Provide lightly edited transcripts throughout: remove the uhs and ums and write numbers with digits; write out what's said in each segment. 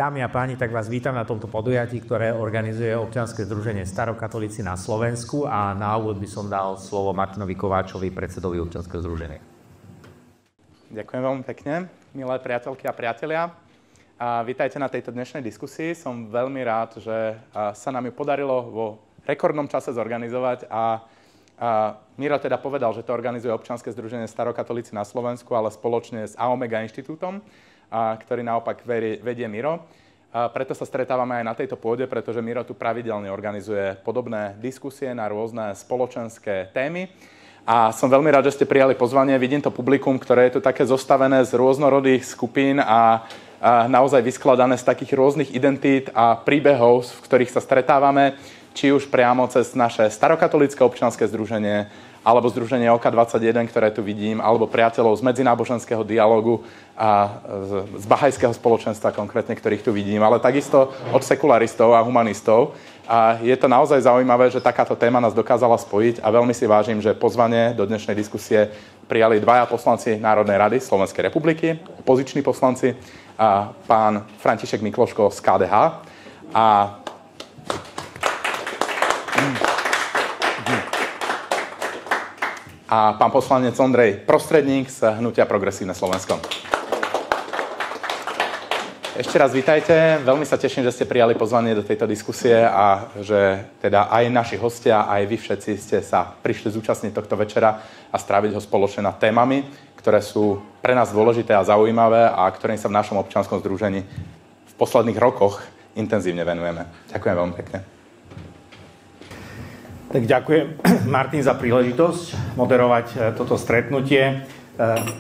Dámy a páni, tak vás vítam na tomto podujatí, ktoré organizuje občianske združenie Starokatolíci na Slovensku a na úvod by som dal slovo Martinovi Kováčovi, predsedovi občianskeho združenia. Ďakujem veľmi pekne, milé priateľky a priatelia. Vítajte na tejto dnešnej diskusii. Som veľmi rád, že sa nám ju podarilo vo rekordnom čase zorganizovať a Miro teda povedal, že to organizuje občianske združenie Starokatolíci na Slovensku, ale spoločne s Aomega inštitútom, ktorý naopak vedie Miro. Preto sa stretávame aj na tejto pôde, pretože Miro tu pravidelne organizuje podobné diskusie na rôzne spoločenské témy. A som veľmi rád, že ste prijali pozvanie. Vidím to publikum, ktoré je tu také zostavené z rôznorodých skupín a naozaj vyskladané z takých rôznych identít a príbehov, v ktorých sa stretávame, či už priamo cez naše starokatolícke občianske združenie, alebo združenie OK21, ktoré tu vidím, alebo priateľov z medzináboženského dialógu a z bahajského spoločenstva konkrétne, ktorých tu vidím, ale takisto od sekularistov a humanistov. A je to naozaj zaujímavé, že takáto téma nás dokázala spojiť a veľmi si vážim, že pozvanie do dnešnej diskusie prijali dvaja poslanci Národnej rady Slovenskej republiky, opoziční poslanci, a pán František Mikloško z KDH a pán poslanec Ondrej Prostredník z Hnutia Progresívne Slovensko. Ešte raz vítajte, veľmi sa teším, že ste prijali pozvanie do tejto diskusie a že teda aj naši hostia, aj vy všetci ste sa prišli zúčastniť tohto večera a stráviť ho spoločne nad témami, ktoré sú pre nás dôležité a zaujímavé a ktorým sa v našom občianskom združení v posledných rokoch intenzívne venujeme. Ďakujem veľmi pekne. Tak ďakujem, Martin, za príležitosť moderovať toto stretnutie.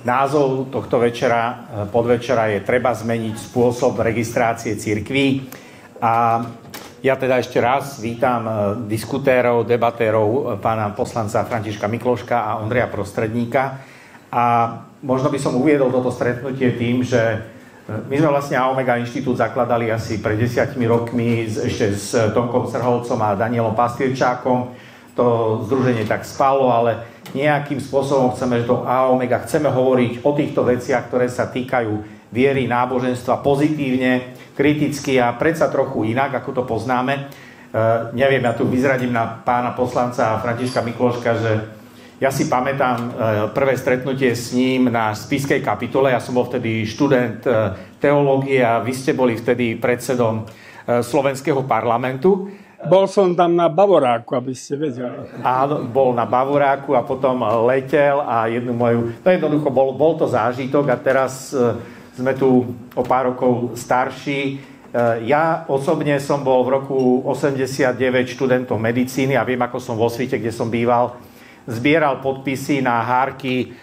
Názov tohto večera, podvečera je Treba zmeniť spôsob registrácie cirkví. A ja teda ešte raz vítam diskutérov, debatérov, pána poslanca Františka Mikloška a Ondreja Prostredníka. A možno by som uviedol toto stretnutie tým, že my sme vlastne Aomega inštitút zakladali asi pred 10 rokmi ešte s Tomkom Srholcom a Danielom Pastierčákom. To združenie tak spalo, ale nejakým spôsobom chceme, že to Aomega chceme hovoriť o týchto veciach, ktoré sa týkajú viery, náboženstva pozitívne, kriticky a predsa trochu inak, ako to poznáme. Neviem, ja tu vyzradím na pána poslanca Františka Mikloška, že ja si pamätám prvé stretnutie s ním na spišskej kapitole. Ja som bol vtedy študent teológie a vy ste boli vtedy predsedom slovenského parlamentu. Bol som tam na Bavoráku, aby ste vedeli. Áno, bol na Bavoráku a potom letel a jednu moju... No jednoducho, bol to zážitok a teraz sme tu o pár rokov starší. Ja osobne som bol v roku 89 študentom medicíny a viem, ako som vo Svite, kde som býval, zbieral podpisy na hárky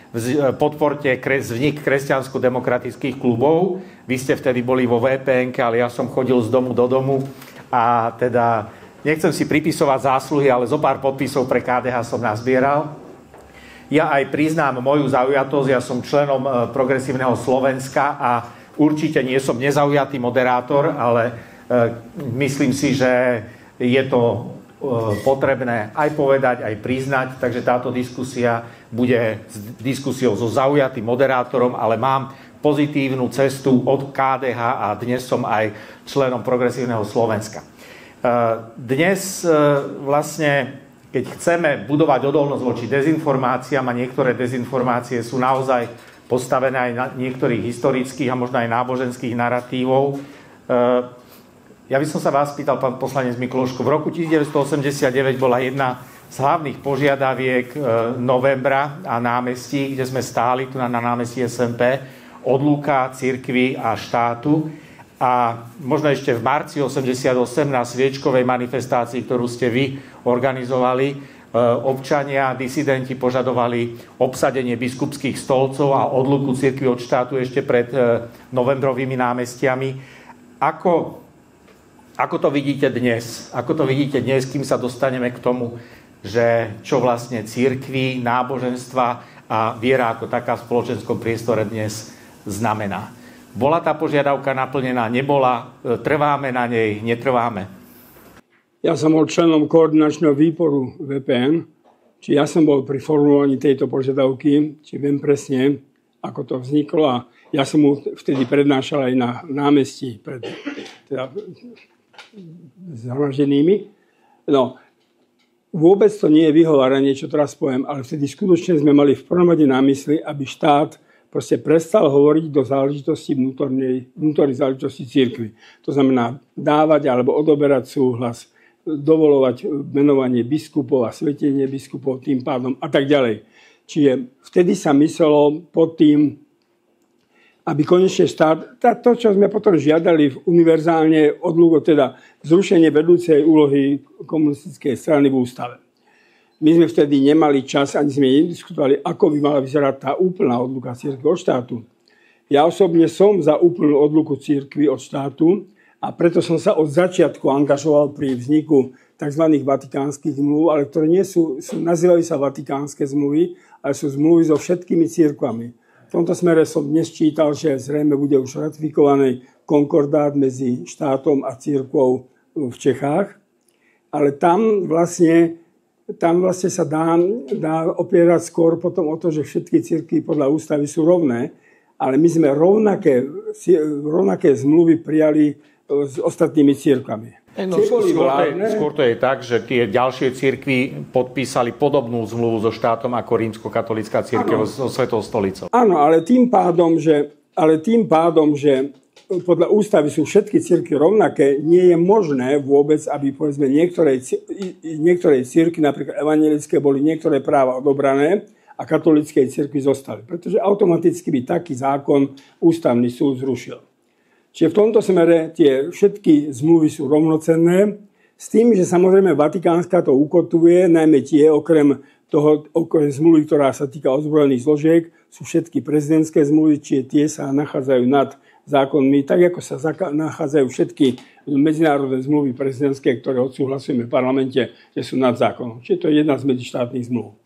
podporte vznik kresťansko-demokratických klubov. Vy ste vtedy boli vo VPN-ke, ale ja som chodil z domu do domu a teda nechcem si pripisovať zásluhy, ale zo pár podpisov pre KDH som nazbieral. Ja aj priznám moju zaujatosť, ja som členom Progresívneho Slovenska a určite nie som nezaujatý moderátor, ale myslím si, že je to potrebné aj povedať, aj priznať, takže táto diskusia bude diskusiou so zaujatým moderátorom, ale mám pozitívnu cestu od KDH a dnes som aj členom Progresívneho Slovenska. Dnes vlastne, keď chceme budovať odolnosť voči dezinformáciám a niektoré dezinformácie sú naozaj postavené aj na niektorých historických a možno aj náboženských naratívov. Ja by som sa vás pýtal, pán poslanec Mikloško, v roku 1989 bola jedna z hlavných požiadaviek Novembra a námestí, kde sme stáli tu na námestí SMP, odlúka cirkvi a štátu. A možno ešte v marci 88 na sviečkovej manifestácii, ktorú ste vy organizovali, občania, disidenti požadovali obsadenie biskupských stolcov a odluku cirkvi od štátu ešte pred novembrovými námestiami. Ako to vidíte dnes? Ako to vidíte dnes, kým sa dostaneme k tomu, že čo vlastne cirkvi, náboženstva a viera ako taká v spoločenskom priestore dnes znamená? Bola tá požiadavka naplnená, nebola? Trváme na nej, netrváme? Ja som bol členom koordinačného výboru VPN, či ja som bol pri formulovaní tejto požiadavky, či viem presne, ako to vzniklo a ja som mu vtedy prednášal aj na námestí pred teda zhromaždenými. No, vôbec to nie je vyhováranie, čo teraz poviem, ale vtedy skutočne sme mali v prvom rade na mysli, aby štát proste prestal hovoriť do záležitosti vnútornej záležitosti cirkvi. To znamená dávať alebo odoberať súhlas, dovolovať menovanie biskupov a svetenie biskupov tým pádom a tak ďalej. Čiže vtedy sa myslelo pod tým, aby konečne štát, to, čo sme potom žiadali univerzálne teda zrušenie vedúcej úlohy komunistickej strany v ústave. My sme vtedy nemali čas, ani sme nediskutovali, ako by mala vyzerať tá úplná odluka cirkvi od štátu. Ja osobne som za úplnú odluku cirkvi od štátu a preto som sa od začiatku angažoval pri vzniku tzv. Vatikánskych zmluv, ale ktoré nazývajú sa vatikánske zmluvy, ale sú zmluvy so všetkými cirkvami. V tomto smere som dnes čítal, že zrejme bude už ratifikovaný konkordát medzi štátom a cirkvou v Čechách, ale tam vlastne sa dá opierať skôr potom o to, že všetky cirkvi podľa ústavy sú rovné, ale my sme rovnaké zmluvy prijali s ostatnými cirkvami. No, skôr to je tak, že tie ďalšie cirkvi podpísali podobnú zmluvu so štátom ako rímskokatolícka cirkev so Svetou stolicou. Áno, ale tým pádom, že podľa ústavy sú všetky cirkvi rovnaké, nie je možné vôbec, aby povedzme niektorej cirkvi, napríklad evanjelické, boli niektoré práva odobrané a katolíckej cirkvi zostali. Pretože automaticky by taký zákon ústavný súd zrušil. Čiže v tomto smere tie všetky zmluvy sú rovnocenné, s tým, že samozrejme Vatikánska to ukotvuje, najmä tie okrem zmluvy, ktorá sa týka ozbrojených zložiek, sú všetky prezidentské zmluvy, čiže tie sa nachádzajú nad zákonmi, tak ako sa nachádzajú všetky medzinárodné zmluvy prezidentské, ktoré odsúhlasujeme v parlamente, že sú nad zákonom. Čiže to je jedna z medzištátnych zmluv.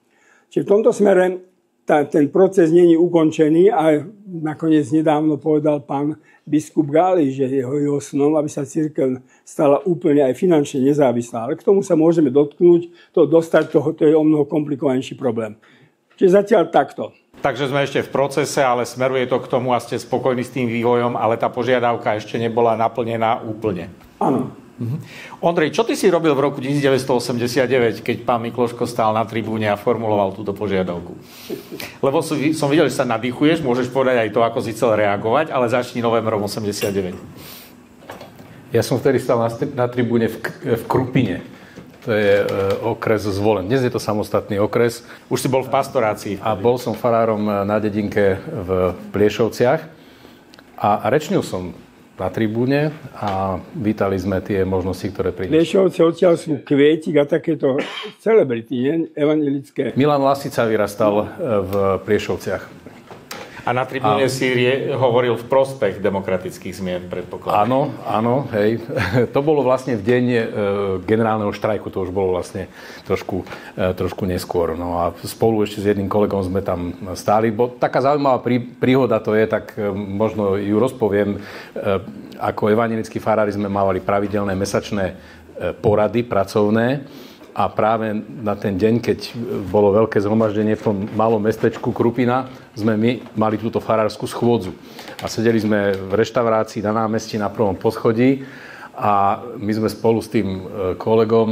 Čiže v tomto smere ten proces nie je ukončený a nakoniec nedávno povedal pán biskup Gáli, že jeho snom, aby sa cirkev stala úplne aj finančne nezávislá. Ale k tomu sa môžeme dostať, to je o mnoho komplikovanejší problém. Čiže zatiaľ takto. Takže sme ešte v procese, ale smeruje to k tomu a ste spokojní s tým vývojom, ale tá požiadavka ešte nebola naplnená úplne. Áno. Ondrej, čo ty si robil v roku 1989, keď pán Mikloško stál na tribúne a formuloval túto požiadavku? Lebo som videl, že sa nadýchuješ, môžeš povedať aj to, ako si chcel reagovať, ale začni novembrom 89. Ja som vtedy stál na tribúne v Krupine. To je okres Zvolen. Dnes je to samostatný okres. Už si bol v pastorácii. A bol som farárom na dedinke v Pliešovciach. A rečnil som na tribúne a vítali sme tie možnosti, ktoré priniesli. Pliešovce odtiaľ sú Kvietik a takéto celebrity, evangelické. Milan Lasica vyrastal v Pliešovciach. A na tribúne si hovoril v prospech demokratických zmien, predpokladám. Áno, hej. To bolo vlastne v deň generálneho štrajku, to už bolo vlastne trošku neskôr. No a spolu ešte s jedným kolegom sme tam stáli. Taká zaujímavá príhoda to je, tak možno ju rozpoviem. Ako evanjelickí farári sme mávali pravidelné mesačné porady pracovné. A práve na ten deň, keď bolo veľké zhromaždenie v tom malom mestečku Krupina, sme my mali túto farárskú schôdzu. A sedeli sme v reštaurácii na námestí na prvom poschodí a my sme spolu s tým kolegom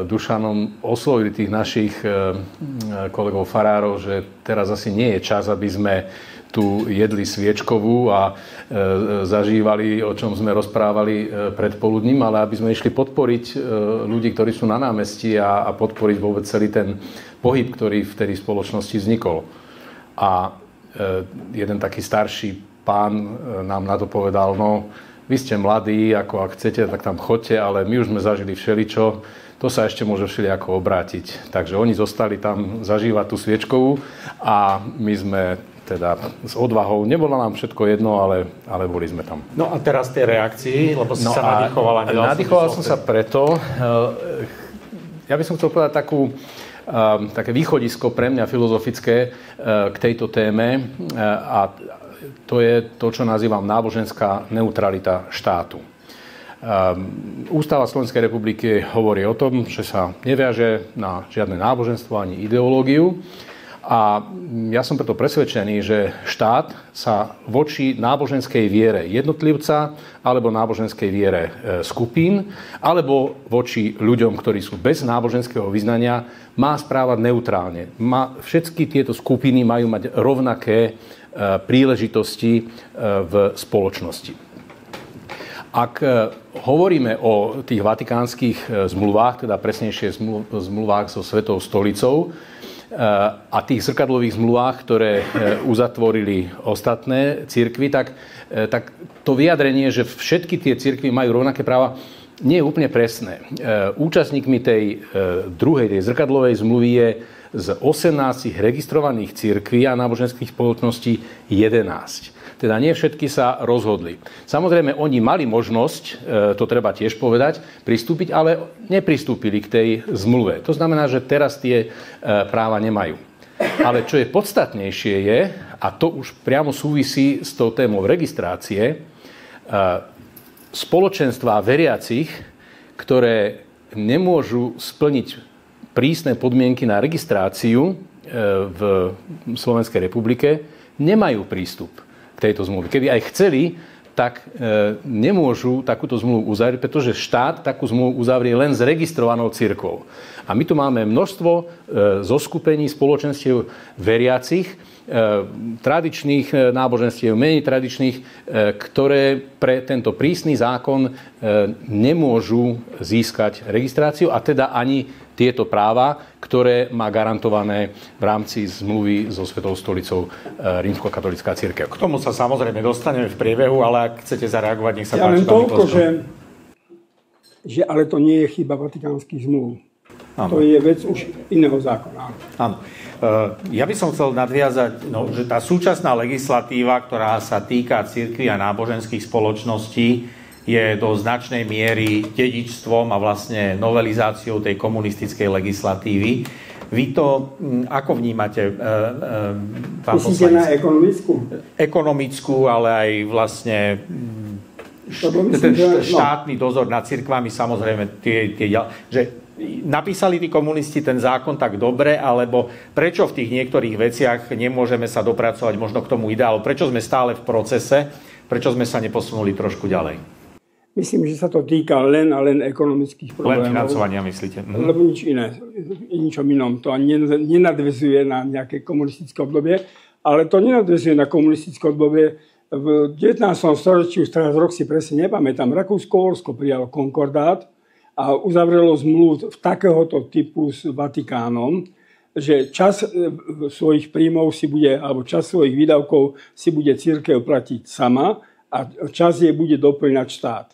Dušanom oslovili tých našich kolegov farárov, že teraz asi nie je čas, aby sme tu jedli sviečkovú a zažívali, o čom sme rozprávali predpoludním, ale aby sme išli podporiť ľudí, ktorí sú na námestí a podporiť vôbec celý ten pohyb, ktorý vtedy v spoločnosti vznikol. A jeden taký starší pán nám na to povedal, no vy ste mladí, ako ak chcete, tak tam choďte, ale my už sme zažili všeličo, to sa ešte môže všelijako obrátiť. Takže oni zostali tam zažívať tú sviečkovú a my sme teda s odvahou. Nebolo nám všetko jedno, ale boli sme tam. No a teraz tie reakcie, lebo si sa nadýchovala. Nadýchoval som sa preto. Ja by som chcel povedať také východisko pre mňa filozofické k tejto téme a to je to, čo nazývam náboženská neutralita štátu. Ústava Slovenskej republiky hovorí o tom, že sa neviaže na žiadne náboženstvo ani ideológiu A ja som preto presvedčený, že štát sa voči náboženskej viere jednotlivca alebo náboženskej viere skupín alebo voči ľuďom, ktorí sú bez náboženského vyznania, má správať neutrálne. Všetky tieto skupiny majú mať rovnaké príležitosti v spoločnosti. Ak hovoríme o tých vatikánskych zmluvách, teda presnejšie zmluvách so Svetou stolicou, a tých zrkadlových zmluvách, ktoré uzatvorili ostatné cirkvi, tak to vyjadrenie, že všetky tie cirkvi majú rovnaké práva, nie je úplne presné. Účastníkmi tej druhej, tej zrkadlovej zmluvy je z 18 registrovaných cirkví a náboženských spoločností 11. Teda nie všetky sa rozhodli. Samozrejme, oni mali možnosť, to treba tiež povedať, pristúpiť, ale nepristúpili k tej zmluve. To znamená, že teraz tie práva nemajú. Ale čo je podstatnejšie je, a to už priamo súvisí s tou témou registrácie, spoločenstvá veriacich, ktoré nemôžu splniť prísne podmienky na registráciu v Slovenskej republike, nemajú prístup k tejto zmluve. Keby aj chceli, tak nemôžu takúto zmluvu uzavrieť, pretože štát takú zmluvu uzavrie len s registrovanou cirkvou. A my tu máme množstvo zoskupení spoločenstiev veriacich, tradičných náboženstiev, menej tradičných, ktoré pre tento prísny zákon nemôžu získať registráciu a teda ani tieto práva, ktoré má garantované v rámci zmluvy so Svetou stolicou Rímskokatolícka cirkev. K tomu sa samozrejme dostaneme v priebehu, ale ak chcete zareagovať, nech sa páči. Len toľko, že ale to nie je chyba vatikánskych zmluv. Áno. To je vec už iného zákona. Áno. Ja by som chcel nadviazať, že tá súčasná legislatíva, ktorá sa týka cirkví a náboženských spoločností, je do značnej miery dedičstvom a vlastne novelizáciou tej komunistickej legislatívy. Vy to ako vnímate, pán poslanec? Myslíte na ekonomickú? Ekonomickú, ale aj vlastne ten štátny dozor nad cirkvami, samozrejme, že napísali tí komunisti ten zákon tak dobre, alebo prečo v tých niektorých veciach nemôžeme sa dopracovať možno k tomu ideálu? Prečo sme stále v procese? Prečo sme sa neposunuli trošku ďalej? Myslím, že sa to týka len a len ekonomických problémov. Len financovania, myslíte? Lebo nič iné, ničom inom. To nenadväzuje na nejaké komunistické obdobie, ale to nenadväzuje na komunistické obdobie. V 19. storočí, už teraz rok si presne nepamätám, Rakúsko-Uhorsko prijalo konkordát a uzavrelo zmluvu takéhoto typu s Vatikánom, že čas svojich príjmov si bude, alebo čas svojich výdavkov si bude cirkev platiť sama a čas jej bude doplňať štát.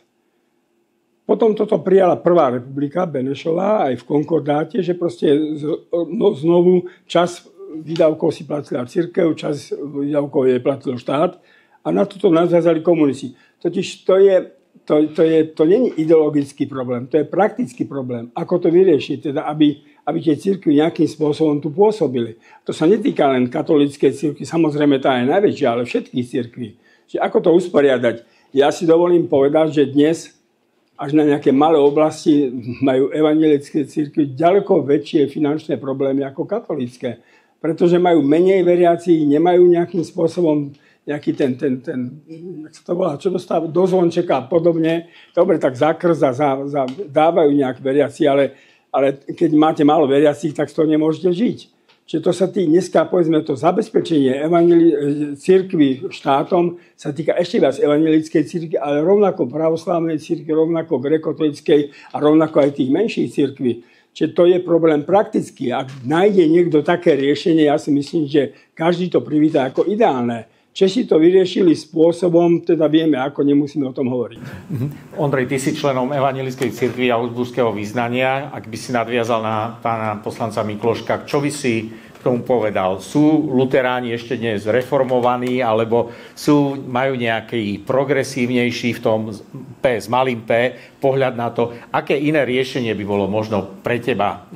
Potom toto prijala Prvá republika Benešová aj v konkordáte, že proste znovu čas výdavkov si platila cirkev, čas výdavkov je platil štát a na toto nadviazali komunisti. Totiž to nie je ideologický problém, to je praktický problém. Ako to vyriešiť, teda aby tie cirkvi nejakým spôsobom tu pôsobili. To sa netýka len katolíckej cirkvi, samozrejme tá je najväčšia, ale všetkých cirkví. Čiže ako to usporiadať? Ja si dovolím povedať, že dnes až na nejaké malé oblasti majú evanjelické cirkvi ďaleko väčšie finančné problémy ako katolícke. Pretože majú menej veriacich, nemajú nejakým spôsobom nejaký ten jak sa to volá, čo dostáva do zvončeka a podobne. Dobre, tak za krst dávajú nejak veriaci, ale keď máte málo veriacich, tak z toho nemôžete žiť. Čiže to sa týka dneska, povedzme, to zabezpečenie cirkvi štátom sa týka ešte viac evanjelickej cirkvi, ale rovnako pravoslávnej cirkvi, rovnako grekotolíckej a rovnako aj tých menších cirkví. Čiže to je problém praktický. Ak nájde niekto také riešenie, ja si myslím, že každý to privíta ako ideálne. Češi to vyriešili spôsobom, teda vieme, ako nemusíme o tom hovoriť. Ondrej, ty si členom evanjelickej cirkvi a augsburského vyznania. Ak by si nadviazal na pána poslanca Mikloška, čo by si k tomu povedal? Sú luteráni ešte dnes reformovaní, alebo majú nejaký progresívnejší v tom P s malým P pohľad na to, aké iné riešenie by bolo možno pre teba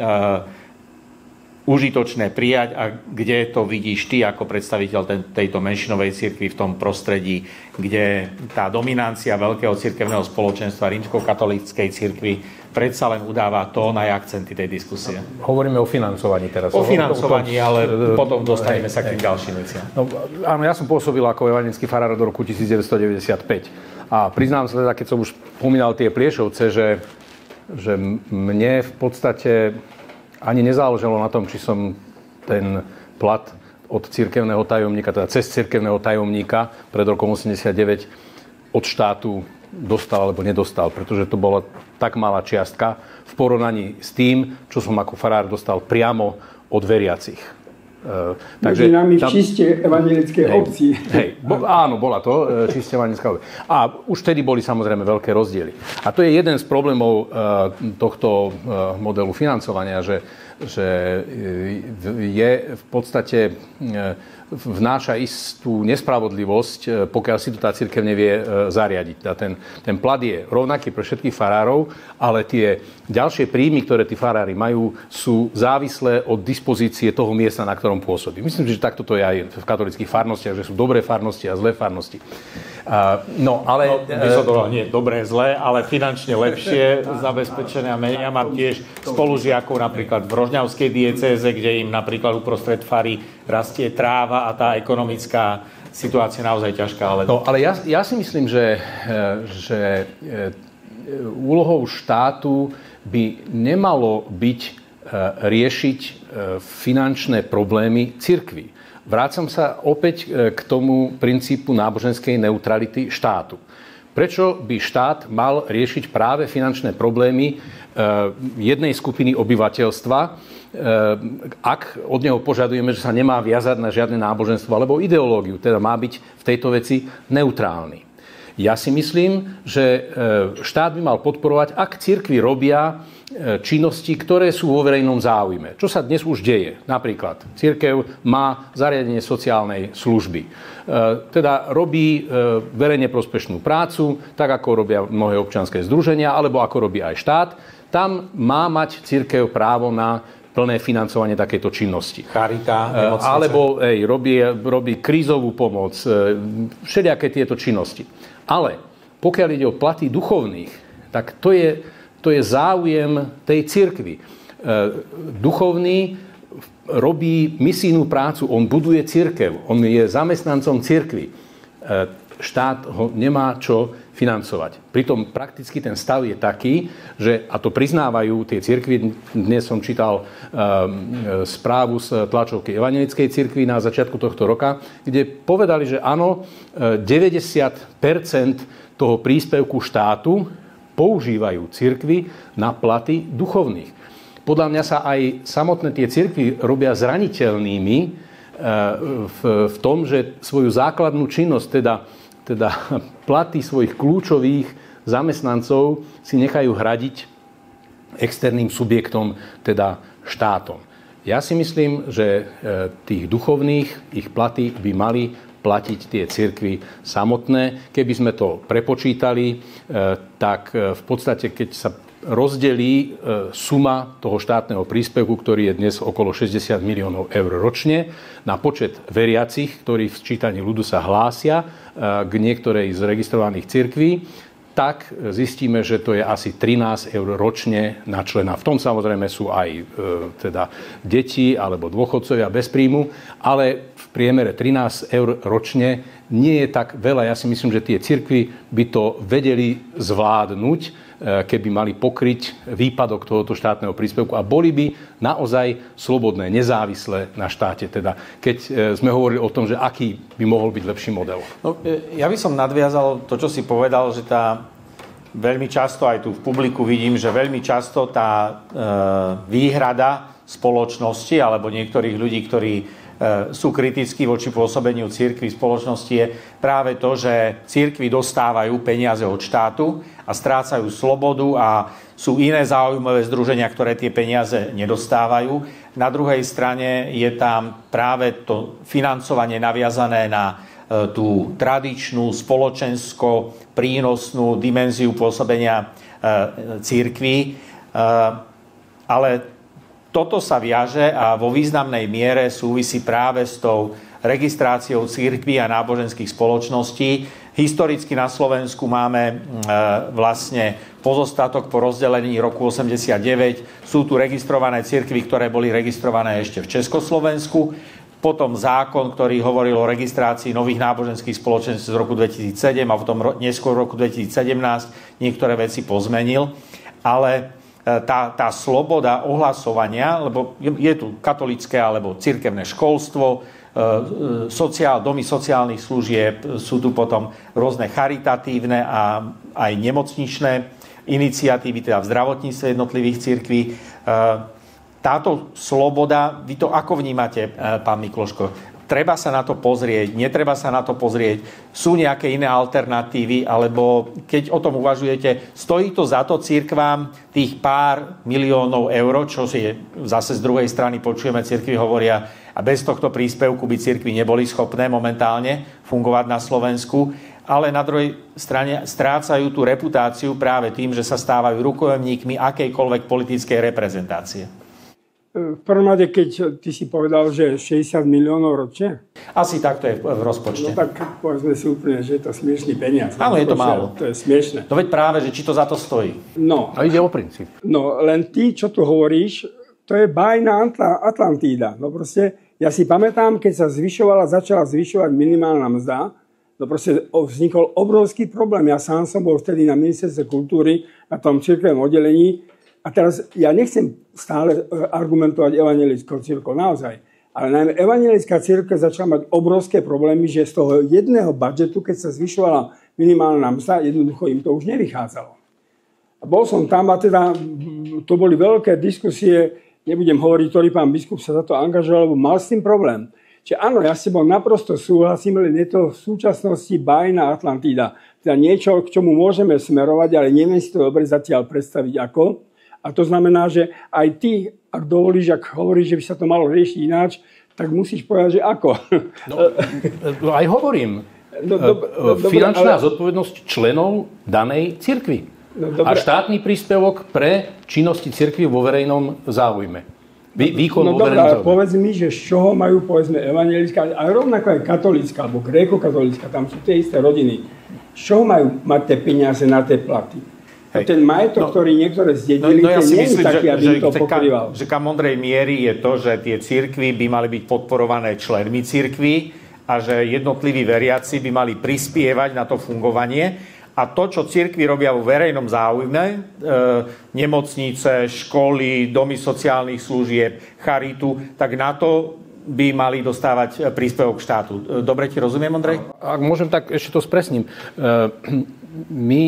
užitočné prijať a kde to vidíš ty ako predstaviteľ tejto menšinovej cirkvi v tom prostredí, kde tá dominancia veľkého cirkevného spoločenstva rímskokatolíckej cirkvi predsa len udáva tón aj akcenty tej diskusie. Hovoríme o financovaní teraz. O financovaní, ale potom dostaneme sa k tým ďalším veciam. No, áno, ja som pôsobil ako evanjelický farár do roku 1995. A priznám sa teda, keď som už spomínal tie Pliešovce, že mne v podstate ani nezáležalo na tom, či som ten plat od cirkevného tajomníka, teda cez cirkevného tajomníka pred rokom 89 od štátu dostal alebo nedostal, pretože to bola tak malá čiastka v porovnaní s tým, čo som ako farár dostal priamo od veriacich. Takže nami v čiste evanjelickej obci. Áno, bola to čiste evanjelická obci. A už vtedy boli samozrejme veľké rozdiely. A to je jeden z problémov tohto modelu financovania, že je v podstate vnáša istú nespravodlivosť, pokiaľ si to tá cirkev nevie zariadiť. Ten plat je rovnaký pre všetkých farárov, ale tie ďalšie príjmy, ktoré tí farári majú, sú závislé od dispozície toho miesta, na ktorom pôsobí. Myslím, že takto to je aj v katolíckych farnostiach, že sú dobré farnosti a zlé farnosti. Nie dobré, zlé, ale finančne lepšie zabezpečené. A ja mám tiež spolužiakov napríklad v rožňavskej diecéze, kde im napríklad uprostred fary rastie tráva a tá ekonomická situácia je naozaj ťažká. Ale ja si myslím, že úlohou štátu by nemalo byť riešiť finančné problémy cirkvi. Vrácam sa opäť k tomu princípu náboženskej neutrality štátu. Prečo by štát mal riešiť práve finančné problémy jednej skupiny obyvateľstva, ak od neho požadujeme, že sa nemá viazať na žiadne náboženstvo alebo ideológiu, teda má byť v tejto veci neutrálny. Ja si myslím, že štát by mal podporovať, ak cirkvi robia činnosti, ktoré sú vo verejnom záujme. Čo sa dnes už deje? Napríklad, cirkev má zariadenie sociálnej služby. Teda robí verejne prospešnú prácu, tak ako robia mnohé občianske združenia, alebo ako robí aj štát. Tam má mať cirkev právo na plné financovanie takejto činnosti. Charita, nemocnice. Alebo robí krízovú pomoc, všelijaké tieto činnosti. Ale pokiaľ ide o platy duchovných, tak to je záujem tej cirkvi. Duchovný robí misijnú prácu, on buduje cirkev, on je zamestnancom cirkvi. Štát ho nemá čo financovať. Pritom prakticky ten stav je taký, že, a to priznávajú tie cirkvi, dnes som čítal správu z tlačovky Evanjelickej cirkvi na začiatku tohto roka, kde povedali, že áno, 90% toho príspevku štátu používajú cirkvi na platy duchovných. Podľa mňa sa aj samotné tie cirkvi robia zraniteľnými v tom, že svoju základnú činnosť, teda platy svojich kľúčových zamestnancov si nechajú hradiť externým subjektom, teda štátom. Ja si myslím, že tých duchovných, ich platy by mali platiť tie cirkvi samotné. Keby sme to prepočítali, tak v podstate, keď sa rozdelí suma toho štátneho príspevku, ktorý je dnes okolo 60 miliónov eur ročne, na počet veriacich, ktorí v sčítaní ľudu sa hlásia k niektorej z registrovaných cirkví, tak zistíme, že to je asi 13 eur ročne na člena. V tom samozrejme sú aj teda deti alebo dôchodcovia bez príjmu, ale v priemere 13 eur ročne nie je tak veľa. Ja si myslím, že tie cirkvi by to vedeli zvládnuť, keby mali pokryť výpadok tohoto štátneho príspevku a boli by naozaj slobodné, nezávislé na štáte. Teda keď sme hovorili o tom, že aký by mohol byť lepší model. No, ja by som nadviazal to, čo si povedal, že veľmi často aj tu v publiku vidím, že veľmi často tá výhrada spoločnosti alebo niektorých ľudí, ktorí sú kritickí voči pôsobeniu cirkvi v spoločnosti, je práve to, že cirkvi dostávajú peniaze od štátu a strácajú slobodu a sú iné záujmové združenia, ktoré tie peniaze nedostávajú. Na druhej strane je tam práve to financovanie naviazané na tú tradičnú, spoločensko prínosnú dimenziu pôsobenia cirkvi. Ale toto sa viaže a vo významnej miere súvisí práve s tou registráciou cirkví a náboženských spoločností. Historicky na Slovensku máme vlastne pozostatok po rozdelení roku 89. Sú tu registrované cirkvi, ktoré boli registrované ešte v Československu. Potom zákon, ktorý hovoril o registrácii nových náboženských spoločenstv z roku 2007 a potom neskôr v roku 2017 niektoré veci pozmenil. Ale tá sloboda ohlasovania, lebo je tu katolické alebo cirkevné školstvo, domy sociálnych služieb, sú tu potom rôzne charitatívne a aj nemocničné iniciatívy, teda v zdravotníctve jednotlivých cirkví. Táto sloboda, vy to ako vnímate, pán Mikloško? Treba sa na to pozrieť, netreba sa na to pozrieť? Sú nejaké iné alternatívy? Alebo keď o tom uvažujete, stojí to za to cirkvám tých pár miliónov eur, čo si zase z druhej strany počujeme, cirkvi hovoria, a bez tohto príspevku by cirkvi neboli schopné momentálne fungovať na Slovensku, ale na druhej strane strácajú tú reputáciu práve tým, že sa stávajú rukojemníkmi akejkoľvek politickej reprezentácie. V prvom rade, keď ty si povedal, že 60 miliónov ročne? Asi takto je v rozpočte. No tak povedzme si úplne, že je to smiešný peniaz. Áno, je to málo. To je smiešné. No veď práve, že či to za to stojí. No. A ide o princíp. No, len ty, čo tu hovoríš, to je bájna Atlantída. No proste, ja si pamätám, keď sa začala zvyšovať minimálna mzda, no proste vznikol obrovský problém. Ja sám som bol vtedy na ministerstve kultúry na tom cirkevnom oddelení. A teraz ja nechcem stále argumentovať evanjelickou cirkvou, naozaj. Ale najmä evanjelická cirkev začala mať obrovské problémy, že z toho jedného budžetu, keď sa zvyšovala minimálna mzda, jednoducho im to už nevychádzalo. A bol som tam a teda to boli veľké diskusie, nebudem hovoriť, ktorý pán biskup sa za to angažoval, lebo mal s tým problém. Čiže áno, ja s tebou naprosto súhlasím, len je to v súčasnosti bájna Atlantída. Teda niečo, k čomu môžeme smerovať, ale neviem si to dobre zatiaľ predstaviť ako. A to znamená, že aj ty, ak dovolíš, ak hovoríš, že by sa to malo riešiť ináč, tak musíš povedať, že ako. No aj hovorím. Finančná zodpovednosť členov danej cirkvi. A štátny príspevok pre činnosti cirkvi vo verejnom záujme. Výkon vo verejnom záujme. Povedz mi, že z čoho majú, povedzme, evanjelická, ale rovnako aj katolícka, alebo gréko-katolícka, tam sú tie isté rodiny. Z čoho majú mať tie peniaze na tie platy? Ten majetok, ktorý niektoré zdedili, ja si myslím, taký, aby to pokrýval. Že kam Ondrej mierí je to, že tie cirkvi by mali byť podporované členmi cirkvi a že jednotliví veriaci by mali prispievať na to fungovanie. A to, čo cirkvi robia vo verejnom záujme, nemocnice, školy, domy sociálnych služieb, charitu, tak na to by mali dostávať príspevok štátu. Dobre ti rozumiem, Ondrej? Ak môžem, tak ešte to spresním. My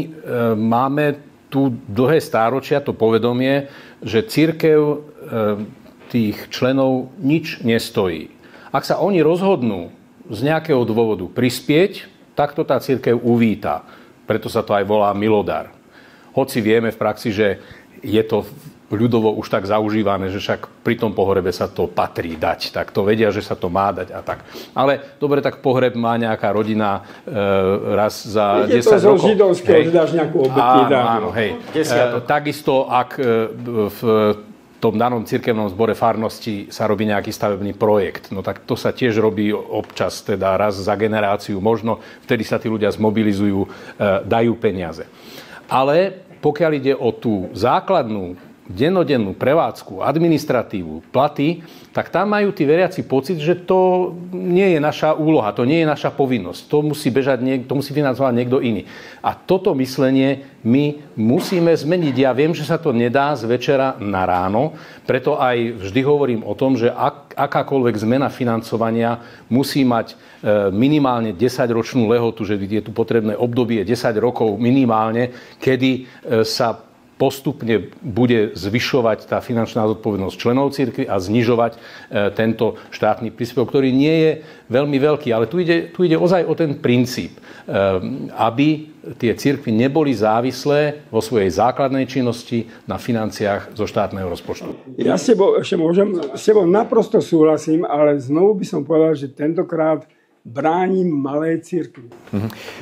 máme tu dlhé stáročia to povedomie, že cirkev tých členov nič nestojí. Ak sa oni rozhodnú z nejakého dôvodu prispieť, tak to tá cirkev uvíta. Preto sa to aj volá milodar. Hoci vieme v praxi, že je to ľudovo už tak zaužívané, že však pri tom pohrebe sa to patrí dať. Tak to vedia, že sa to má dať a tak. Ale dobre, tak pohreb má nejaká rodina raz za 10 rokov. Je to zo židovského, že dáš nejakú obetný dár. Áno, hej. Takisto, ak v tom danom cirkevnom zbore farnosti sa robí nejaký stavebný projekt, no tak to sa tiež robí občas, teda raz za generáciu, možno vtedy sa tí ľudia zmobilizujú, dajú peniaze. Ale pokiaľ ide o tú základnú dennodennú prevádzku, administratívu, platy, tak tam majú tí veriaci pocit, že to nie je naša úloha, to nie je naša povinnosť. To musí bežať to musí financovať niekto iný. A toto myslenie my musíme zmeniť. Ja viem, že sa to nedá z večera na ráno, preto aj vždy hovorím o tom, že akákoľvek zmena financovania musí mať minimálne 10-ročnú lehotu, že je tu potrebné obdobie 10 rokov minimálne, kedy sa postupne bude zvyšovať tá finančná zodpovednosť členov cirkvi a znižovať tento štátny príspevok, ktorý nie je veľmi veľký. Ale tu ide ozaj o ten princíp, aby tie cirkvi neboli závislé vo svojej základnej činnosti na financiách zo štátneho rozpočtu. Ja s tebou naprosto súhlasím, ale znovu by som povedal, že tentokrát bránim malé cirkvi.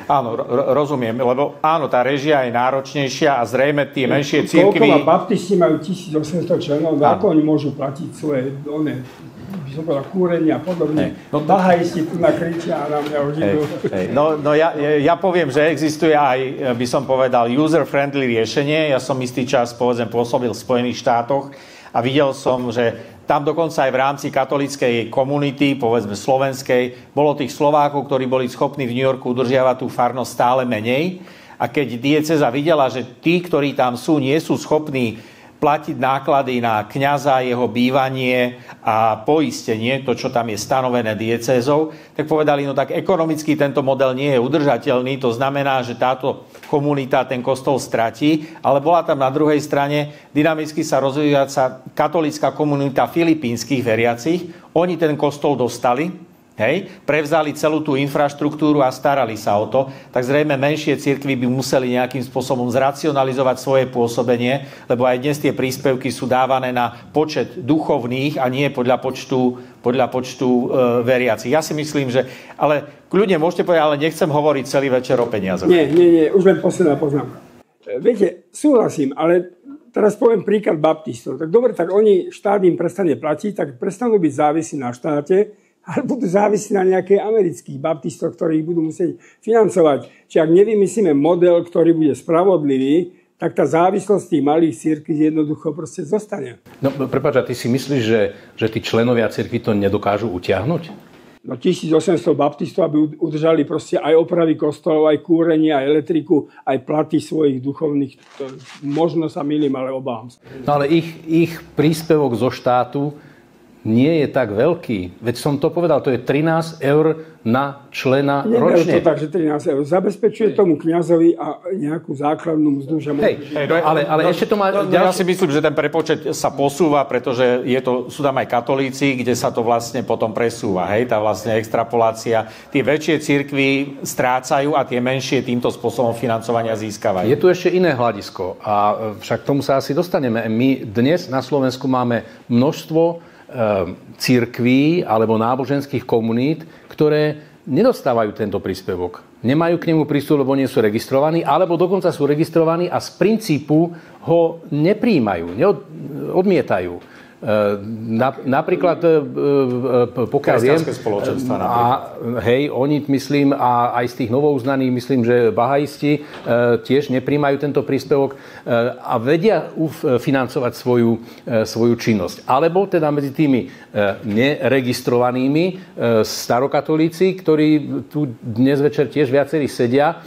Áno, rozumiem, lebo áno, tá réžia je náročnejšia a zrejme tie menšie cirkvi... Koľko baptisti majú 1800 členov, ako oni môžu platiť svoje kúrenie a podobne. Bahajisti tu nakričia a na mňa už idú. No ja poviem, že existuje aj, by som povedal, user-friendly riešenie. Ja som istý čas, povedzme, pôsobil v Spojených štátoch a videl som, že tam dokonca aj v rámci katolíckej komunity, povedzme slovenskej, bolo tých Slovákov, ktorí boli schopní v New Yorku udržiavať tú farnosť stále menej. A keď diecéza videla, že tí, ktorí tam sú, nie sú schopní platiť náklady na kňaza, jeho bývanie a poistenie, to, čo tam je stanovené diecézou, tak povedali, no tak ekonomicky tento model nie je udržateľný, to znamená, že táto komunita ten kostol stratí, ale bola tam na druhej strane dynamicky sa rozvíjajúca katolícka komunita filipínskych veriacich. Oni ten kostol dostali, prevzali celú tú infraštruktúru a starali sa o to, tak zrejme menšie cirkvi by museli nejakým spôsobom zracionalizovať svoje pôsobenie, lebo aj dnes tie príspevky sú dávané na počet duchovných a nie podľa počtu veriacich. Ja si myslím, že... Ale kľudne môžete povedať, ale nechcem hovoriť celý večer o peniazoch. Nie, už len posledná poznámka. Viete, súhlasím, ale teraz poviem príklad baptistov. Tak dobre, tak oni, štát im prestane platiť, tak prestanú byť závislí na štáte, ale budú závisí na nejakých amerických baptistov, ktorí ich budú musieť financovať. Čiže ak nevymyslíme model, ktorý bude spravodlivý, tak tá závislosť tých malých cirkví jednoducho proste zostane. No, prepáč, a ty si myslíš, že tí členovia cirkvi to nedokážu utiahnuť? No 1800 baptistov, aby udržali proste aj opravy kostolov, aj kúrenie, aj elektriku, aj platy svojich duchovných. Možno sa milím, ale obávam sa. No ale ich príspevok zo štátu nie je tak veľký. Veď som to povedal, to je 13 eur na člena ročne. Nie je to tak, že 13 eur. Zabezpečuje tomu kňazovi a nejakú základnú mzdu. Ale ešte to má... Ja si myslím, že ten prepočet sa posúva, pretože sú tam aj katolíci, kde sa to vlastne potom presúva. Tá vlastne extrapolácia. Tie väčšie cirkvi strácajú a tie menšie týmto spôsobom financovania získavajú. Je tu ešte iné hľadisko. A však k tomu sa asi dostaneme. My dnes na Slovensku máme množstvo cirkví alebo náboženských komunít, ktoré nedostávajú tento príspevok. Nemajú k nemu prístup, lebo nie sú registrovaní, alebo dokonca sú registrovaní a z princípu ho nepríjmajú, odmietajú. Napríklad, pokiaľ viem, oni, myslím, a aj z tých novouznaných, myslím, že bahajisti tiež nepríjmajú tento príspevok a vedia financovať svoju činnosť. Alebo teda medzi tými neregistrovanými starokatolíci, ktorí tu dnes večer tiež viacerí sedia,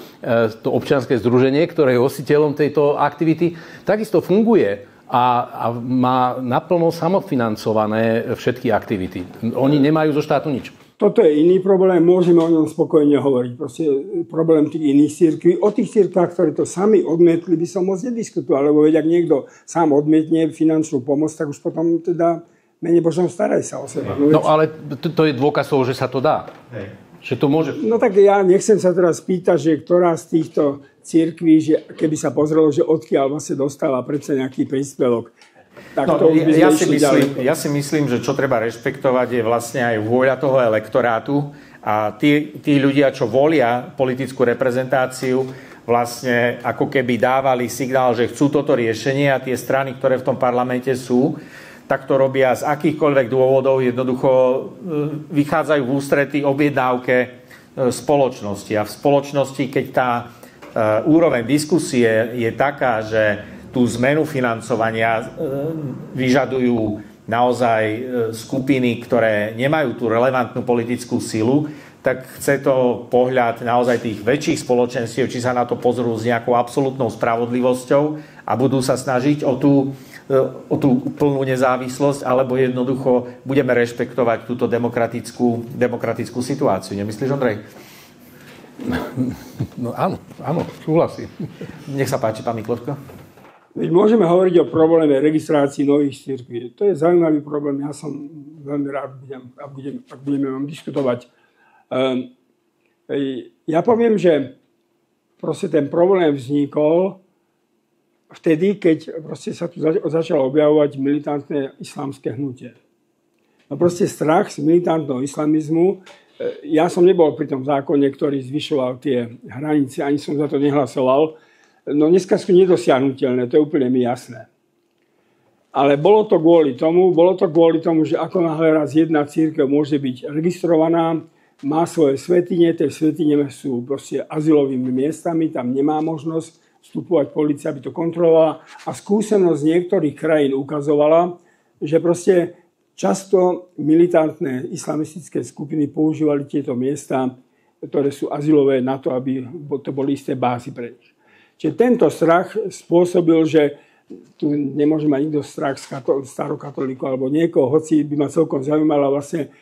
to občianske združenie, ktoré je hostiteľom tejto aktivity, takisto funguje a má naplno samofinancované všetky aktivity. Oni nemajú zo štátu nič. Toto je iný problém, môžeme o ňom spokojne hovoriť. Proste problém tých iných cirkví. O tých cirkvách, ktoré to sami odmietli, by som moc nediskutoval, lebo veď ak niekto sám odmietne finančnú pomoc, tak už potom teda menej Božom staraj sa o seba. No ale to je dôkaz toho, že sa to dá. Že to môže... No tak ja nechcem sa teraz pýtať, že ktorá z týchto cirkví, že keby sa pozrelo, že odkiaľ vlastne dostala predsa nejaký príspevok. Tak to ja si myslím, že čo treba rešpektovať je vlastne aj vôľa toho elektorátu a tí ľudia, čo volia politickú reprezentáciu, vlastne ako keby dávali signál, že chcú toto riešenie a tie strany, ktoré v tom parlamente sú, tak to robia z akýchkoľvek dôvodov, jednoducho vychádzajú v ústrety objednávke spoločnosti. A v spoločnosti, keď tá úroveň diskusie je taká, že tú zmenu financovania vyžadujú naozaj skupiny, ktoré nemajú tú relevantnú politickú silu, tak chce to pohľad naozaj tých väčších spoločenstiev, či sa na to pozrú s nejakou absolútnou spravodlivosťou a budú sa snažiť o tú plnú nezávislosť, alebo jednoducho budeme rešpektovať túto demokratickú situáciu. Nemyslíš, Ondrej? No áno, súhlasím. Nech sa páči, pán Mikloško. Môžeme hovoriť o probléme registrácii nových cirkví. To je zaujímavý problém. Ja som veľmi rád, ak budeme vám diskutovať. Ja poviem, že proste ten problém vznikol vtedy, keď proste sa tu začalo objavovať militantné islamské hnutie. No proste strach z militantného islamizmu Ja som nebol pri tom zákone, ktorý zvyšoval tie hranice, ani som za to nehlasoval. No dneska sú nedosiahnuteľné, to je úplne mi jasné. Ale bolo to kvôli tomu, že ako náhle raz jedna cirkev môže byť registrovaná, má svoje svätyne, tie svätyne sú proste azylovými miestami, tam nemá možnosť vstupovať polícia, aby to kontrolovala. A skúsenosť niektorých krajín ukazovala, že proste často militantné islamistické skupiny používali tieto miesta, ktoré sú azylové na to, aby to boli isté bázy pre nich. Čiže tento strach spôsobil, že tu nemôže mať nikto strach z starokatolíkov alebo niekoho, hoci by ma celkom zaujímala vlastne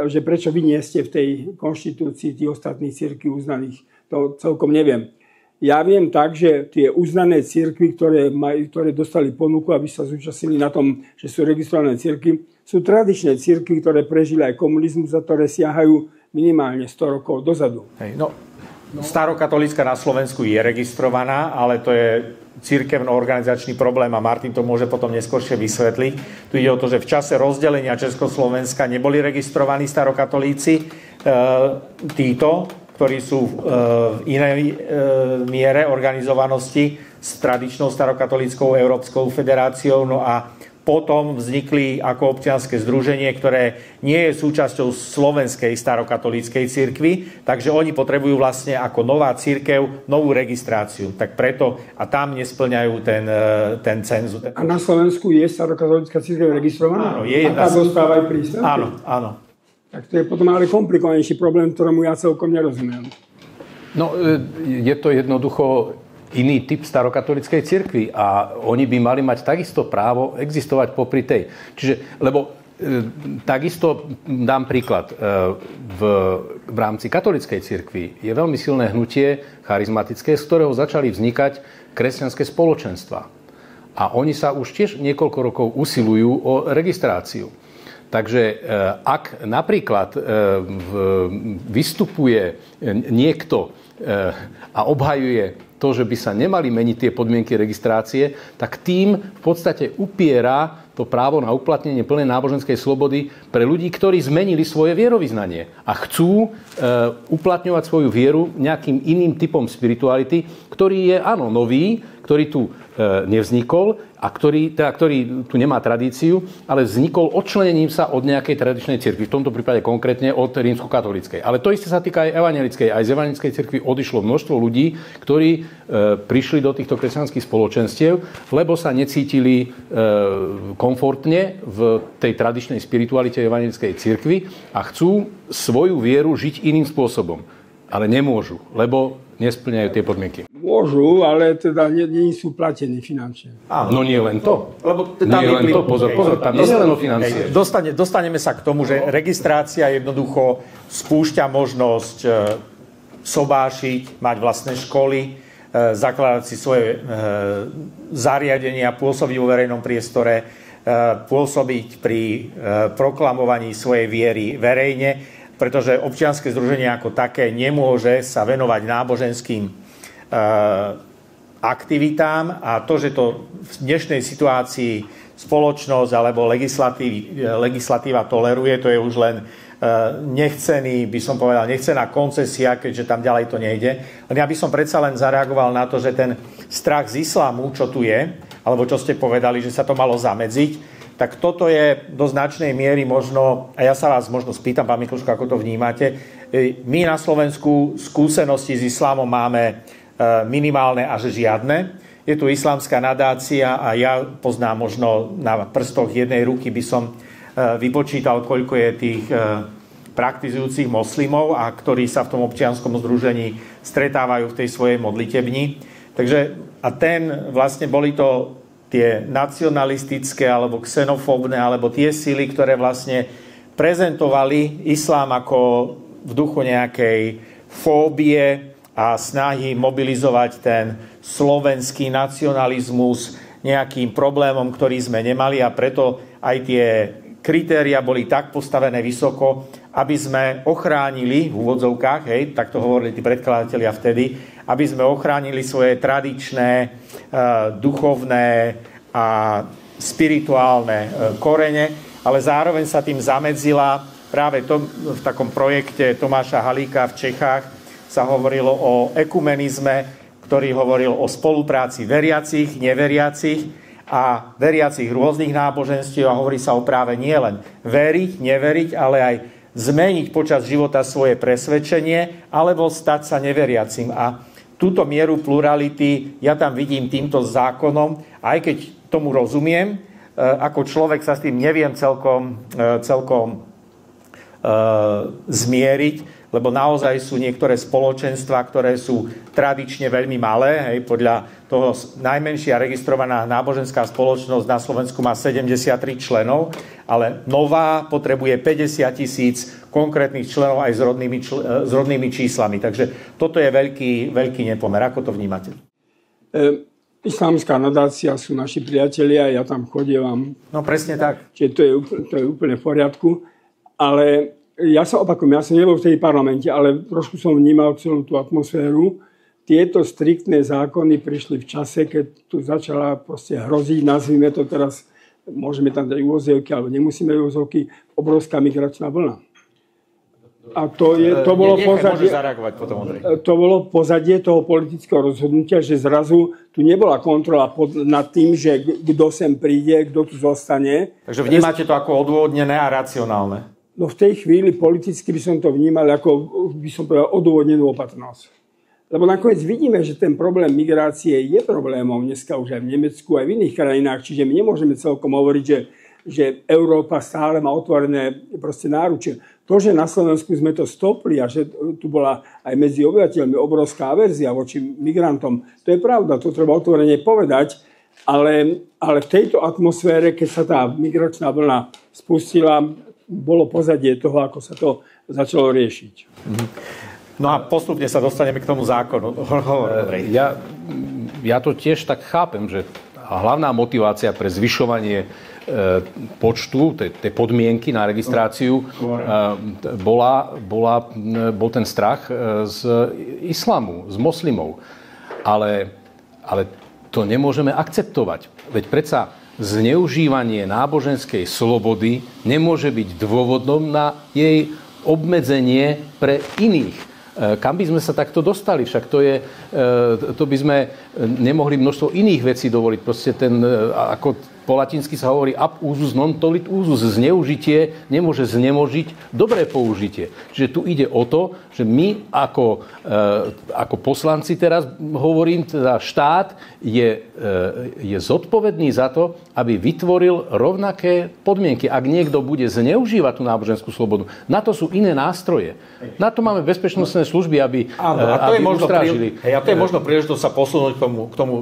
že prečo vy nie ste v tej konštitúcii tých ostatných cirkví uznaných. To celkom neviem. Ja viem tak, že tie uznané cirkvi, ktoré dostali ponuku, aby sa zúčastnili na tom, že sú registrované cirkvi, sú tradičné cirkvi, ktoré prežili aj komunizmus a ktoré siahajú minimálne 100 rokov dozadu. Starokatolícka na Slovensku je registrovaná, ale to je cirkevno-organizačný problém a Martin to môže potom neskôršie vysvetliť. Tu ide o to, že v čase rozdelenia Československa neboli registrovaní starokatolíci. Títo, ktorí sú v inej miere organizovanosti s tradičnou starokatolíckou Európskou federáciou. No a potom vznikli ako občianske združenie, ktoré nie je súčasťou slovenskej starokatolíckej cirkvi, takže oni potrebujú vlastne ako nová cirkev novú registráciu. Tak preto a tam nesplňajú ten cenzus. A na Slovensku je starokatolícka cirkev registrovaná? Áno, je jedna. A tá dostáva aj príspevky? Áno. Tak to je potom ale komplikovanejší problém, ktorému ja celkom nerozumiem. No, je to jednoducho iný typ starokatolíckej cirkvi a oni by mali mať takisto právo existovať popri tej. Čiže, lebo takisto dám príklad. V rámci katolíckej cirkvi je veľmi silné hnutie charizmatické, z ktorého začali vznikať kresťanské spoločenstva. A oni sa už tiež niekoľko rokov usilujú o registráciu. Takže ak napríklad vystupuje niekto a obhajuje to, že by sa nemali meniť tie podmienky registrácie, tak tým v podstate upiera to právo na uplatnenie plnej náboženskej slobody pre ľudí, ktorí zmenili svoje vierovyznanie a chcú uplatňovať svoju vieru nejakým iným typom spirituality, ktorý je, áno, nový, ktorý tu nevznikol a ktorý tu nemá tradíciu, ale vznikol odčlenením sa od nejakej tradičnej cirkvi. V tomto prípade konkrétne od rímskokatolíckej. Ale to isté sa týka aj evanjelickej. Aj z evanjelickej cirkvi odišlo množstvo ľudí, ktorí prišli do týchto kresťanských spoločenstiev, lebo sa necítili komfortne v tej tradičnej spiritualite evanjelickej cirkvi a chcú svoju vieru žiť iným spôsobom. Ale nemôžu, lebo nespĺňajú tie podmienky. Môžu, ale teda nie sú platení finančne. No nie len to. Lebo nie len to, pozor, tam nie je len o financie. Dostaneme sa k tomu, že registrácia jednoducho spúšťa možnosť sobášiť, mať vlastné školy, zakladať si svoje zariadenia, pôsobiť vo verejnom priestore, pôsobiť pri proklamovaní svojej viery verejne, pretože občianske združenie ako také nemôže sa venovať náboženským aktivitám a to, že to v dnešnej situácii spoločnosť alebo legislatíva toleruje, to je už len nechcený, by som povedal, nechcená koncesia, keďže tam ďalej to nejde. Len ja by som predsa len zareagoval na to, že ten strach z islamu, čo tu je, alebo čo ste povedali, že sa to malo zamedziť, tak toto je do značnej miery možno, a ja sa vás možno spýtam, pán Mikluško, ako to vnímate, my na Slovensku skúsenosti s islámom máme minimálne až žiadne. Je tu islamská nadácia a ja poznám možno na prstoch jednej ruky by som vypočítal, koľko je tých praktizujúcich moslimov a ktorí sa v tom občianskom združení stretávajú v tej svojej modlitebni. Takže a vlastne boli to tie nacionalistické alebo xenofóbne alebo tie sily, ktoré vlastne prezentovali islám ako v duchu nejakej fóbie a snahy mobilizovať ten slovenský nacionalizmus nejakým problémom, ktorý sme nemali a preto aj tie kritéria boli tak postavené vysoko, aby sme ochránili v úvodzovkách, tak to hovorili tí predkladatelia vtedy, aby sme ochránili svoje tradičné, duchovné a spirituálne korene, ale zároveň sa tým zamedzila práve v takom projekte Tomáša Halíka v Čechách sa hovorilo o ekumenizme, ktorý hovoril o spolupráci veriacich, neveriacich a veriacich rôznych náboženstiev a hovorí sa o práve nielen veriť, neveriť, ale aj zmeniť počas života svoje presvedčenie alebo stať sa neveriacim. A túto mieru plurality ja tam vidím týmto zákonom, aj keď tomu rozumiem, ako človek sa s tým neviem celkom zmieriť, lebo naozaj sú niektoré spoločenstvá, ktoré sú tradične veľmi malé. Hej, podľa toho najmenšia registrovaná náboženská spoločnosť na Slovensku má 73 členov, ale nová potrebuje 50 000 konkrétnych členov aj s rodnými číslami. Takže toto je veľký nepomer. Ako to vnímate? Islamská nadácia sú naši priatelia, ja tam chodievam. No presne tak. Čiže to je úplne v poriadku. Ale ja sa opakujem, ja som nebol v tej parlamente, ale trošku som vnímal celú tú atmosféru. Tieto striktné zákony prišli v čase, keď tu začala proste hroziť, nazvime to teraz, môžeme tam dať úvozovky, alebo nemusíme úvozovky, obrovská migračná vlna. A to bolo pozadie toho politického rozhodnutia, že zrazu tu nebola kontrola nad tým, že kto sem príde, kto tu zostane. Takže vnímate to ako odôvodnené a racionálne? No v tej chvíli politicky by som to vnímal ako, by som povedal, odôvodnenú opatrnosť. Lebo nakoniec vidíme, že ten problém migrácie je problémom dneska už aj v Nemecku, aj v iných krajinách, čiže my nemôžeme celkom hovoriť, že Európa stále má otvorené proste náručie. To, že na Slovensku sme to stopli a že tu bola aj medzi obyvateľmi obrovská averzia voči migrantom, to je pravda, to treba otvorene povedať, ale v tejto atmosfére, keď sa tá migračná vlna spustila, bolo pozadie toho, ako sa to začalo riešiť. No a postupne sa dostaneme k tomu zákonu. Ja to tiež tak chápem, že hlavná motivácia pre zvyšovanie počtu, tej podmienky na registráciu, bol ten strach z islamu, z moslimov. Ale to nemôžeme akceptovať. Veď predsa zneužívanie náboženskej slobody nemôže byť dôvodom na jej obmedzenie pre iných. Kam by sme sa takto dostali? Však to by sme nemohli množstvo iných vecí dovoliť. Proste ako po latinsky sa hovorí ab usus non tollit usus. Zneužitie nemôže znemožiť dobré použitie. Čiže tu ide o to, že my ako poslanci teraz hovorím, teda štát je zodpovedný za to, aby vytvoril rovnaké podmienky. Ak niekto bude zneužívať tú náboženskú slobodu, na to sú iné nástroje. Na to máme bezpečnostné služby, aby ustrážili. A to je možno príležitosť sa posunúť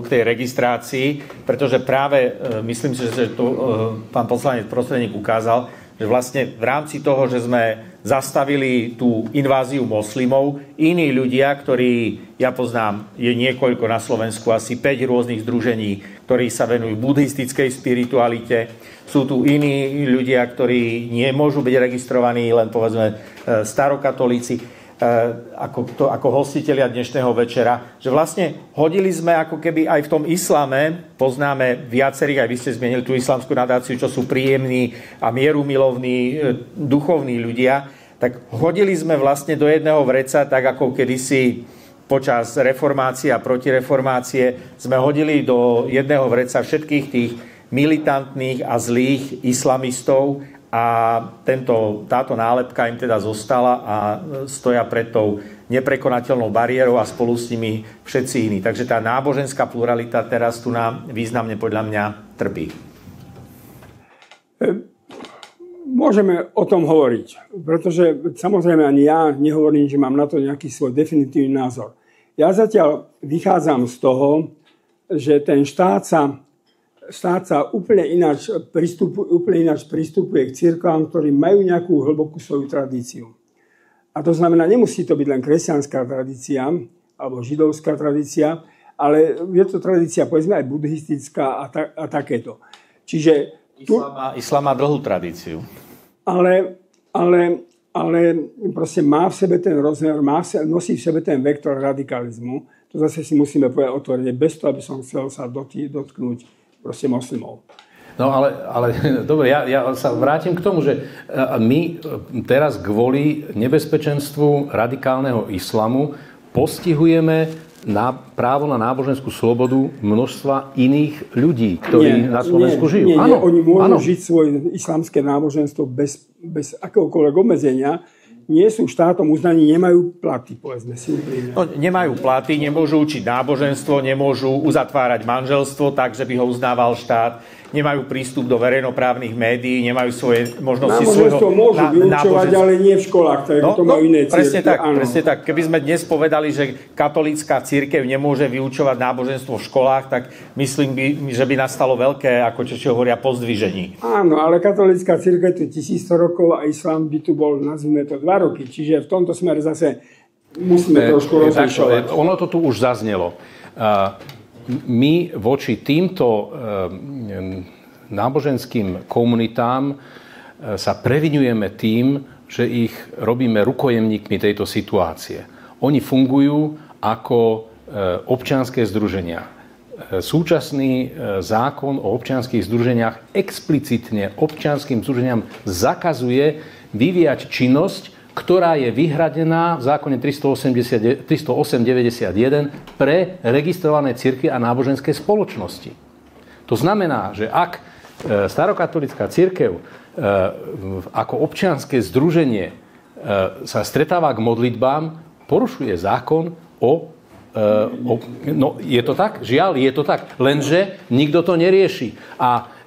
k tej registrácii, pretože práve myslím si, že to pán poslanec prostredník ukázal, že vlastne v rámci toho, že sme zastavili tú inváziu moslimov, iní ľudia, ktorí, ja poznám, je niekoľko na Slovensku, asi 5 rôznych združení, ktorí sa venujú buddhistickej spiritualite. Sú tu iní ľudia, ktorí nemôžu byť registrovaní, len povedzme starokatolíci, ako hostitelia dnešného večera, že vlastne hodili sme ako keby aj v tom islame, poznáme viacerých, aj vy ste zmienili tú islamskú nadáciu, čo sú príjemní a mierumilovní, duchovní ľudia, tak hodili sme vlastne do jedného vreca, tak ako kedysi počas reformácie a protireformácie sme hodili do jedného vreca všetkých tých militantných a zlých islamistov a táto nálepka im teda zostala a stoja pred tou neprekonateľnou bariérou a spolu s nimi všetci iní. Takže tá náboženská pluralita teraz tu nám významne podľa mňa trpí. Môžeme o tom hovoriť, pretože samozrejme ani ja nehovorím, že mám na to nejaký svoj definitívny názor. Ja zatiaľ vychádzam z toho, že ten štát sa úplne ináč pristupuje k cirkvám, ktorí majú nejakú hlbokú svoju tradíciu. A to znamená, nemusí to byť len kresťanská tradícia alebo židovská tradícia, ale je to tradícia, povedzme, aj buddhistická a takéto. Čiže Islám má dlhú tradíciu. Ale proste má v sebe ten rozmer, nosí v sebe ten vektor radikalizmu. To zase si musíme povedať otvorene, bez toho, aby som chcel sa dotknúť proste moslimov. No ale dobre, ja sa vrátim k tomu, že my teraz kvôli nebezpečenstvu radikálneho islamu postihujeme právo na náboženskú slobodu množstva iných ľudí, ktorí na Slovensku žijú. Áno, oni môžu žiť svoje islamské náboženstvo bez akéhokoľvek obmedzenia. Nie sú štátom uznaní, nemajú platy, povedzme si. No, nemajú platy, nemôžu učiť náboženstvo, nemôžu uzatvárať manželstvo tak, že by ho uznával štát, nemajú prístup do verejnoprávnych médií, nemajú svoje možnosti náboženstvo môžu vyučovať, ale nie v školách, tak to majú iné cirkvi. Presne tak. Keby sme dnes povedali, že katolícka cirkev nemôže vyučovať náboženstvo v školách, tak myslím, že by nastalo veľké, ako Češi hovoria, pozdvižení. Áno, ale katolícka cirkev to je 1100 rokov a islám by tu bol, nazvime to, 2 roky. Čiže v tomto smere zase musíme trošku rozlišovať. Ono to tu už zaznelo. My voči týmto náboženským komunitám sa previňujeme tým, že ich robíme rukojemníkmi tejto situácie. Oni fungujú ako občianske združenia. Súčasný zákon o občianskych združeniach explicitne občianskym združeniam zakazuje vyvíjať činnosť, ktorá je vyhradená v zákone 308/91 pre registrované cirkvi a náboženské spoločnosti. To znamená, že ak starokatolická cirkev ako občianske združenie sa stretáva k modlitbám, porušuje zákon no je to tak? Žiaľ, je to tak. Lenže nikto to nerieši. A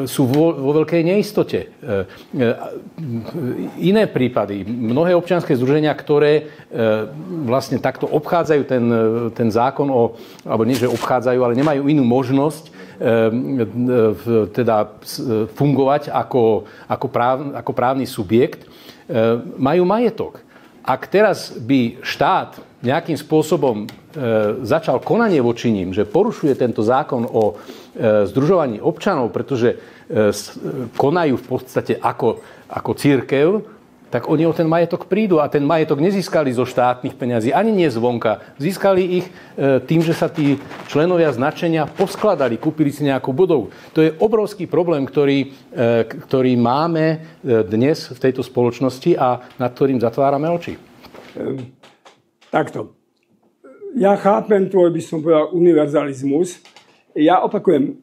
sú vo veľkej neistote. Iné prípady, mnohé občianske združenia, ktoré vlastne takto obchádzajú ten zákon, alebo nie, že obchádzajú, ale nemajú inú možnosť teda fungovať ako právny subjekt, majú majetok. Ak teraz by štát nejakým spôsobom začal konanie voči ním, že porušuje tento zákon o združovaní občanov, pretože konajú v podstate ako cirkev, tak oni o ten majetok prídu. A ten majetok nezískali zo štátnych peňazí, ani nie zvonka. Získali ich tým, že sa tí členovia značenia poskladali, kúpili si nejakú budovu. To je obrovský problém, ktorý máme dnes v tejto spoločnosti a nad ktorým zatvárame oči. Takto. Ja chápem tvoj, by som povedal, univerzalizmus. Ja opakujem,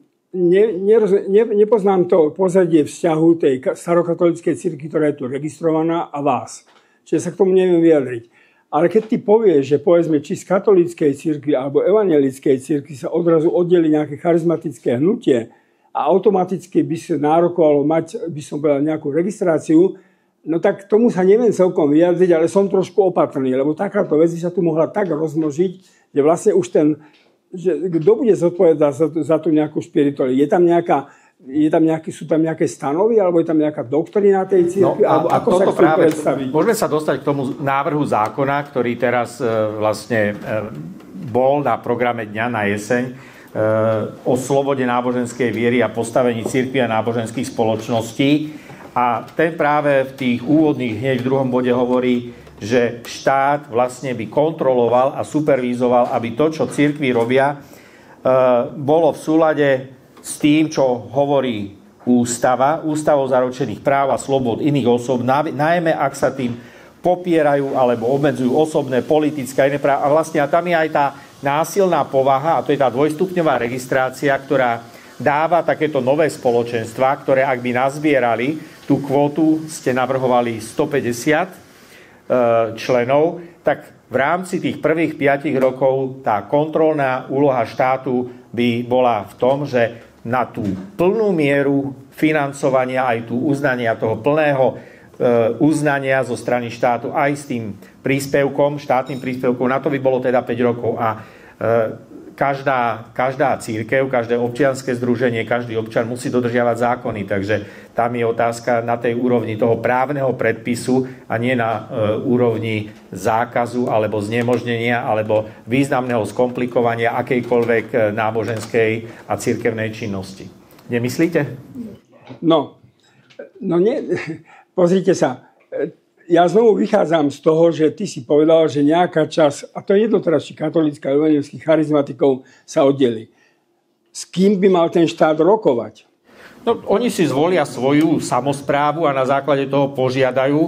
nepoznám to pozadie vzťahu tej starokatolíckej cirkvi, ktorá je tu registrovaná, a vás. Čiže sa k tomu neviem vyjadriť. Ale keď ty povieš, že povedzme, či z katolíckej cirkvi alebo evanjelickej cirkvi sa odrazu oddeli nejaké charizmatické hnutie a automaticky by sa nárokovalo mať, by som povedal, nejakú registráciu, no tak tomu sa neviem celkom vyjadriť, ale som trošku opatrný, lebo takáto vec sa tu mohla tak rozmnožiť, že vlastne už že kto bude zodpovedať za tú nejakú spiritualitu? Sú tam nejaké stanovy, alebo je tam nejaká doktrína tej cirkvi? No, ako sa chcú predstaviť? Môžeme sa dostať k tomu návrhu zákona, ktorý teraz vlastne bol na programe dňa na jeseň o slobode náboženskej viery a postavení cirkvi a náboženských spoločností. A ten práve v tých úvodných hneď v druhom bode hovorí, že štát vlastne by kontroloval a supervízoval, aby to, čo cirkvi robia, bolo v súlade s tým, čo hovorí ústavou zaručených práv a slobod iných osôb, najmä ak sa tým popierajú alebo obmedzujú osobné, politické a iné práva. A vlastne tam je aj tá násilná povaha, a to je tá dvojstupňová registrácia, ktorá dáva takéto nové spoločenstvá, ktoré ak by nazbierali tú kvótu, ste navrhovali 150 členov, tak v rámci tých prvých 5 rokov tá kontrolná úloha štátu by bola v tom, že na tú plnú mieru financovania, aj tú uznania toho plného uznania zo strany štátu aj s tým príspevkom, štátnym príspevkom, na to by bolo teda 5 rokov. A každá cirkev, každé občianske združenie, každý občan musí dodržiavať zákony, takže tam je otázka na tej úrovni toho právneho predpisu a nie na úrovni zákazu alebo znemožnenia alebo významného skomplikovania akejkoľvek náboženskej a cirkevnej činnosti. Nemyslíte? No nie. Pozrite sa. Ja znovu vychádzam z toho, že ty si povedal, že nejaká časť, a to je jedno teraz, či katolícka, evanjelických charizmatikov sa oddeli. S kým by mal ten štát rokovať? No, oni si zvolia svoju samosprávu a na základe toho požiadajú,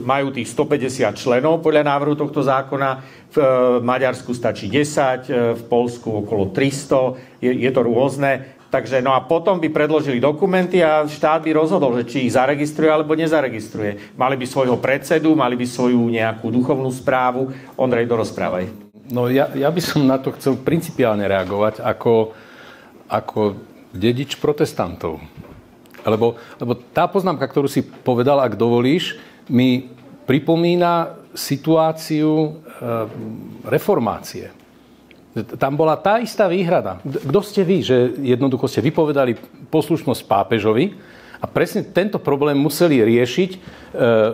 majú tých 150 členov podľa návrhu tohto zákona, v Maďarsku stačí 10, v Poľsku okolo 300, je to rôzne. Takže, no a potom by predložili dokumenty a štát by rozhodol, že či ich zaregistruje alebo nezaregistruje. Mali by svojho predsedu, mali by svoju nejakú duchovnú správu. Ondrej, dorozprávaj. No ja by som na to chcel principiálne reagovať ako dedič protestantov. Lebo tá poznámka, ktorú si povedal, ak dovolíš, mi pripomína situáciu reformácie. Tam bola tá istá výhrada. Kto ste vy, že jednoducho ste vypovedali poslušnosť pápežovi a presne tento problém museli riešiť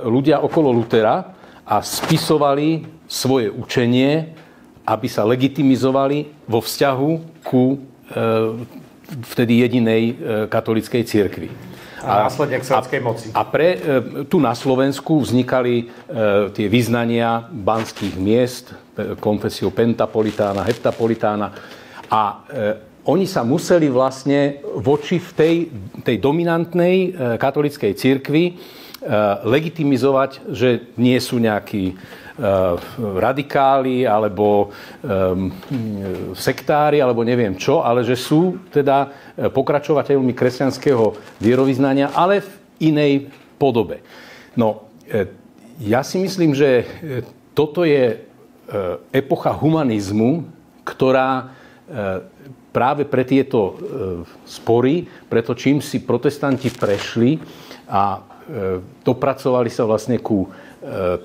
ľudia okolo Lutera a spisovali svoje učenie, aby sa legitimizovali vo vzťahu ku vtedy jedinej katolíckej cirkvi. A následne k svetskej moci. A tu na Slovensku vznikali tie vyznania banských miest, konfesiu pentapolitána, heptapolitána. A oni sa museli vlastne voči v tej dominantnej katolíckej cirkvi legitimizovať, že nie sú nejakí radikáli alebo sektári alebo neviem čo, ale že sú teda pokračovateľmi kresťanského vierovyznania, ale v inej podobe. No, ja si myslím, že toto je epocha humanizmu, ktorá práve pre tieto spory, preto čím si protestanti prešli a dopracovali sa vlastne ku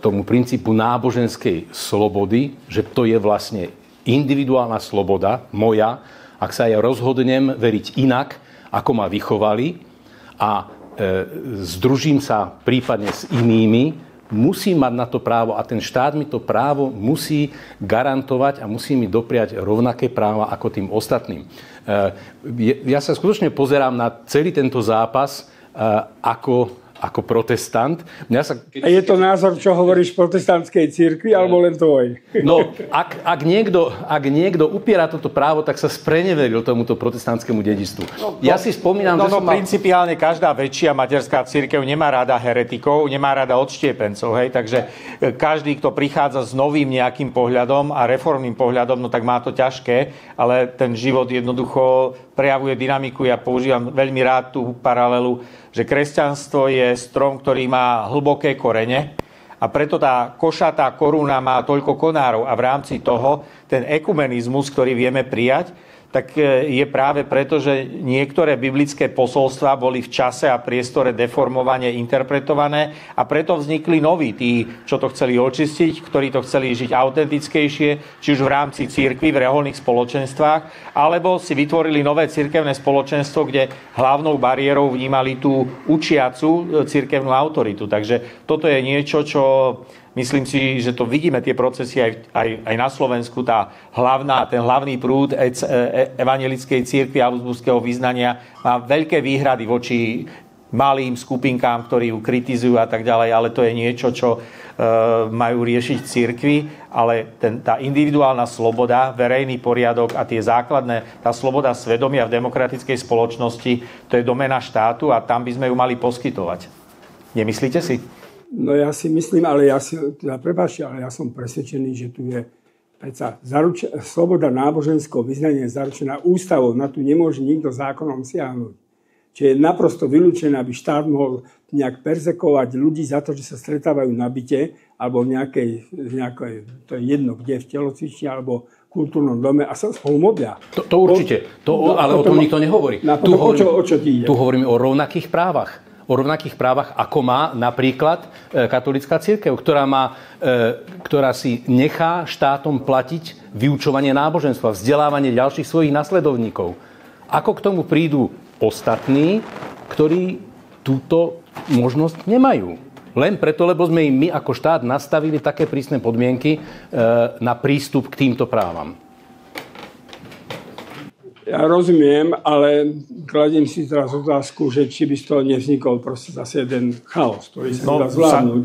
tomu princípu náboženskej slobody, že to je vlastne individuálna sloboda moja, ak sa ja rozhodnem veriť inak, ako ma vychovali a združím sa prípadne s inými, musím mať na to právo a ten štát mi to právo musí garantovať a musí mi dopriať rovnaké práva ako tým ostatným. Ja sa skutočne pozerám na celý tento zápas ako protestant. A je to názor, čo hovoríš protestantskej cirkvi, alebo len tvoj? No, ak niekto upiera toto právo, tak sa spreneveril tomuto protestantskému dedičstvu. Ja si spomínam, že principiálne každá väčšia materská cirkev nemá rada heretikov, nemá rada odštiepencov, hej, takže každý, kto prichádza s novým nejakým pohľadom a reformným pohľadom, no tak má to ťažké, ale ten život jednoducho prejavuje dynamiku. Ja používam veľmi rád tú paralelu, že kresťanstvo je strom, ktorý má hlboké korene a preto tá košatá koruna má toľko konárov a v rámci toho ten ekumenizmus, ktorý vieme prijať, tak je práve preto, že niektoré biblické posolstvá boli v čase a priestore deformovane interpretované a preto vznikli noví, tí, čo to chceli očistiť, ktorí to chceli žiť autentickejšie, či už v rámci cirkvi, v reholných spoločenstvách, alebo si vytvorili nové cirkevné spoločenstvo, kde hlavnou bariérou vnímali tú učiacu cirkevnú autoritu. Takže toto je niečo, čo myslím si, že to vidíme, tie procesy aj na Slovensku. Ten hlavný prúd evangelickej cirkvi a augsburského vyznania má veľké výhrady voči malým skupinkám, ktorí ju kritizujú a tak ďalej, ale to je niečo, čo majú riešiť cirkvi, ale tá individuálna sloboda, verejný poriadok a tie základné, tá sloboda svedomia v demokratickej spoločnosti, to je doména štátu a tam by sme ju mali poskytovať. Nemyslíte si? No ja si myslím, ale ja som presvedčený, že tu je predsa sloboda náboženského vyznania je zaručená ústavou, na tu nemôže nikto zákonom siahnuť. Čiže je naprosto vylúčené, aby štát mohol nejak persekovať ľudí za to, že sa stretávajú na byte alebo v nejakej, to je jedno, kde, v telocvični alebo kultúrnom dome a sa spolu modlia. To určite, ale o tom nikto nehovorí. O čo ti ide? Tu hovoríme o rovnakých právach. O rovnakých právach, ako má napríklad katolícka cirkev, ktorá si nechá štátom platiť vyučovanie náboženstva, vzdelávanie ďalších svojich nasledovníkov. Ako k tomu prídu ostatní, ktorí túto možnosť nemajú? Len preto, lebo sme im my ako štát nastavili také prísne podmienky na prístup k týmto právam. Ja rozumiem, ale kladiem si teraz otázku, že či by z toho nevznikol proste zase jeden chaos, ktorý sa dá zvládnuť.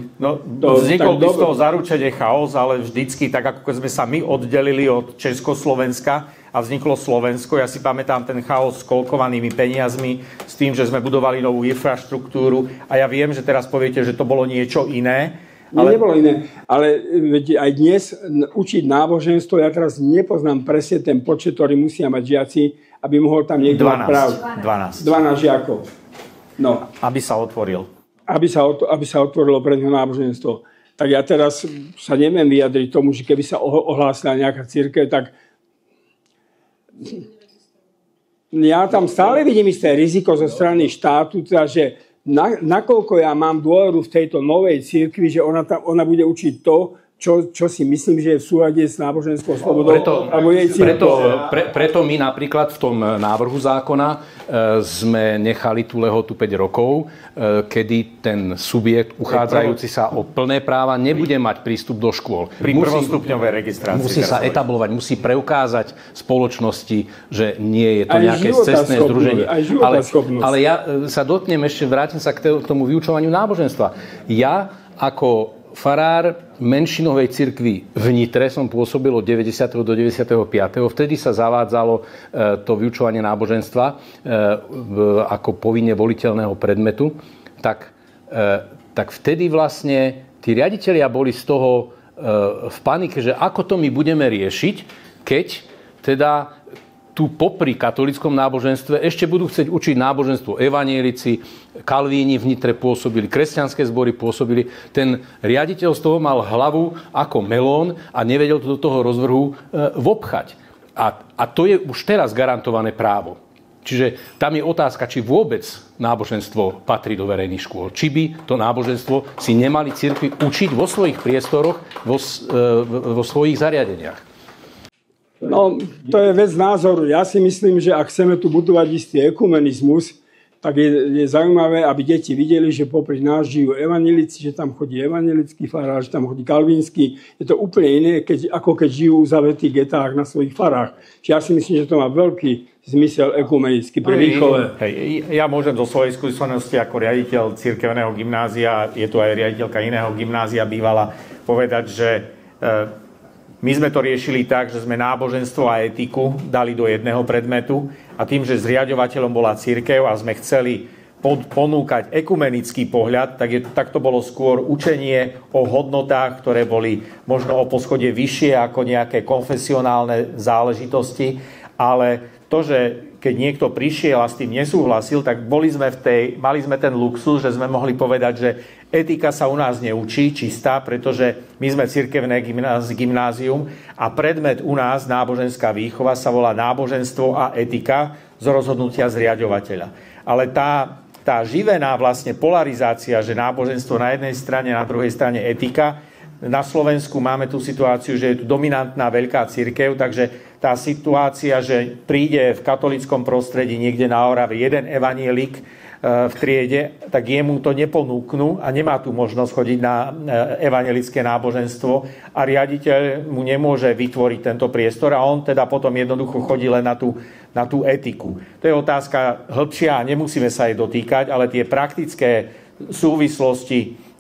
Vznikol by z toho zaručene chaos, ale vždycky, tak ako sme sa my oddelili od Československa a vzniklo Slovensko, ja si pamätám ten chaos s kolkovanými peniazmi, s tým, že sme budovali novú infraštruktúru a ja viem, že teraz poviete, že to bolo niečo iné. Ale nebolo iné, ale aj dnes učiť náboženstvo, ja teraz nepoznám presne ten počet, ktorý musia mať žiaci, aby mohol tam niekto mať práv. 12 žiakov. No. Aby sa otvoril. Aby sa otvorilo pre neho náboženstvo. Tak ja teraz sa neviem vyjadriť tomu, že keby sa ohlásila nejaká cirkev, tak ja tam stále vidím isté riziko zo strany štátu, teda, že nakoľko ja mám dôveru v tejto novej cirkvi, že ona bude učiť to, čo si myslím, že je v súlade s náboženskou slobodou. Preto my napríklad v tom návrhu zákona sme nechali tú lehotu 5 rokov, kedy ten subjekt uchádzajúci sa o plné práva nebude mať prístup do škôl. Pri prvostupňovej registrácii. Musí sa etablovať, musí preukázať spoločnosti, že nie je to nejaké cestné združenie. Ale ja sa dotknem ešte, vrátim sa k tomu vyučovaniu náboženstva. Ja ako farár menšinovej cirkvi v Nitre som pôsobil od 90. do 95. Vtedy sa zavádzalo to vyučovanie náboženstva ako povinne voliteľného predmetu. Tak vtedy vlastne tí riaditelia boli z toho v panike, že ako to my budeme riešiť, keď teda tu popri katolíckom náboženstve ešte budú chcieť učiť náboženstvo evanjelici, kalvíni v Nitre pôsobili, kresťanské zbory pôsobili. Ten riaditeľ z toho mal hlavu ako melón a nevedel to do toho rozvrhu vopchať. A to je už teraz garantované právo. Čiže tam je otázka, či vôbec náboženstvo patrí do verejných škôl. Či by to náboženstvo si nemali cirkvi učiť vo svojich priestoroch, vo svojich zariadeniach. No, to je vec názoru. Ja si myslím, že ak chceme tu budovať istý ekumenizmus, tak je zaujímavé, aby deti videli, že popri nás žijú evanjelici, že tam chodí evanjelický farár, že tam chodí kalvínsky. Je to úplne iné, ako keď žijú v uzavretých getách na svojich farách. Ja si myslím, že to má veľký zmysel ekumenický pre výchove. Ja môžem zo svojej skúsenosti ako riaditeľ cirkevného gymnázia, je tu aj riaditeľka iného gymnázia bývala, povedať, že my sme to riešili tak, že sme náboženstvo a etiku dali do jedného predmetu a tým, že zriaďovateľom bola cirkev a sme chceli ponúkať ekumenický pohľad, tak to bolo skôr učenie o hodnotách, ktoré boli možno o poschodie vyššie ako nejaké konfesionálne záležitosti, ale to, že keď niekto prišiel a s tým nesúhlasil, tak mali sme ten luxus, že sme mohli povedať, že etika sa u nás neučí čistá, pretože my sme cirkevné gymnázium a predmet u nás, náboženská výchova, sa volá náboženstvo a etika z rozhodnutia zriaďovateľa. Ale tá živená vlastne polarizácia, že náboženstvo na jednej strane, na druhej strane etika, na Slovensku máme tú situáciu, že je tu dominantná veľká cirkev, takže tá situácia, že príde v katolíckom prostredí niekde na Orave jeden evanjelik v triede, tak jemu to neponúknú a nemá tu možnosť chodiť na evanjelické náboženstvo a riaditeľ mu nemôže vytvoriť tento priestor a on teda potom jednoducho chodí len na tú etiku. To je otázka hĺbšia a nemusíme sa jej dotýkať, ale tie praktické súvislosti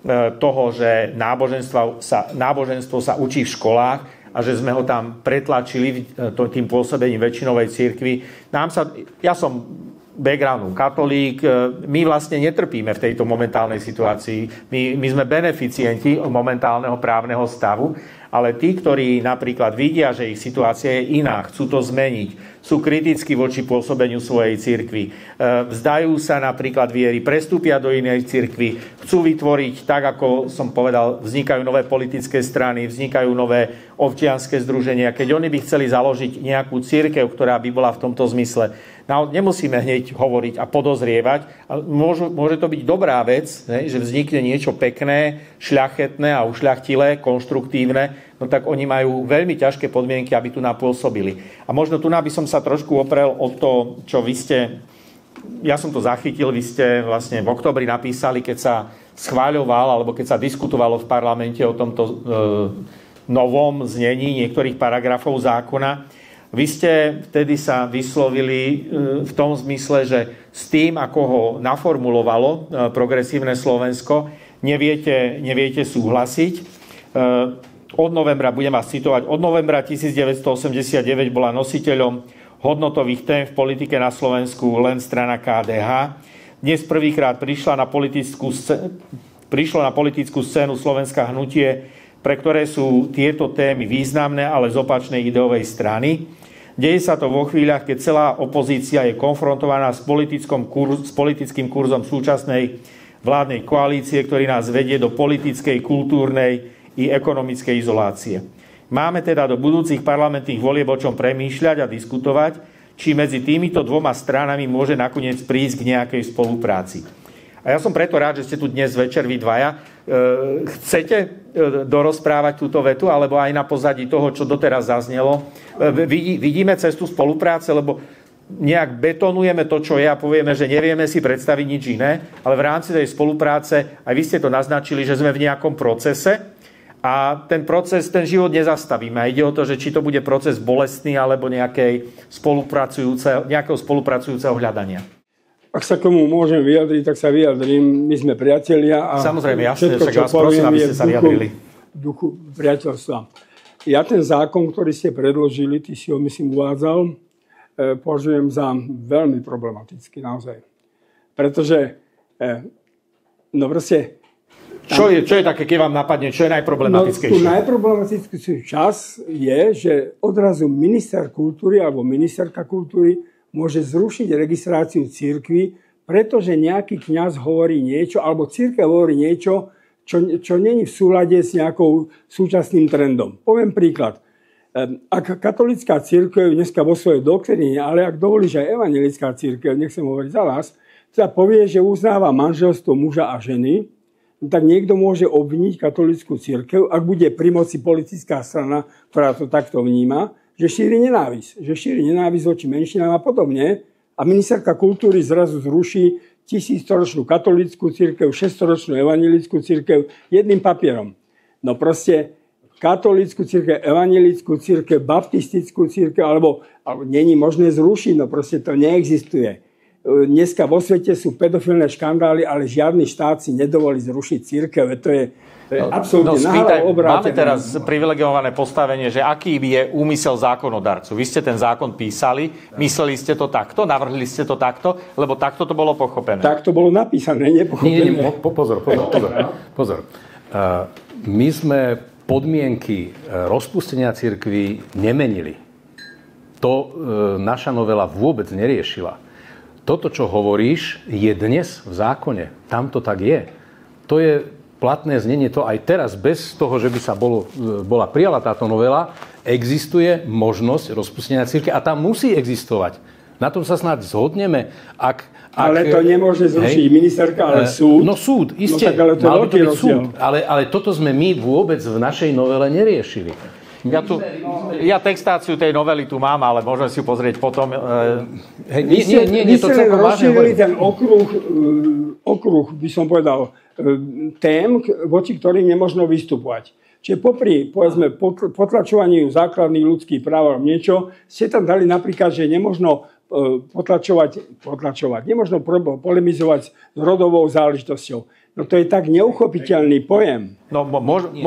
toho, že náboženstvo sa učí v školách a že sme ho tam pretlačili tým pôsobením väčšinovej cirkvi. Ja som backgroundu katolík, my vlastne netrpíme v tejto momentálnej situácii. My sme beneficienti momentálneho právneho stavu, ale tí, ktorí napríklad vidia, že ich situácia je iná, chcú to zmeniť, sú kritickí voči pôsobeniu svojej cirkvi, vzdajú sa napríklad viery, prestúpia do inej cirkvi, chcú vytvoriť, tak ako som povedal, vznikajú nové politické strany, vznikajú nové občianske združenia. Keď oni by chceli založiť nejakú cirkev, ktorá by bola v tomto zmysle, nemusíme hneď hovoriť a podozrievať, ale môže to byť dobrá vec, že vznikne niečo pekné, šľachetné a ušľachtilé, konštruktívne, no tak oni majú veľmi ťažké podmienky, aby tu napôsobili. A možno tu by som sa trošku oprel o to, čo vy ste, ja som to zachytil, vy ste vlastne v októbri napísali, keď sa schváľoval, alebo keď sa diskutovalo v parlamente o tomto novom znení niektorých paragrafov zákona, Vy ste vtedy sa vyslovili v tom zmysle, že s tým, ako ho naformulovalo Progresívne Slovensko, neviete súhlasiť. Od novembra, budem vás citovať, od novembra 1989 bola nositeľom hodnotových tém v politike na Slovensku len strana KDH. Dnes prvýkrát prišlo na politickú scénu Slovenská hnutie, pre ktoré sú tieto témy významné, ale z opačnej ideovej strany. Deje sa to vo chvíľach, keď celá opozícia je konfrontovaná s politickým kurzom súčasnej vládnej koalície, ktorý nás vedie do politickej, kultúrnej i ekonomickej izolácie. Máme teda do budúcich parlamentných volieb o čom premýšľať a diskutovať, či medzi týmito dvoma stranami môže nakoniec prísť k nejakej spolupráci. A ja som preto rád, že ste tu dnes večer vy dvaja. Chcete dorozprávať túto vetu, alebo aj na pozadí toho, čo doteraz zaznelo? Vidíme cestu spolupráce, lebo nejak betonujeme to, čo je a povieme, že nevieme si predstaviť nič iné, ale v rámci tej spolupráce, aj vy ste to naznačili, že sme v nejakom procese a ten proces, ten život nezastavíme. A ide o to, že či to bude proces bolestný alebo nejakého spolupracujúceho hľadania. Ak sa komu môžem vyjadriť, tak sa vyjadrím. My sme priatelia a samozrejme, jasne, všetko, však vás prosím, aby ste sa vyjadrili. V duchu priateľstva. Ja ten zákon, ktorý ste predložili, ty si ho myslím uvádzal, považujem za veľmi problematický, naozaj. Pretože, Čo je také, keď vám napadne, čo je najproblematickejšie? Najproblematickejší čas je, že odrazu minister kultúry alebo ministerka kultúry môže zrušiť registráciu cirkvi, pretože nejaký kňaz hovorí niečo, alebo cirkev hovorí niečo, čo není v súlade s nejakou súčasným trendom. Poviem príklad. Ak katolická cirkev dneska vo svojej doktríne, ale ak dovolíš aj evanjelická cirkev, nechcem hovoriť za vás, sa povie, že uznáva manželstvo muža a ženy, tak niekto môže obviniť katolícku cirkev, ak bude pri moci politická strana, ktorá to takto vníma, že šíri nenávisť voči menšinám a podobne. A ministerka kultúry zrazu zruší 1000-ročnú katolícku cirkev, 600-ročnú evanjelickú cirkev jedným papierom. No proste katolícku cirkev, evanjelickú cirkev, baptistickú cirkev, alebo není možné zrušiť, no proste to neexistuje. Dneska vo svete sú pedofilné škandály, ale žiadny štát si nedovolí zrušiť cirkev. To je absolútne náhodou obrátené. Máme teraz privilegované postavenie, že aký je úmysel zákonodarcu. Vy ste ten zákon písali, mysleli ste to takto, navrhli ste to takto, lebo takto to bolo pochopené. Tak to bolo napísané, nepochopené. Pozor. My sme podmienky rozpustenia cirkví nemenili. To naša novela vôbec neriešila. Toto, čo hovoríš, je dnes v zákone. Tam to tak je. To je platné znenie, to aj teraz, bez toho, že by sa bola prijala táto novela, existuje možnosť rozpustenia cirkvi a tam musí existovať. Na tom sa snáď zhodneme. Ale to nemôže zrušiť ministerka, ale súd. No súd, iste. No tak ale to je veľký rozdiel. Ale toto sme my vôbec v našej novele neriešili. Ja textáciu tej novely tu mám, ale môžem si ju pozrieť potom. Nie, to celkom vážne. Rozšírili ten okruh, by som povedal, tém, voči ktorým nemožno vystupovať. Čiže popri, povedzme, potlačovaní základných ľudských práv alebo niečo, ste tam dali napríklad, že nemožno potlačovať, nemožno polemizovať s rodovou záležitosťou. No to je tak neuchopiteľný pojem. No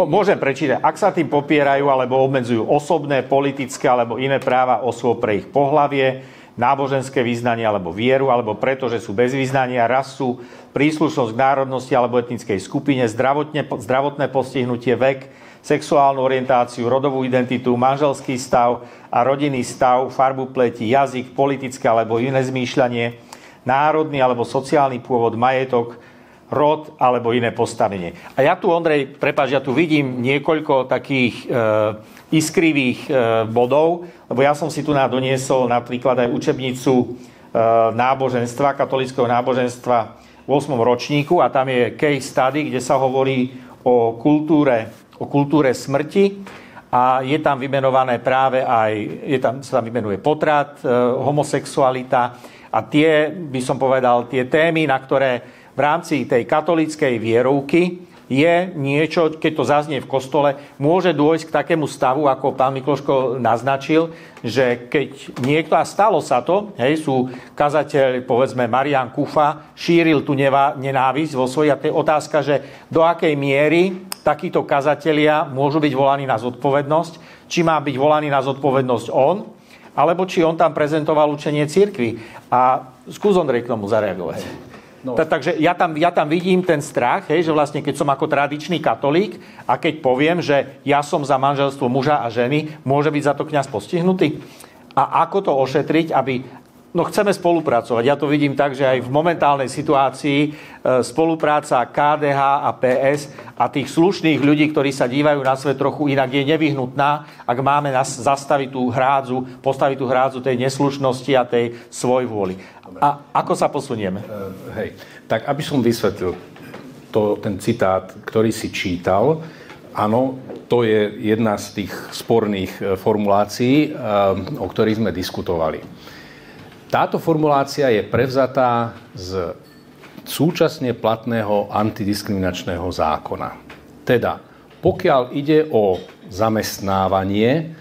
môžem prečítať. Ak sa tým popierajú alebo obmedzujú osobné, politické alebo iné práva osôb pre ich pohlavie, náboženské vyznanie alebo vieru, alebo preto, že sú bez vyznania, rasu, príslušnosť k národnosti alebo etnickej skupine, zdravotné postihnutie, vek, sexuálnu orientáciu, rodovú identitu, manželský stav a rodinný stav, farbu pleti, jazyk, politické alebo iné zmýšľanie, národný alebo sociálny pôvod, majetok, rod alebo iné postavenie. A ja tu, Ondrej, prepáč, ja tu vidím niekoľko takých iskrivých bodov, lebo ja som si tu doniesol napríklad aj učebnicu náboženstva, katolíckeho náboženstva v 8. ročníku a tam je case study, kde sa hovorí o kultúre smrti a je tam vymenované práve aj, sa tam vymenuje potrat, homosexualita a tie, by som povedal, tie témy, na ktoré v rámci tej katolíckej vierovky je niečo, keď to zaznie v kostole, môže dôjsť k takému stavu, ako pán Mikloško naznačil, že keď niekto, a stalo sa to, sú kazateľ, povedzme Marián Kufa, šíril tú nenávisť vo svojej, a to je otázka, že do akej miery takíto kazatelia môžu byť volaní na zodpovednosť, či má byť volaný na zodpovednosť on, alebo či on tam prezentoval učenie cirkvi. A skús, Ondrej, k tomu zareagovať. No. Takže ja tam vidím ten strach, že vlastne keď som ako tradičný katolík a keď poviem, že ja som za manželstvo muža a ženy, môže byť za to kňaz postihnutý? A ako to ošetriť, aby... No chceme spolupracovať. Ja to vidím tak, že aj v momentálnej situácii spolupráca KDH a PS a tých slušných ľudí, ktorí sa dívajú na svet trochu inak, je nevyhnutná, ak máme zastaviť tú hrádzu, postaviť tú hrádzu tej neslušnosti a tej svojvôli. A ako sa posunieme? Tak aby som vysvetlil ten citát, ktorý si čítal, áno, to je jedna z tých sporných formulácií, o ktorých sme diskutovali. Táto formulácia je prevzatá z súčasne platného antidiskriminačného zákona. Teda, pokiaľ ide o zamestnávanie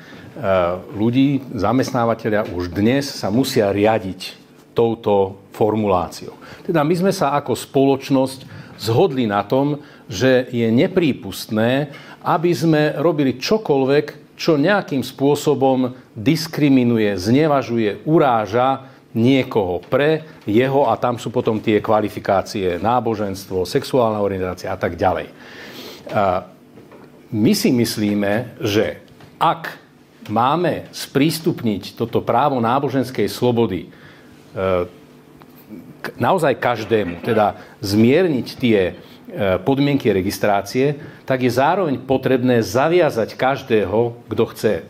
ľudí, zamestnávateľia už dnes sa musia riadiť touto formuláciou. Teda my sme sa ako spoločnosť zhodli na tom, že je neprípustné, aby sme robili čokoľvek, čo nejakým spôsobom diskriminuje, znevažuje, uráža niekoho pre jeho, a tam sú potom tie kvalifikácie náboženstvo, sexuálna orientácia a tak ďalej. My si myslíme, že ak máme sprístupniť toto právo náboženskej slobody naozaj každému, teda zmierniť tie podmienky registrácie, tak je zároveň potrebné zaviazať každého, kto chce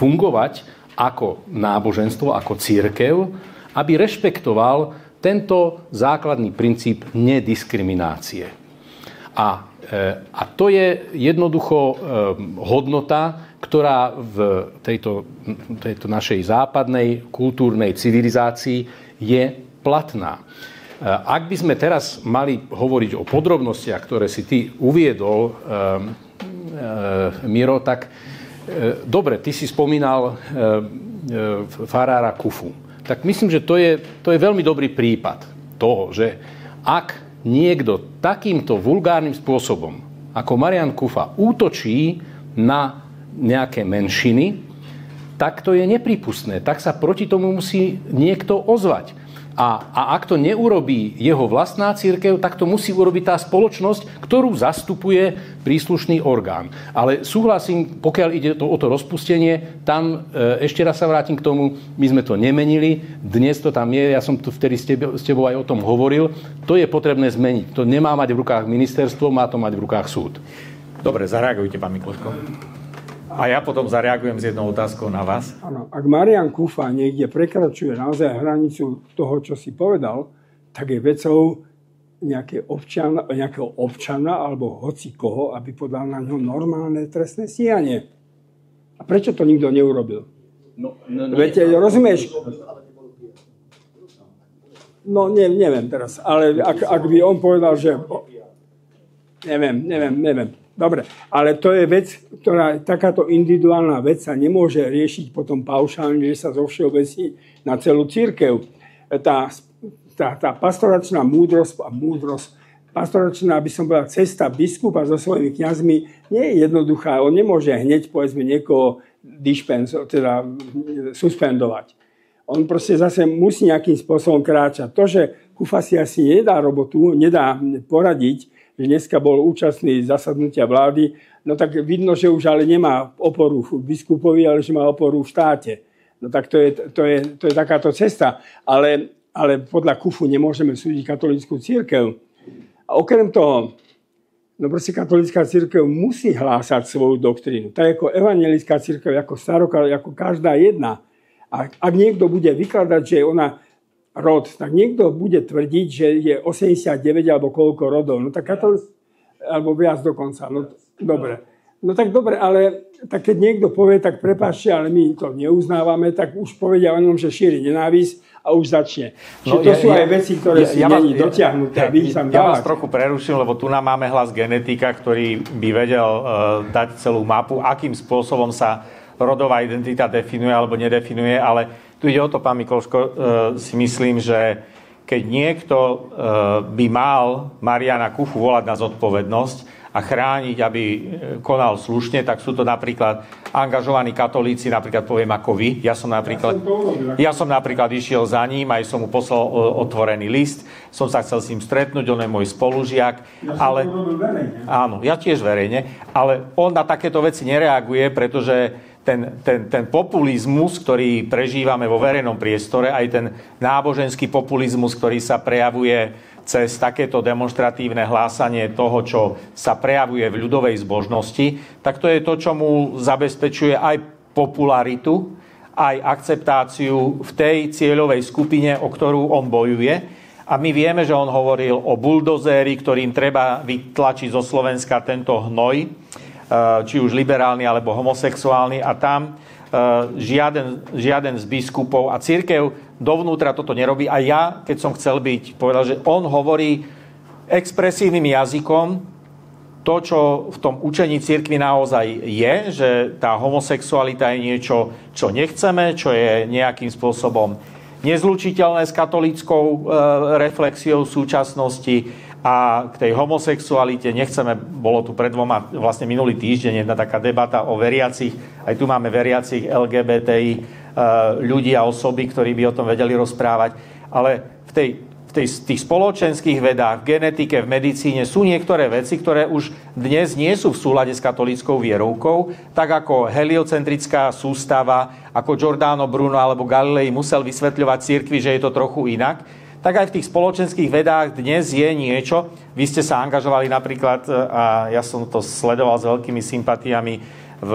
fungovať ako náboženstvo, ako cirkev, aby rešpektoval tento základný princíp nediskriminácie. A to je jednoducho hodnota, ktorá v tejto našej západnej kultúrnej civilizácii je platná. Ak by sme teraz mali hovoriť o podrobnostiach, ktoré si ty uviedol, Miro, tak dobre, ty si spomínal farára Kufu. Tak myslím, že to je veľmi dobrý prípad toho, že ak niekto takýmto vulgárnym spôsobom, ako Marián Kufa, útočí na nejaké menšiny, tak to je neprípustné. Tak sa proti tomu musí niekto ozvať. A ak to neurobí jeho vlastná cirkev, tak to musí urobiť tá spoločnosť, ktorú zastupuje príslušný orgán. Ale súhlasím, pokiaľ ide o to rozpustenie, tam ešte raz sa vrátim k tomu, my sme to nemenili, dnes to tam je, ja som tu vtedy s tebou aj o tom hovoril, to je potrebné zmeniť. To nemá mať v rukách ministerstvo, má to mať v rukách súd. Dobre, zareagujte, pán Mikloško. A ja potom zareagujem s jednou otázkou na vás. Áno, ak Marián Kufa niekde prekračuje naozaj hranicu toho, čo si povedal, tak je vecou nejakého občana alebo hoci koho, aby podal na ňo normálne trestné stíhanie. A prečo to nikto neurobil? Viete, rozumieš? No, neviem teraz, ale ak by on povedal, že... Neviem. Dobre, ale to je vec, takáto individuálna vec sa nemôže riešiť potom paušálne, že sa zovšeobecní na celú cirkev. Tá pastoračná múdrosť, pastoračná, by som povedal, cesta biskupa so svojimi kňazmi nie je jednoduchá. On nemôže hneď, povedzme, niekoho suspendovať. On proste zase musí nejakým spôsobom kráčať. To, že Kufa si asi nedá robotu, nedá poradiť, že dneska bol účastný zasadnutia vlády, no tak vidno, že už ale nemá oporu v biskupovi, ale že má oporu v štáte. No tak to je takáto cesta. Ale podľa Kufu nemôžeme súdiť katolícku cirkev. A okrem toho, no proste katolícka cirkev musí hlásať svoju doktrínu. Tak ako evanjelická cirkev, ako staroká, ako každá jedna. A ak niekto bude vykladať, že ona rod, tak niekto bude tvrdiť, že je 89 alebo koľko rodov. No tak alebo viac dokonca. No dobre. No tak dobre, ale tak keď niekto povie, tak prepáčte, ale my to neuznávame, tak už povedia o ňom, že šíri nenávisť a už začne. No, to sú aj veci, ktoré si není dotiahnuté. Ja vás trochu preruším, lebo tu nám máme hlas genetika, ktorý by vedel dať celú mapu, akým spôsobom sa rodová identita definuje alebo nedefinuje, ale tu ide o to, pán Mikloško, si myslím, že keď niekto by mal Mariana Kufu volať na zodpovednosť a chrániť, aby konal slušne, tak sú to napríklad angažovaní katolíci, napríklad poviem ako vy. Ja som napríklad išiel za ním, aj som mu poslal otvorený list, som sa chcel s ním stretnúť, on je môj spolužiak. Áno, ja tiež verejne, ale on na takéto veci nereaguje, pretože ten populizmus, ktorý prežívame vo verejnom priestore, aj ten náboženský populizmus, ktorý sa prejavuje cez takéto demonstratívne hlásanie toho, čo sa prejavuje v ľudovej zbožnosti, tak to je to, čo mu zabezpečuje aj popularitu, aj akceptáciu v tej cieľovej skupine, o ktorú on bojuje. A my vieme, že on hovoril o buldozéri, ktorým treba vytlačiť zo Slovenska tento hnoj, či už liberálny alebo homosexuálny, a tam žiaden z biskupov a cirkev dovnútra toto nerobí. A ja, keď som chcel byť, povedal, že on hovorí expresívnym jazykom to, čo v tom učení cirkvi naozaj je, že tá homosexualita je niečo, čo nechceme, čo je nejakým spôsobom nezlučiteľné s katolíckou reflexiou v súčasnosti. A k tej homosexualite nechceme, bolo tu pred vlastne minulý týždeň jedna taká debata o veriacich, aj tu máme veriacich LGBTI ľudí a osoby, ktorí by o tom vedeli rozprávať, ale v tých spoločenských vedách, v genetike, v medicíne sú niektoré veci, ktoré už dnes nie sú v súlade s katolíckou vierovkou, tak ako heliocentrická sústava, ako Giordano Bruno alebo Galilei musel vysvetľovať cirkvi, že je to trochu inak. Tak aj v tých spoločenských vedách dnes je niečo. Vy ste sa angažovali napríklad, a ja som to sledoval s veľkými sympatiami, v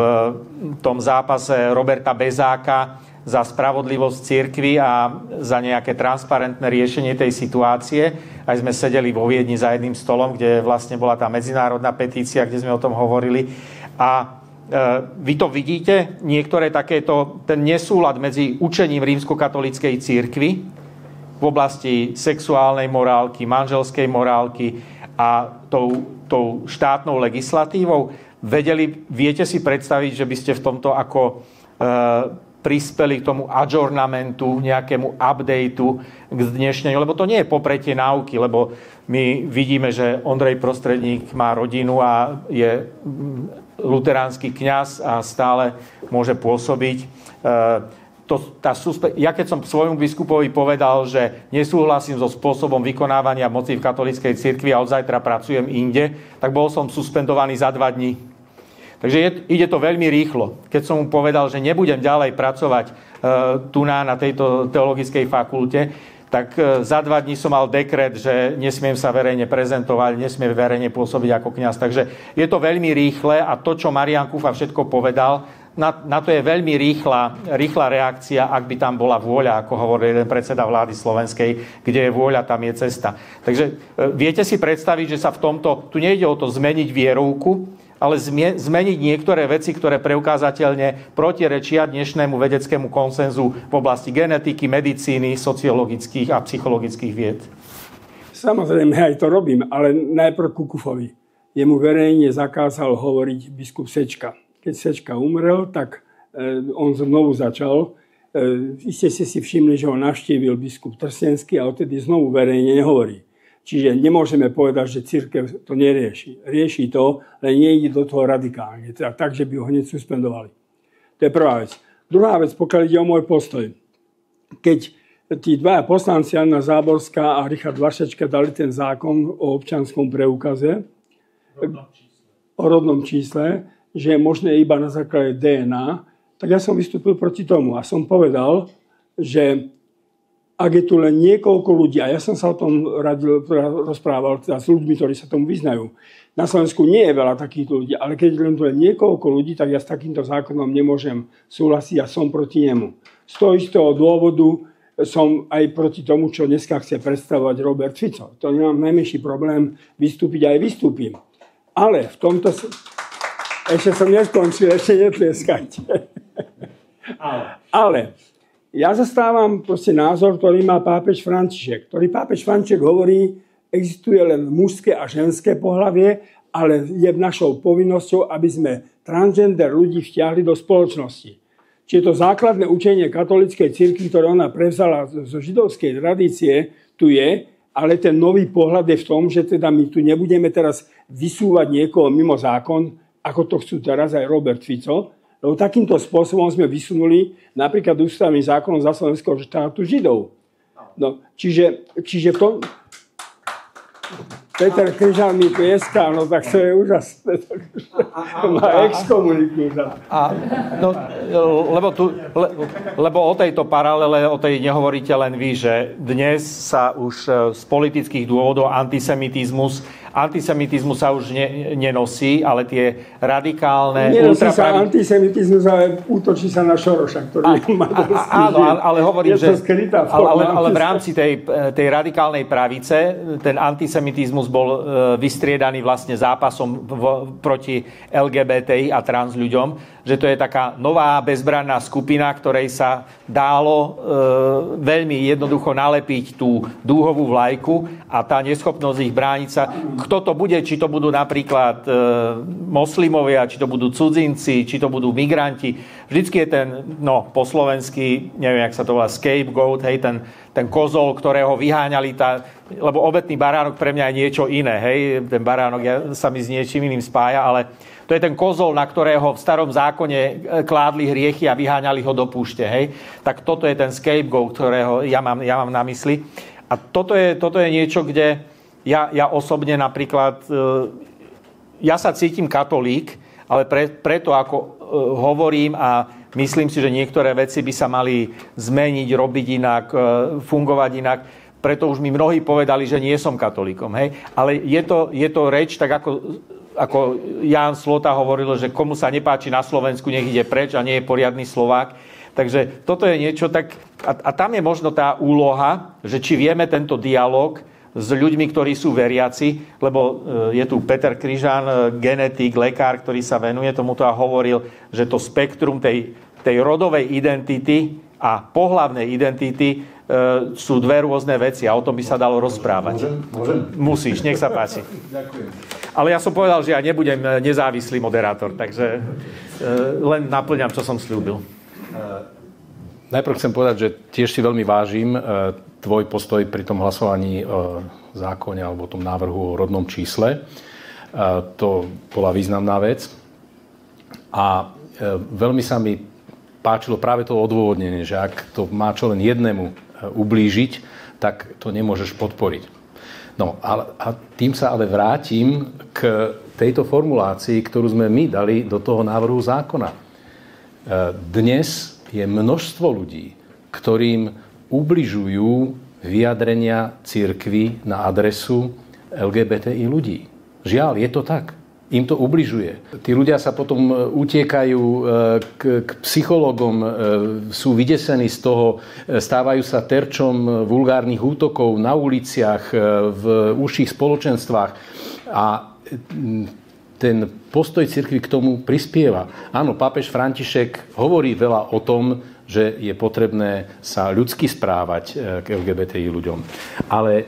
tom zápase Roberta Bezáka za spravodlivosť cirkvi a za nejaké transparentné riešenie tej situácie. Aj sme sedeli vo Viedni za jedným stolom, kde vlastne bola tá medzinárodná petícia, kde sme o tom hovorili. A vy to vidíte, niektoré takéto, ten nesúlad medzi učením rímskokatolíckej cirkvi v oblasti sexuálnej morálky, manželskej morálky a tou štátnou legislatívou. Viete si predstaviť, že by ste v tomto ako prispeli k tomu adjournamentu, nejakému updateu k dnešnému, lebo to nie je popretie náuky, lebo my vidíme, že Ondrej Prostredník má rodinu a je luteránsky kňaz a stále môže pôsobiť. Ja keď som svojmu biskupovi povedal, že nesúhlasím so spôsobom vykonávania moci v katolíckej cirkvi a od zajtra pracujem inde, tak bol som suspendovaný za 2 dní. Takže ide to veľmi rýchlo. Keď som mu povedal, že nebudem ďalej pracovať tu na tejto teologickej fakulte, tak za 2 dní som mal dekret, že nesmiem sa verejne prezentovať, nesmiem verejne pôsobiť ako kňaz. Takže je to veľmi rýchle a to, čo Marián Kufa všetko povedal, na to je veľmi rýchla reakcia, ak by tam bola vôľa, ako hovoril jeden predseda vlády slovenskej, kde je vôľa, tam je cesta. Takže viete si predstaviť, že sa v tomto, tu nejde o to zmeniť vierovku, ale zmeniť niektoré veci, ktoré preukázateľne protirečia dnešnému vedeckému konsenzu v oblasti genetiky, medicíny, sociologických a psychologických vied. Samozrejme, aj to robím, ale najprv ku Kufovi. Jemu verejne zakázal hovoriť biskup Sečka. Keď Sečka umrel, tak on znovu začal. Iste ste si všimli, že ho navštívil biskup Trstenský a odtedy znovu verejne nehovorí. Čiže nemôžeme povedať, že cirkev to nerieši. Rieši to, ale nejde do toho radikálne. Tak, že by ho hneď suspendovali. To je prvá vec. Druhá vec, pokiaľ ide o môj postoj. Keď tí 2 poslanci, Anna Záborská a Richard Vašečka, dali ten zákon o občianskom preukaze, o rodnom čísle, že je možné iba na základe DNA, tak ja som vystúpil proti tomu a som povedal, že ak je tu len niekoľko ľudí, a ja som sa o tom rozprával s ľuďmi, ktorí sa tomu vyznajú, na Slovensku nie je veľa takých ľudí, ale keď len tu len niekoľko ľudí, tak ja s takýmto zákonom nemôžem súhlasiť a som proti nemu. Z toho istého dôvodu som aj proti tomu, čo dneska chce predstavovať Robert Fico. To nemám najmenší problém vystúpiť, aj vystúpim. Ale v tomto... Ešte som neskončil, ešte netlieskajte. Ale ja zastávam proste názor, ktorý má pápež František. Pápež František hovorí, existuje len mužské a ženské pohlavie, ale je našou povinnosťou, aby sme transgender ľudí vtiahli do spoločnosti. Čiže to základné učenie katolíckej cirkvi, ktoré ona prevzala zo židovskej tradície, tu je, ale ten nový pohľad je v tom, že teda my tu nebudeme teraz vysúvať niekoho mimo zákon, ako to chcú teraz aj Robert Fico, lebo takýmto spôsobom sme vysunuli napríklad ústavný zákon za slovenského štátu Židov. No, čiže v tom... Peter Kryžan mi plieská, no tak to je úžasné. To ma exkomunikuje. Lebo o tejto paralele, o tej nehovoríte len vy, že dnes sa už z politických dôvodov antisemitizmus sa už nenosí, ale tie radikálne... Nenosí sa antisemitizmus, ale útočí sa na Šoroša, ktorý má dosť. Áno, ale hovorím, že... Ale v rámci tej radikálnej pravice ten antisemitizmus bol vystriedaný vlastne zápasom proti LGBTI a trans ľuďom, že to je taká nová bezbranná skupina, ktorej sa dálo veľmi jednoducho nalepiť tú dúhovú vlajku a tá neschopnosť ich brániť sa. Kto to bude, či to budú napríklad moslimovia, či to budú cudzinci, či to budú migranti. Vždycky je ten, po slovensky, neviem, jak sa to volá, scapegoat, hej, ten kozol, ktorého vyháňali, lebo obetný baránok pre mňa je niečo iné, hej, ten baránok sa mi s niečím iným spája, ale to je ten kozol, na ktorého v starom zákone kládli hriechy a vyháňali ho do púšte, hej. Tak toto je ten scapegoat, ktorého ja mám na mysli. A toto je niečo, kde ja osobne napríklad, ja sa cítim katolík, ale preto ako hovorím a myslím si, že niektoré veci by sa mali zmeniť, robiť inak, fungovať inak. Preto už mi mnohí povedali, že nie som katolíkom. Hej? Ale je to reč, tak ako Ján Slota hovoril, že komu sa nepáči na Slovensku, nech ide preč a nie je poriadny Slovák. Takže toto je niečo tak... A tam je možno tá úloha, že či vieme tento dialog s ľuďmi, ktorí sú veriaci, lebo je tu Peter Kryžan, genetik, lekár, ktorý sa venuje tomuto a hovoril, že to spektrum tej rodovej identity a pohlavnej identity sú dve rôzne veci a o tom by sa dalo rozprávať. Môžem? Musíš, nech sa páči. Ďakujem. Ale ja som povedal, že ja nebudem nezávislý moderátor, takže len naplňam, čo som sľúbil. Najprv chcem povedať, že tiež si veľmi vážim tvoj postoj pri tom hlasovaní o zákone alebo o tom návrhu o rodnom čísle. To bola významná vec. A veľmi sa mi páčilo práve to odôvodnenie, že ak to má čo len jednému ublížiť, tak to nemôžeš podporiť. No a tým sa ale vrátim k tejto formulácii, ktorú sme my dali do toho návrhu zákona. Dnes je množstvo ľudí, ktorým ubližujú vyjadrenia cirkvi na adresu LGBTI ľudí. Žiaľ, je to tak. Im to ubližuje. Tí ľudia sa potom utiekajú k psychológom, sú vydesení z toho, stávajú sa terčom vulgárnych útokov na uliciach, v užších spoločenstvách. A ten postoj cirkvi k tomu prispieva. Áno, pápež František hovorí veľa o tom, že je potrebné sa ľudsky správať k LGBTI ľuďom. Ale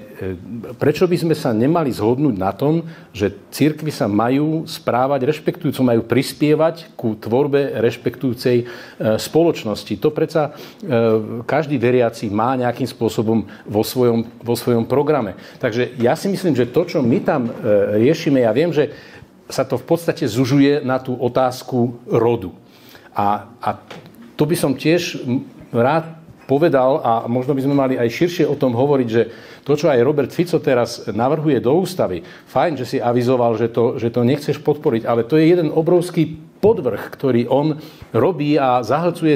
prečo by sme sa nemali zhodnúť na tom, že cirkvi sa majú správať rešpektujúco, majú prispievať ku tvorbe rešpektujúcej spoločnosti. To predsa každý veriaci má nejakým spôsobom vo svojom programe. Takže ja si myslím, že to, čo my tam riešime, ja viem, že sa to v podstate zužuje na tú otázku rodu. A to by som tiež rád povedal, a možno by sme mali aj širšie o tom hovoriť, že to, čo aj Robert Fico teraz navrhuje do ústavy, fajn, že si avizoval, že to nechceš podporiť, ale to je jeden obrovský podvrh, ktorý on robí a zahlcuje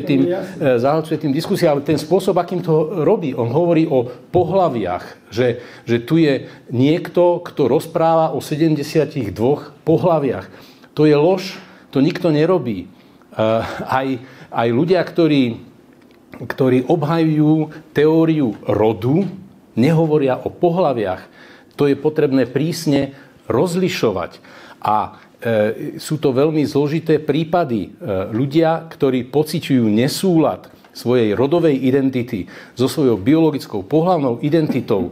tým diskusie, ale ten spôsob, akým to robí, on hovorí o pohlaviach, že tu je niekto, kto rozpráva o 72 pohlaviach. To je lož, to nikto nerobí. Aj ľudia, ktorí obhajujú teóriu rodu, nehovoria o pohlaviach. To je potrebné prísne rozlišovať. A sú to veľmi zložité prípady. Ľudia, ktorí pociťujú nesúlad svojej rodovej identity so svojou biologickou pohlavnou identitou,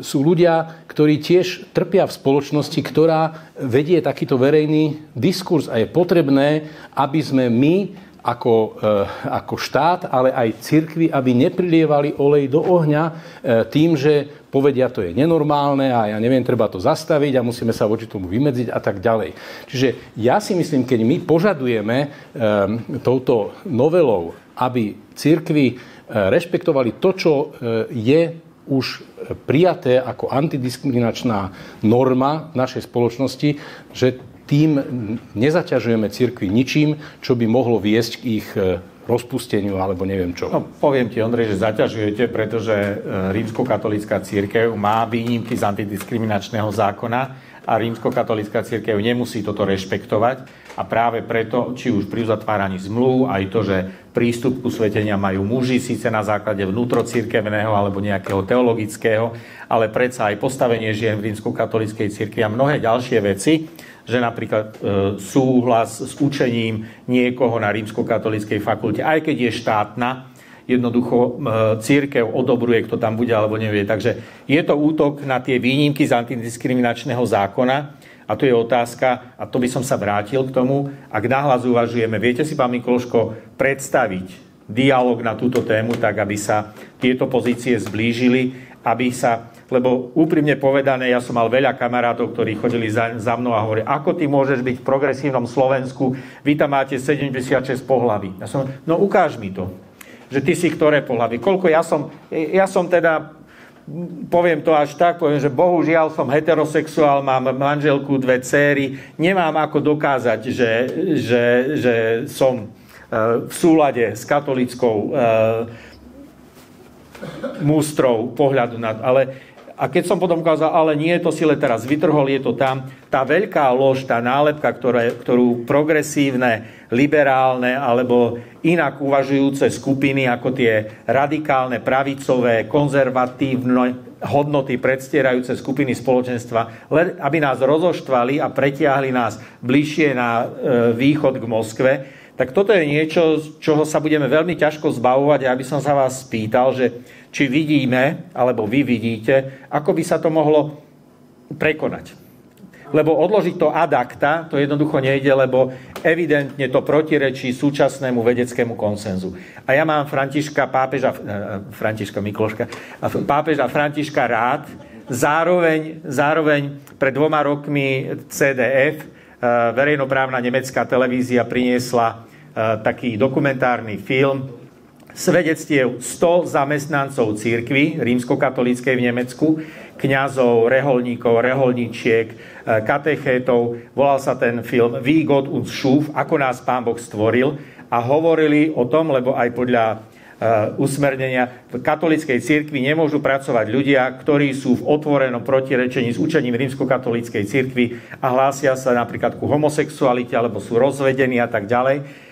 sú ľudia, ktorí tiež trpia v spoločnosti, ktorá vedie takýto verejný diskurs a je potrebné, aby sme my ako štát, ale aj cirkvi, aby neprilievali olej do ohňa tým, že povedia, to je nenormálne a ja neviem, treba to zastaviť a musíme sa voči tomu vymedziť a tak ďalej. Čiže ja si myslím, keď my požadujeme touto novelou, aby cirkvi rešpektovali to, čo je už prijaté ako antidiskriminačná norma našej spoločnosti, že tým nezaťažujeme cirkvi ničím, čo by mohlo viesť k ich rozpusteniu alebo neviem čo. No, poviem ti, Ondrej, že zaťažujete, pretože rímskokatolícka cirkev má výnimky z antidiskriminačného zákona a rímskokatolícka cirkev nemusí toto rešpektovať. A práve preto, či už pri uzatváraní zmluv, aj to, že prístup ku svätenia majú muži, síce na základe vnútrocirkevného alebo nejakého teologického, ale predsa aj postavenie žien v rímskokatolíckej cirkvi a mnohé ďalšie veci, že napríklad súhlas s učením niekoho na rímskokatolíckej fakulte, aj keď je štátna, jednoducho cirkev odobruje, kto tam bude alebo nevie. Takže je to útok na tie výnimky z antidiskriminačného zákona. A tu je otázka, a to by som sa vrátil k tomu, ak nahlas uvažujeme, viete si, pán Mikloško, predstaviť dialog na túto tému, tak aby sa tieto pozície zblížili, aby sa, lebo úprimne povedané, ja som mal veľa kamarátov, ktorí chodili za mnou a hovorili, ako ty môžeš byť v progresívnom Slovensku, vy tam máte 76 pohlaví. Ja som, no ukáž mi to, že ty si ktoré pohlaví. Koľko ja som teda, poviem to až tak, poviem, že bohužiaľ som heterosexuál, mám manželku, 2 dcéry, nemám ako dokázať, že som v súlade s katolickou mústrou pohľadu na to. A keď som potom ukázal, ale nie, to si teraz vytrhol, je to tam. Tá veľká lož, tá nálepka, ktorú progresívne, liberálne alebo inak uvažujúce skupiny, ako tie radikálne, pravicové, konzervatívne hodnoty predstierajúce skupiny spoločenstva, aby nás rozoštvali a pretiahli nás bližšie na východ k Moskve, tak toto je niečo, z čoho sa budeme veľmi ťažko zbavovať. Ja by som sa vás spýtal, že či vidíme, alebo vy vidíte, ako by sa to mohlo prekonať. Lebo odložiť to ad acta, to jednoducho nejde, lebo evidentne to protirečí súčasnému vedeckému konsenzu. A ja mám pápeža Františka rád, zároveň pred 2 rokmi CDF, verejnoprávna nemecká televízia, priniesla taký dokumentárny film svedectiev 100 zamestnancov cirkvi rímskokatolíckej v Nemecku, kňazov, reholníkov, reholníčiek, katechétov. Volal sa ten film Wie Gott uns schuf, ako nás Pán Boh stvoril, a hovorili o tom, lebo aj podľa usmernenia v katolíckej cirkvi nemôžu pracovať ľudia, ktorí sú v otvorenom protirečení s učením rímskokatolíckej cirkvi a hlásia sa napríklad ku homosexualite alebo sú rozvedení a tak ďalej.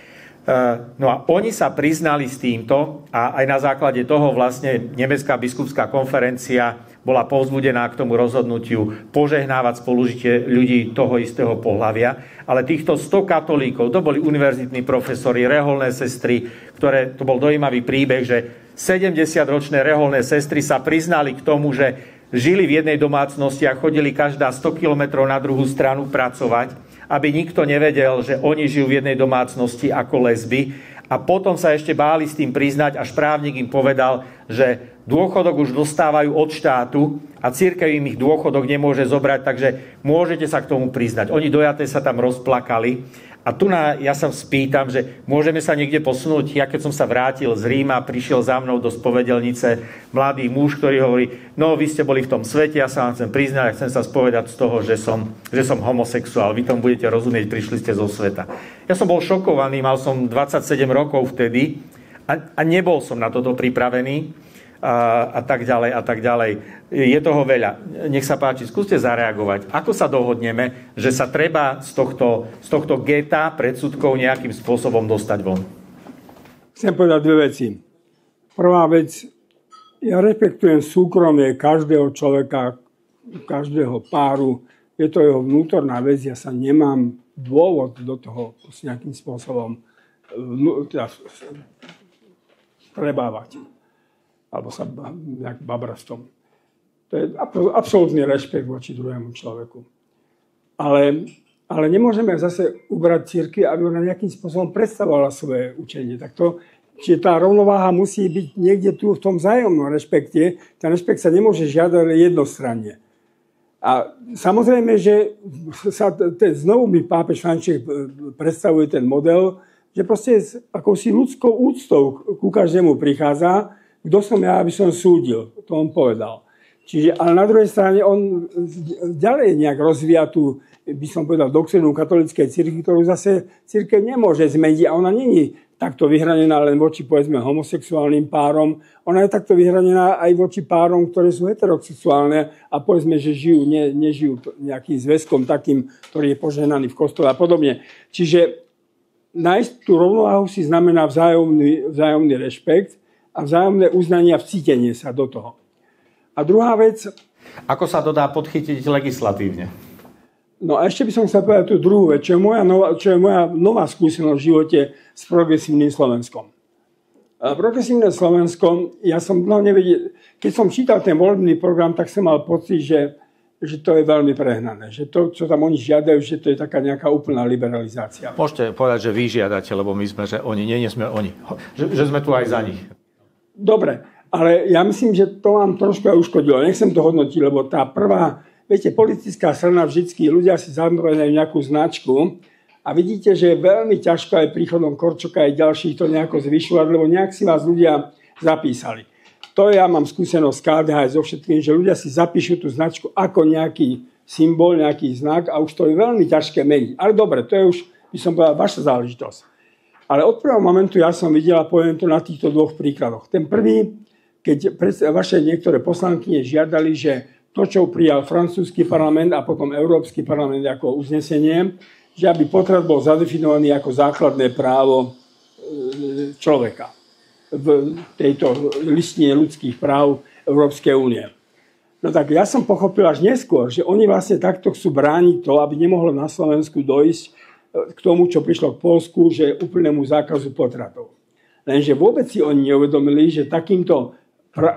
No a oni sa priznali s týmto a aj na základe toho vlastne Nemecká biskupská konferencia bola povzbudená k tomu rozhodnutiu požehnávať spolužitie ľudí toho istého pohlavia. Ale týchto 100 katolíkov, to boli univerzitní profesori, reholné sestry, to bol dojímavý príbeh, že 70-ročné reholné sestry sa priznali k tomu, že žili v jednej domácnosti a chodili každá 100 kilometrov na druhú stranu pracovať, aby nikto nevedel, že oni žijú v jednej domácnosti ako lesby. A potom sa ešte báli s tým priznať, až právnik im povedal, že dôchodok už dostávajú od štátu a cirkev im ich dôchodok nemôže zobrať, takže môžete sa k tomu priznať. Oni dojaté sa tam rozplakali. A tu ja sa spýtam, že môžeme sa niekde posunúť. Ja keď som sa vrátil z Ríma, prišiel za mnou do spovedelnice mladý muž, ktorý hovorí, no vy ste boli v tom svete, ja sa vám chcem priznať a chcem sa spovedať z toho, že som homosexuál. Vy tomu budete rozumieť, prišli ste zo sveta. Ja som bol šokovaný, mal som 27 rokov vtedy a nebol som na toto pripravený. A tak ďalej, a tak ďalej. Je toho veľa. Nech sa páči, skúste zareagovať. Ako sa dohodneme, že sa treba z tohto geta predsudkov nejakým spôsobom dostať von? Chcem povedať 2 veci. Prvá vec, ja rešpektujem súkromie každého človeka, každého páru. je to jeho vnútorná vec, ja sa nemám dôvod do toho nejakým spôsobom prebávať. Alebo sa nejak babrať v tom. To je absolútny rešpekt voči druhému človeku. Ale nemôžeme zase ubrať cirkvi, aby ona nejakým spôsobom predstavovala svoje učenie. Čiže tá rovnováha musí byť niekde tu v tom vzájomnom rešpekte. Ten rešpekt sa nemôže žiadať jednostranne. A samozrejme, že znovu mi pápež František predstavuje ten model, že proste s akousi ľudskou úctou ku každému prichádza, kto som ja, aby som súdil. To on povedal. Čiže, ale na druhej strane on ďalej nejak rozvíja tú, by som povedal, doktrínu katolíckej cirkvi, ktorú zase cirkev nemôže zmeniť. A ona není takto vyhranená len voči, povedzme, homosexuálnym párom. Ona je takto vyhranená aj voči párom, ktoré sú heterosexuálne a povedzme, že nežijú nejakým zväzkom takým, ktorý je požehnaný v kostole a podobne. Čiže nájsť tú rovnováhu si znamená vzájomný rešpekt a vzájomné uznanie a vcítenie sa do toho. A druhá vec... Ako sa to dá podchytiť legislatívne? No a ešte by som chcel povedať tú druhú vec, čo je moja nová skúsenosť v živote s progresívnym Slovenskom. Progresívne Slovensko, ja som hlavne vedel, keď som čítal ten volebný program, tak som mal pocit, že to je veľmi prehnané. Že to, čo tam oni žiadajú, že to je taká nejaká úplná liberalizácia. Môžete povedať, že vy žiadate, lebo my sme, že oni, nie sme oni. Že sme tu aj za nich. Dobre, ale ja myslím, že to vám trošku aj uškodilo. Nechcem to hodnotiť, lebo tá prvá... Viete, politická strana vždycky, ľudia si zamerajú nejakú značku a vidíte, že je veľmi ťažko aj príchodom Korčoka aj ďalších to nejako zvyšovať, lebo nejak si vás ľudia zapísali. To ja mám skúsenosť z KDH aj so všetkým, že ľudia si zapíšu tú značku ako nejaký symbol, nejaký znak a už to je veľmi ťažké meniť. Ale dobre, to je už, by som povedal, vaša záležitosť. Ale od prvého momentu ja som videl a poviem to na týchto dvoch príkladoch. Ten prvý, keď vaše niektoré poslankyne žiadali, že to, čo prijal francúzsky parlament a potom Európsky parlament ako uznesenie, že aby potrat bol zadefinovaný ako základné právo človeka v tejto listine ľudských práv Európskej únie. No tak ja som pochopil až neskôr, že oni vlastne takto chcú brániť to, aby nemohlo na Slovensku dojsť k tomu, čo prišlo k Poľsku, že úplnému zákazu potratov. Lenže vôbec si oni neuvedomili, že takýmto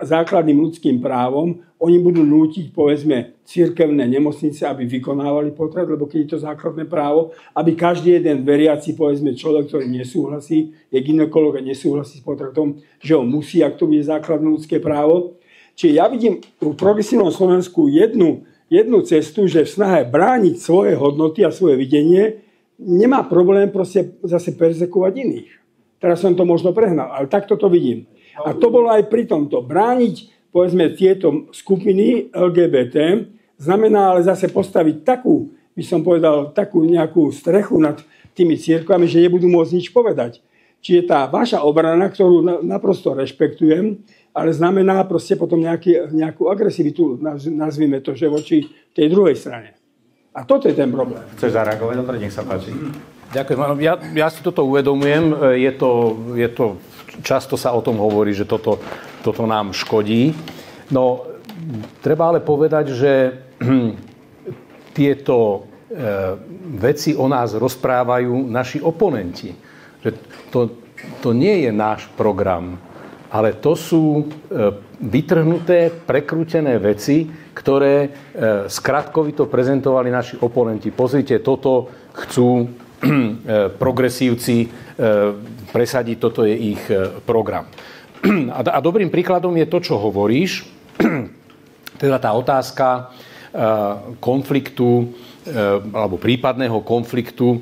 základným ľudským právom oni budú nútiť, povedzme, cirkevné nemocnice, aby vykonávali potrat, lebo keď je to základné právo, aby každý jeden veriaci, povedzme, človek, ktorý nesúhlasí, je gynekolog a nesúhlasí s potratom, že ho musí, ak to bude základné ľudské právo. Čiže ja vidím v progresívnom Slovensku jednu cestu, že v snahe brániť svoje hodnoty a svoje videnie nemá problém proste zase persekovať iných. Teraz som to možno prehnal, ale takto to vidím. A to bolo aj pri tomto. Brániť, povedzme, tieto skupiny LGBT znamená ale zase postaviť takú, by som povedal, takú nejakú strechu nad tými cirkvami, že nebudú môcť nič povedať. Čiže tá vaša obrana, ktorú naprosto rešpektujem, ale znamená proste potom nejakú agresivitu, nazvime to, že voči tej druhej strane. A toto je ten problém. Chceš zareagovať? Dobre, nech sa páči. Ďakujem. Ja si toto uvedomujem. Je to často sa o tom hovorí, že toto nám škodí. No, treba ale povedať, že tieto veci o nás rozprávajú naši oponenti. Že to nie je náš program, ale to sú vytrhnuté, prekrútené veci, ktoré skratkovito prezentovali naši oponenti. Pozrite, toto chcú progresívci presadiť, toto je ich program. A dobrým príkladom je to, čo hovoríš, teda tá otázka konfliktu alebo prípadného konfliktu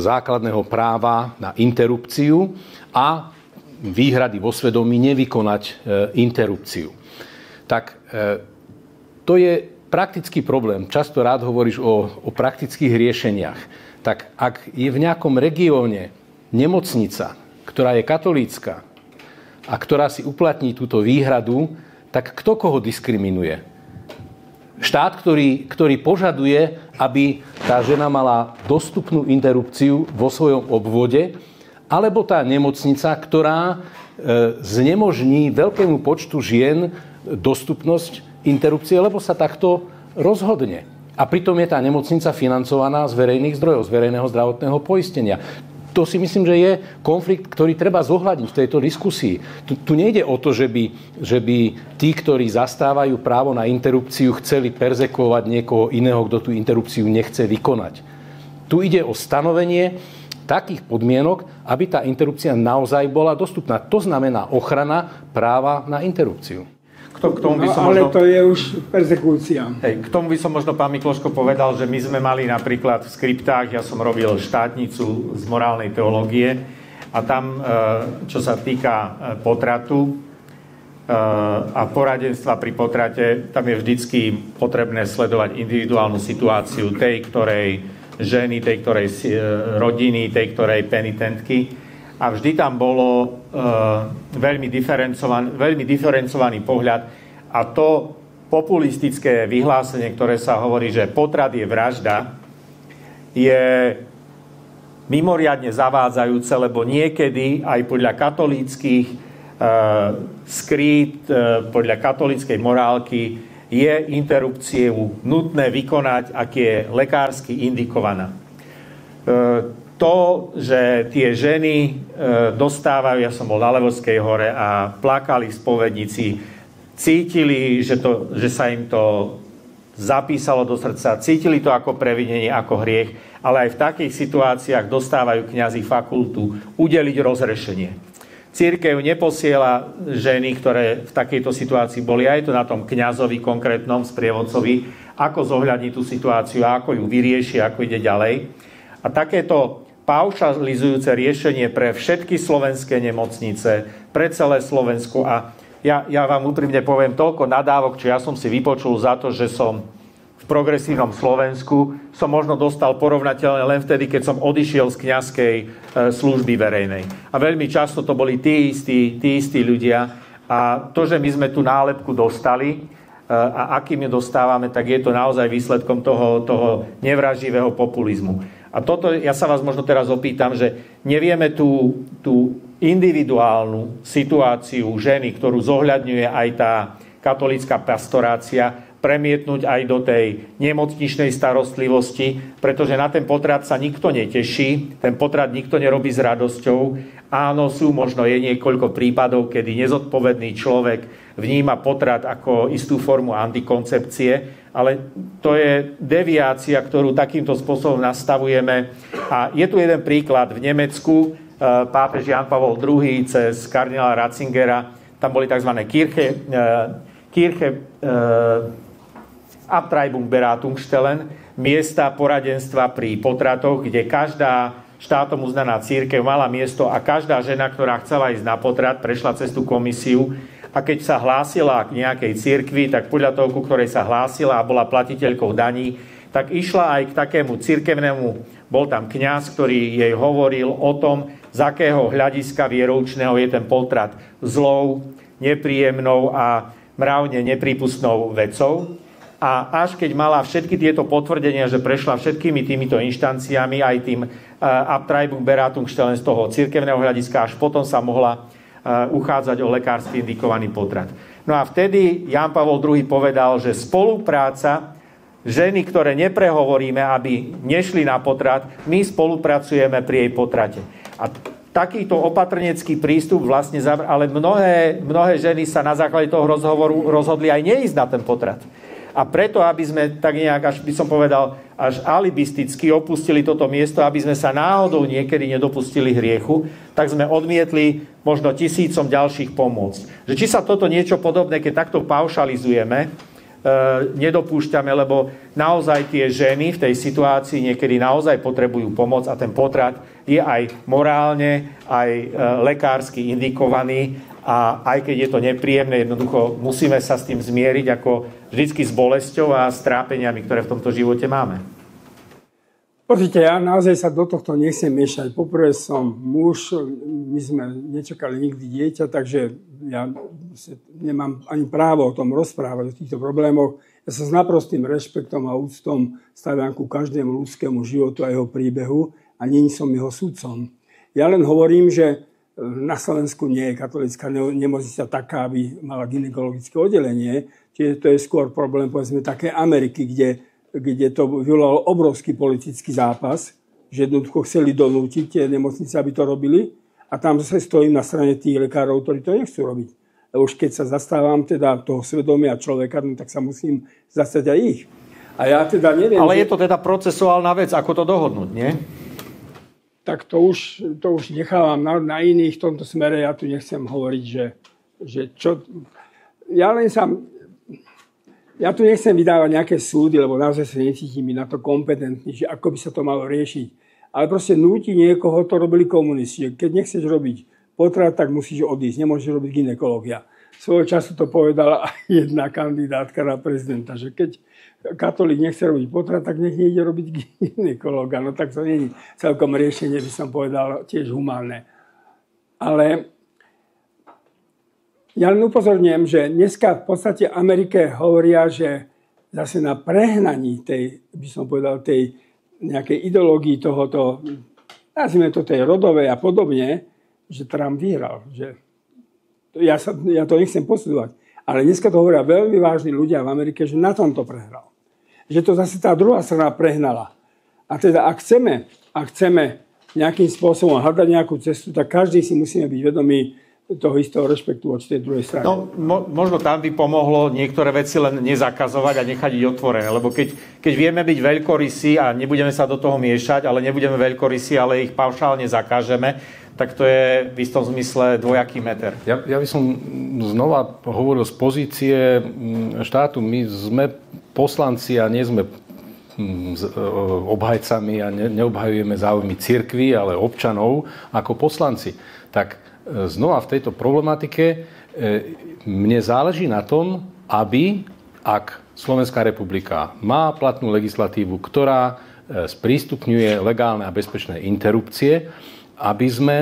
základného práva na interrupciu a výhrady vo svedomí nevykonať interrupciu. Tak to je praktický problém. Často rád hovoríš o praktických riešeniach. Tak ak je v nejakom regióne nemocnica, ktorá je katolícka a ktorá si uplatní túto výhradu, tak kto koho diskriminuje? Štát, ktorý požaduje, aby tá žena mala dostupnú interrupciu vo svojom obvode, alebo tá nemocnica, ktorá znemožní veľkému počtu žien dostupnosť interrupcie, lebo sa takto rozhodne. A pritom je tá nemocnica financovaná z verejných zdrojov, z verejného zdravotného poistenia. To si myslím, že je konflikt, ktorý treba zohľadniť v tejto diskusii. Tu nejde o to, že by tí, ktorí zastávajú právo na interrupciu, chceli perzekvovať niekoho iného, kto tú interrupciu nechce vykonať. Tu ide o stanovenie takých podmienok, aby tá interrupcia naozaj bola dostupná. To znamená ochrana práva na interrupciu. Ale to je už perzekúcia. K tomu by som možno, pán Mikloško, povedal, že my sme mali napríklad v skriptách, ja som robil štátnicu z morálnej teológie a tam, čo sa týka potratu a poradenstva pri potrate, tam je vždycky potrebné sledovať individuálnu situáciu tej, ktorej ženy, tej, ktorej rodiny, tej, ktorej penitentky. A vždy tam bolo veľmi diferencovaný pohľad a to populistické vyhlásenie, ktoré sa hovorí, že potrat je vražda, je mimoriadne zavádzajúce, lebo niekedy aj podľa katolíckych skrít, podľa katolíckej morálky je interrupciu nutné vykonať, ak je lekársky indikovaná. To, že tie ženy dostávajú, ja som bol na Levovskej hore a plakali v spovednici, cítili, že sa im to zapísalo do srdca, cítili to ako previnenie, ako hriech, ale aj v takých situáciách dostávajú kňazi fakultu udeliť rozrešenie. Cirkev neposiela ženy, ktoré v takejto situácii boli, aj to na tom kňazovi konkrétnom, sprievodcovi, ako zohľadní tú situáciu, ako ju vyrieši, ako ide ďalej. A takéto paušalizujúce riešenie pre všetky slovenské nemocnice, pre celé Slovensko. A ja vám úprimne poviem toľko nadávok, čo ja som si vypočul za to, že som v progresívnom Slovensku, som možno dostal porovnateľne len vtedy, keď som odišiel z kňazskej služby verejnej. A veľmi často to boli tí istí ľudia. A to, že my sme tú nálepku dostali a akým ju dostávame, tak je to naozaj výsledkom toho nevraživého populizmu. A toto, ja sa vás možno teraz opýtam, že nevieme tú individuálnu situáciu ženy, ktorú zohľadňuje aj tá katolícka pastorácia, premietnúť aj do tej nemocničnej starostlivosti, pretože na ten potrat sa nikto neteší, ten potrat nikto nerobí s radosťou. Áno, možno je niekoľko prípadov, kedy nezodpovedný človek vníma potrat ako istú formu antikoncepcie, ale to je deviácia, ktorú takýmto spôsobom nastavujeme. A je tu jeden príklad. V Nemecku pápež Jan Pavol II cez kardinála Ratzingera, tam boli tzv. Kirche Abtreibungsberatungsstellen, miesta poradenstva pri potratoch, kde každá štátom uznaná cirkev mala miesto a každá žena, ktorá chcela ísť na potrat, prešla cez tú komisiu. A keď sa hlásila k nejakej cirkvi, tak podľa toho, ku ktorej sa hlásila a bola platiteľkou daní, tak išla aj k takému cirkevnému, bol tam kňaz, ktorý jej hovoril o tom, z akého hľadiska vieroučného je ten potrat zlou, nepríjemnou a mravne neprípustnou vecou. A až keď mala všetky tieto potvrdenia, že prešla všetkými týmito inštanciami, aj tým Abtreibungsberatungsstellen z toho cirkevného hľadiska, až potom sa mohla uchádzať o lekársky indikovaný potrat. No a vtedy Jan Pavol II povedal, že spolupráca ženy, ktoré neprehovoríme, aby nešli na potrat, my spolupracujeme pri jej potrate. A takýto opatrnecký prístup vlastne, ale mnohé ženy sa na základe toho rozhovoru rozhodli aj neísť na ten potrat. A preto, aby sme tak nejak, až by som povedal, až alibisticky opustili toto miesto, aby sme sa náhodou niekedy nedopustili hriechu, tak sme odmietli možno tisícom ďalších pomôcť. Že či sa toto niečo podobné, keď takto paušalizujeme, nedopúšťame, lebo naozaj tie ženy v tej situácii niekedy naozaj potrebujú pomoc a ten potrat je aj morálne, aj lekársky indikovaný. A aj keď je to nepríjemné, jednoducho musíme sa s tým zmieriť ako vždycky s bolesťou a s trápeniami, ktoré v tomto živote máme. Pozrite, ja naozaj sa do tohto nechcem miešať. Poprvé som muž, my sme nečakali nikdy dieťa, takže ja nemám ani právo o tom rozprávať, o týchto problémoch. Ja sa s naprostým rešpektom a úctom staviam ku každému ľudskému životu a jeho príbehu a nie som jeho sudcom. Ja len hovorím, že na Slovensku nie je katolícka nemocnica taká, aby mala gynekologické oddelenie. Čiže to je skôr problém, povedzme, také Ameriky, kde kde to vyvolalo obrovský politický zápas, že jednoducho chceli donútiť tie nemocnice, aby to robili. A tam zase stojím na strane tých lekárov, ktorí to nechcú robiť. Lebo už keď sa zastávam teda toho svedomia človeka, no, tak sa musím zastať aj ich. A ja teda neviem... Ale je to teda procesuálna vec, ako to dohodnúť, nie? Tak to už nechávam na iných v tomto smere. Ja tu nechcem hovoriť, že čo... Ja tu nechcem vydávať nejaké súdy, lebo naozaj sa necítim na to kompetentný, že ako by sa to malo riešiť. Ale proste núti niekoho, to robili komunisti. Keď nechceš robiť potrat, tak musíš odísť. Nemôžeš robiť gynekológia. Svojho času to povedala aj jedna kandidátka na prezidenta, že keď katolík nechce robiť potrat, tak nech nejde robiť gynekológa. No tak to nie je celkom riešenie, by som povedal, tiež humánne. Ale ja len upozorňujem, že dneska v podstate Amerike hovoria, že zase na prehnaní tej, by som povedal, tej nejakej ideológii tohoto, nazvime to tej rodovej a podobne, že Trump vyhral. Že ja to nechcem posudzovať. Ale dneska to hovoria veľmi vážni ľudia v Amerike, že na tom to prehral. Že to zase tá druhá strana prehnala. A teda ak chceme nejakým spôsobom hľadať nejakú cestu, tak každý si musíme byť vedomý toho istého rešpektu od tej druhej strany. No, možno tam by pomohlo niektoré veci len nezakazovať a nechať ich otvorené. Lebo keď vieme byť veľkorysí a nebudeme sa do toho miešať, ale nebudeme veľkorysí, ale ich paušálne zakážeme, tak to je v istom zmysle dvojaký meter. Ja by som znova hovoril z pozície štátu. My sme poslanci a nie sme obhajcami a neobhajujeme záujmy cirkvi, ale občanov ako poslanci. Tak znova v tejto problematike mne záleží na tom, aby, ak Slovenská republika má platnú legislatívu, ktorá sprístupňuje legálne a bezpečné interrupcie, aby sme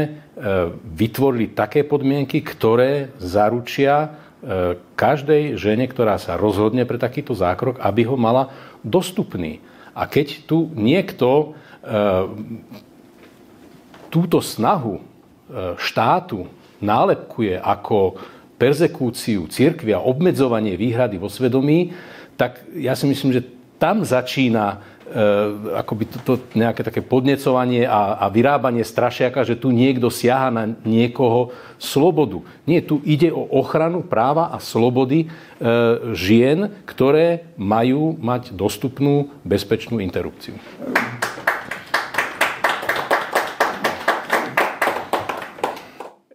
vytvorili také podmienky, ktoré zaručia každej žene, ktorá sa rozhodne pre takýto zákrok, aby ho mala dostupný. A keď tu niekto túto snahu štátu nálepkuje ako perzekúciu cirkvi a obmedzovanie výhrady vo svedomí, tak ja si myslím, že tam začína akoby to nejaké také podnecovanie a vyrábanie strašiaka, že tu niekto siaha na niekoho slobodu. Nie, tu ide o ochranu práva a slobody žien, ktoré majú mať dostupnú bezpečnú interrupciu.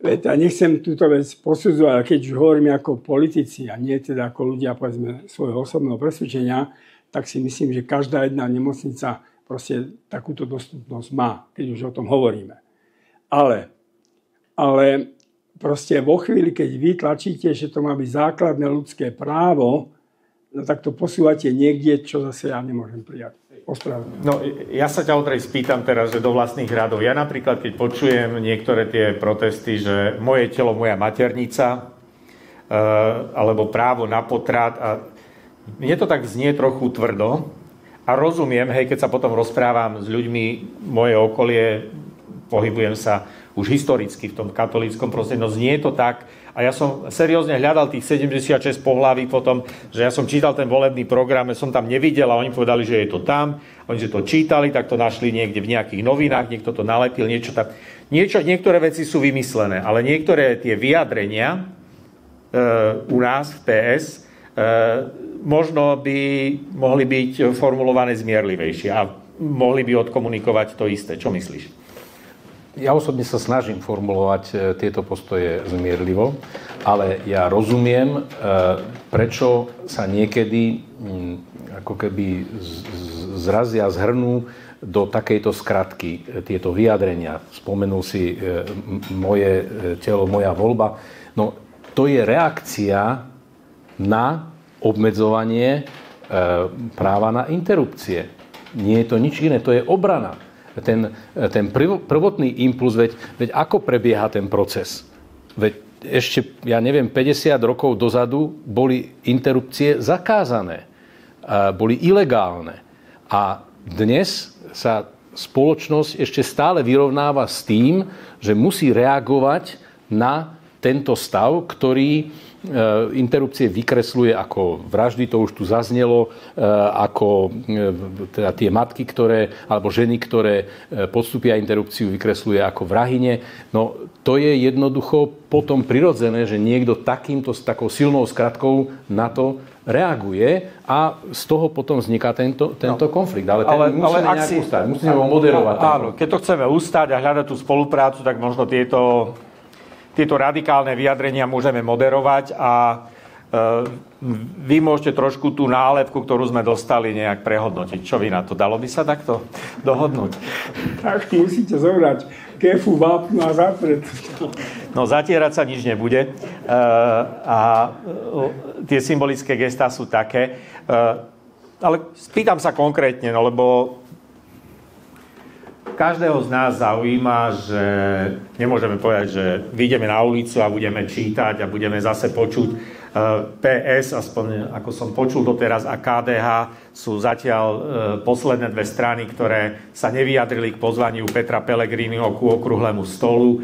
Ja nechcem túto vec posudzovať, ale keď už hovorím ako politici a nie teda ako ľudia, povedzme, svojho osobného presvedčenia, tak si myslím, že každá jedna nemocnica proste takúto dostupnosť má, keď už o tom hovoríme. Ale proste vo chvíli, keď vy tlačíte, že to má byť základné ľudské právo, no tak to posúvate niekde, čo zase ja nemôžem prijať. No, ja sa ťa, Ondrej, spýtam teraz, že do vlastných radov. Ja napríklad, keď počujem niektoré tie protesty, že moje telo, moja maternica, alebo právo na potrat, a mne to tak znie trochu tvrdo a rozumiem, hej, keď sa potom rozprávam s ľuďmi, moje okolie, pohybujem sa už historicky v tom katolíckom prostredí, no znie to tak. A ja som seriózne hľadal tých 76 pohlaví potom, že ja som čítal ten volebný program, som tam nevidel a oni povedali, že je to tam. Oni, že to čítali, tak to našli niekde v nejakých novinách, niekto to nalepil, niečo tam. Niektoré veci sú vymyslené, ale niektoré tie vyjadrenia u nás v PS možno by mohli byť formulované zmierlivejšie a mohli by odkomunikovať to isté. Čo myslíš? Ja osobne sa snažím formulovať tieto postoje zmierlivo, ale ja rozumiem, prečo sa niekedy ako keby zrazia, zhrnú do takejto skratky tieto vyjadrenia. Spomenul si moje telo, moja voľba. No, to je reakcia na obmedzovanie práva na interrupcie. Nie je to nič iné, to je obrana. Ten prvotný impuls, veď ako prebieha ten proces? Veď ešte, ja neviem, 50 rokov dozadu boli interrupcie zakázané, boli ilegálne. A dnes sa spoločnosť ešte stále vyrovnáva s tým, že musí reagovať na tento stav, ktorý interrupcie vykresľuje ako vraždy, to už tu zaznelo, ako teda tie matky, alebo ženy, ktoré podstúpia interrupciu, vykresľuje ako vrahine. No to je jednoducho potom prirodzené, že niekto s takou silnou skratkou na to reaguje a z toho potom vzniká tento konflikt. Ale musíme nejak ustať, musíme ho moderovať. Áno, keď to chceme ustať a hľadať tú spoluprácu, tak možno tieto radikálne vyjadrenia môžeme moderovať a vy môžete trošku tú nálepku, ktorú sme dostali, nejak prehodnotiť. Čo vy na to? Dalo by sa takto dohodnúť? Tak musíte zobrať kefu, vápnu a zatrieť. No zatierať sa nič nebude. A tie symbolické gestá sú také. Ale spýtam sa konkrétne, no lebo každého z nás zaujíma, že nemôžeme povedať, že vyjdeme na ulicu a budeme čítať a budeme zase počuť PS, aspoň ako som počul doteraz, a KDH sú zatiaľ posledné dve strany, ktoré sa nevyjadrili k pozvaniu Petra Pellegriniho ku okrúhlemu stolu.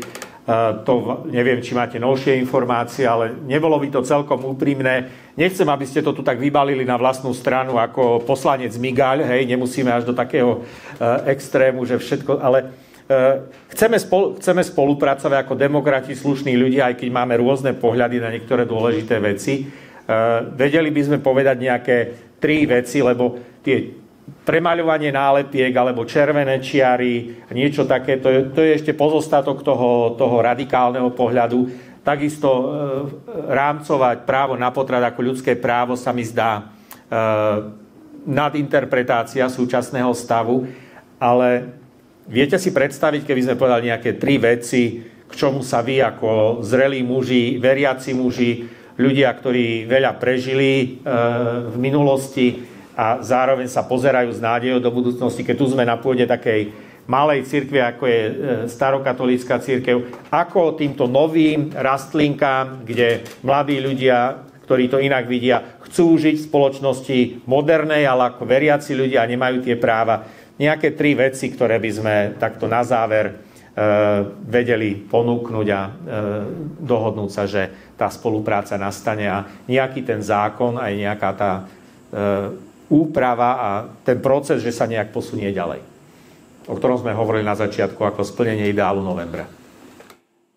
To neviem, či máte novšie informácie, ale nebolo by to celkom úprimné. Nechcem, aby ste to tu tak vybalili na vlastnú stranu ako poslanec Migaľ, hej, nemusíme až do takého extrému, že všetko, ale chceme spolupracovať ako demokrati, slušní ľudia, aj keď máme rôzne pohľady na niektoré dôležité veci. Vedeli by sme povedať nejaké 3 veci, lebo tie premaľovanie nálepiek alebo červené čiary, niečo také, to je ešte pozostatok toho radikálneho pohľadu. Takisto rámcovať právo na potrat ako ľudské právo sa mi zdá nadinterpretácia súčasného stavu, ale viete si predstaviť, keby sme povedali nejaké 3 veci, k čomu sa vy ako zrelí muži, veriaci muži, ľudia, ktorí veľa prežili v minulosti, a zároveň sa pozerajú s nádejou do budúcnosti, keď tu sme na pôde takej malej cirkvi, ako je starokatolícka cirkev, ako týmto novým rastlinkám, kde mladí ľudia, ktorí to inak vidia, chcú žiť v spoločnosti modernej, ale ako veriaci ľudia nemajú tie práva. Nejaké 3 veci, ktoré by sme takto na záver vedeli ponúknuť a dohodnúť sa, že tá spolupráca nastane a nejaký ten zákon, aj nejaká tá úprava a ten proces, že sa nejak posunie ďalej. O ktorom sme hovorili na začiatku ako splnenie ideálu novembra.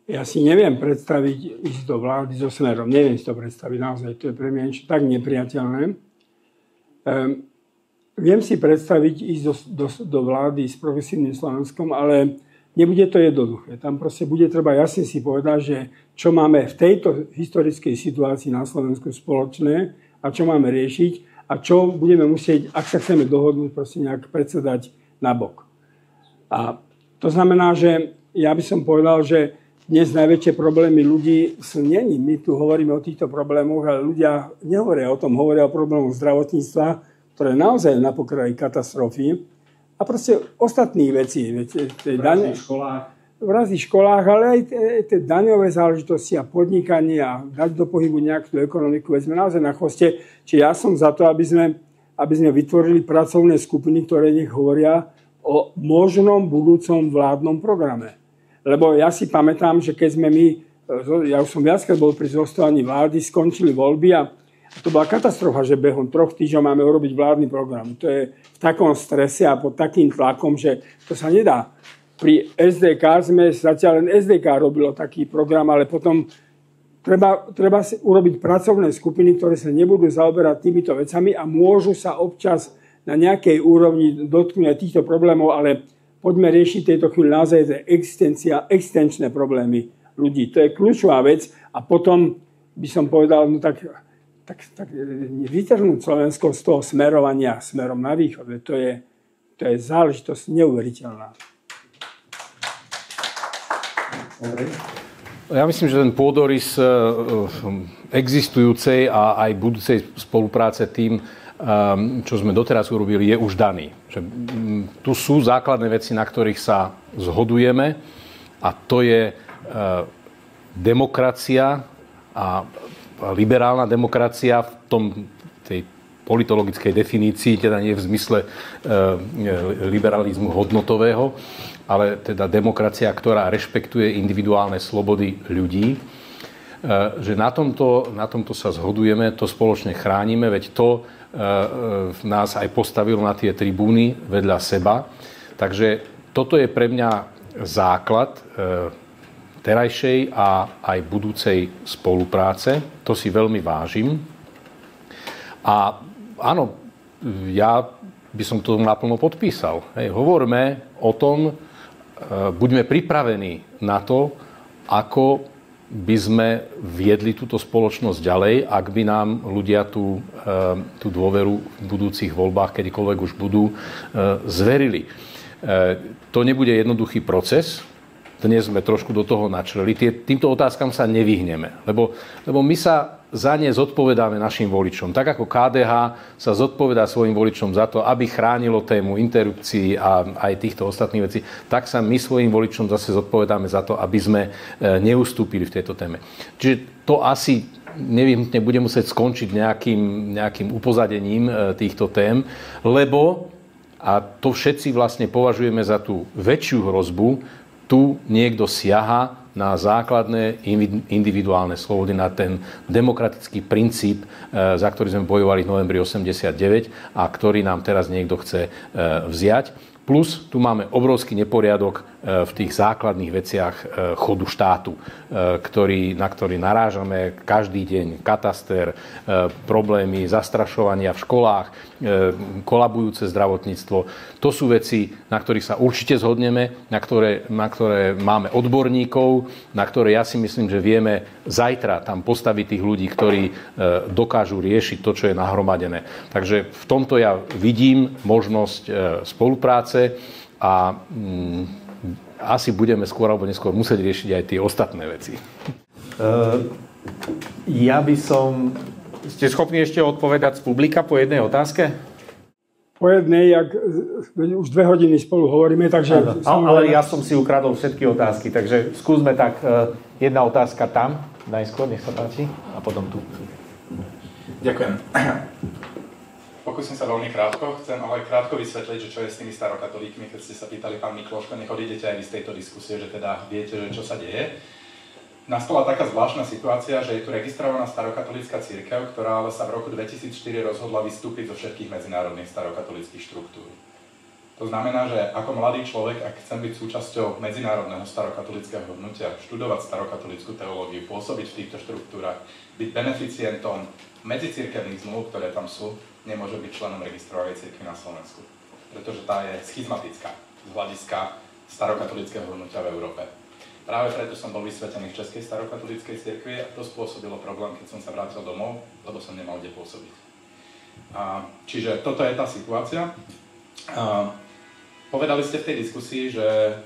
Ja si neviem predstaviť ísť do vlády so Smerom. Neviem si to predstaviť. Naozaj to je pre mňa niečo tak nepriateľné. Viem si predstaviť ísť do vlády s Progresívnym Slovenskom, ale nebude to jednoduché. Tam proste bude treba jasne si povedať, že čo máme v tejto historickej situácii na Slovensku spoločné a čo máme riešiť, a čo budeme musieť, ak sa chceme dohodnúť, proste nejak predsedať nabok. A to znamená, že ja by som povedal, že dnes najväčšie problémy ľudí sú není. My tu hovoríme o týchto problémoch, ale ľudia nehovoria o tom, hovoria o problémoch zdravotníctva, ktoré naozaj na pokraji katastrofy. A proste ostatných vecí. V rôznych školách, ale aj tie daňové záležitosti a podnikanie a dať do pohybu nejakú ekonomiku. Veď sme naozaj na chvoste. Čiže ja som za to, aby sme vytvorili pracovné skupiny, ktoré nech hovoria o možnom budúcom vládnom programe. Lebo ja si pamätám, že keď sme ja už som viackrát bol pri zostavaní vlády, skončili voľby a to bola katastrofa, že behom 3 týždňov máme urobiť vládny program. To je v takom strese a pod takým tlakom, že to sa nedá. Pri SDK sme zatiaľ len SDK robilo taký program, ale potom treba si urobiť pracovné skupiny, ktoré sa nebudú zaoberať týmito vecami a môžu sa občas na nejakej úrovni dotknúť aj týchto problémov, ale poďme riešiť tejto chvíli naozaj existenčné problémy ľudí. To je kľúčová vec a potom by som povedal, no tak vytrhnúť Slovensko z toho smerovania smerom na východ. To je záležitosť neuveriteľná. Ja myslím, že ten pôdorys existujúcej a aj budúcej spolupráce tým, čo sme doteraz urobili, je už daný. Že tu sú základné veci, na ktorých sa zhodujeme a to je demokracia a liberálna demokracia v tej politologickej definícii, teda nie v zmysle liberalizmu hodnotového, ale teda demokracia, ktorá rešpektuje individuálne slobody ľudí. že na tomto sa zhodujeme, to spoločne chránime, veď to nás aj postavilo na tie tribúny vedľa seba. Takže toto je pre mňa základ terajšej a aj budúcej spolupráce. To si veľmi vážim. A áno, ja by som to naplno podpísal. Hovorme o tom, buďme pripravení na to, ako by sme viedli túto spoločnosť ďalej, ak by nám ľudia tú dôveru v budúcich voľbách, kedykoľvek už budú, zverili. To nebude jednoduchý proces. Dnes sme trošku do toho načreli. Týmto otázkam sa nevyhneme, lebo my sa za ne zodpovedáme našim voličom. Tak ako KDH sa zodpovedá svojim voličom za to, aby chránilo tému interrupcií a aj týchto ostatných vecí, tak sa my svojim voličom zase zodpovedáme za to, aby sme neustúpili v tejto téme. Čiže to asi nevyhnutne bude musieť skončiť nejakým upozadením týchto tém, lebo, a to všetci vlastne považujeme za tú väčšiu hrozbu, tu niekto siaha na základné individuálne slobody, na ten demokratický princíp, za ktorý sme bojovali v novembri 89 a ktorý nám teraz niekto chce vziať. Plus tu máme obrovský neporiadok v tých základných veciach chodu štátu, na ktorý narážame každý deň. Kataster, problémy zastrašovania v školách, kolabujúce zdravotníctvo. To sú veci, na ktorých sa určite zhodneme, na ktoré máme odborníkov, na ktoré ja si myslím, že vieme zajtra tam postaviť tých ľudí, ktorí dokážu riešiť to, čo je nahromadené. Takže v tomto ja vidím možnosť spolupráce a asi budeme skôr alebo neskôr musieť riešiť aj tie ostatné veci. Ja by som... Ste schopní ešte odpovedať z publika po jednej otázke? Po jednej, už 2 hodiny spolu hovoríme, takže... Ale ja som si ukradol všetky otázky, takže skúsme tak, jedna otázka tam, najskôr, nech sa páči, a potom tu. Ďakujem. Pokúsim sa veľmi krátko, chcem ale krátko vysvetliť, že čo je s tými starokatolíkmi, keď ste sa pýtali pán Mikloško, nech odídete aj vy z tejto diskusie, že teda viete, že čo sa deje. Nastala taká zvláštna situácia, že je tu registrovaná starokatolícka cirkev, ktorá ale sa v roku 2004 rozhodla vystúpiť zo všetkých medzinárodných starokatolíckych štruktúr. To znamená, že ako mladý človek, ak chcem byť súčasťou medzinárodného starokatolíckeho hnutia, študovať starokatolícku teológiu, pôsobiť v týchto štruktúrach, byť beneficientom medzicirkevných zmluv, ktoré tam sú, nemôže byť členom registrovanej cirkvi na Slovensku. Pretože tá je schizmatická z hľadiska starokatolíckeho hnutia v Európe. Práve preto som bol vysvetený v Českej starokatolíckej cirkvi a to spôsobilo problém, keď som sa vrátil domov, lebo som nemal kde pôsobiť. Čiže toto je tá situácia. Povedali ste v tej diskusii, že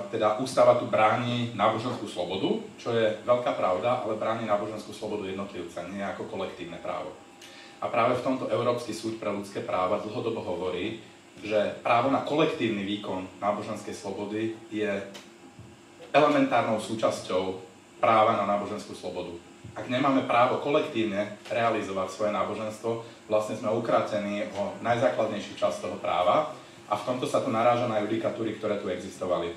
teda ústava tu bráni náboženskú slobodu, čo je veľká pravda, ale bráni náboženskú slobodu jednotlivca, nie ako kolektívne právo. A práve v tomto Európsky súd pre ľudské práva dlhodobo hovorí, že právo na kolektívny výkon náboženskej slobody je elementárnou súčasťou práva na náboženskú slobodu. Ak nemáme právo kolektívne realizovať svoje náboženstvo, vlastne sme ukratení o najzákladnejšiu časť toho práva a v tomto sa tu naráža na judikatúry, ktoré tu existovali.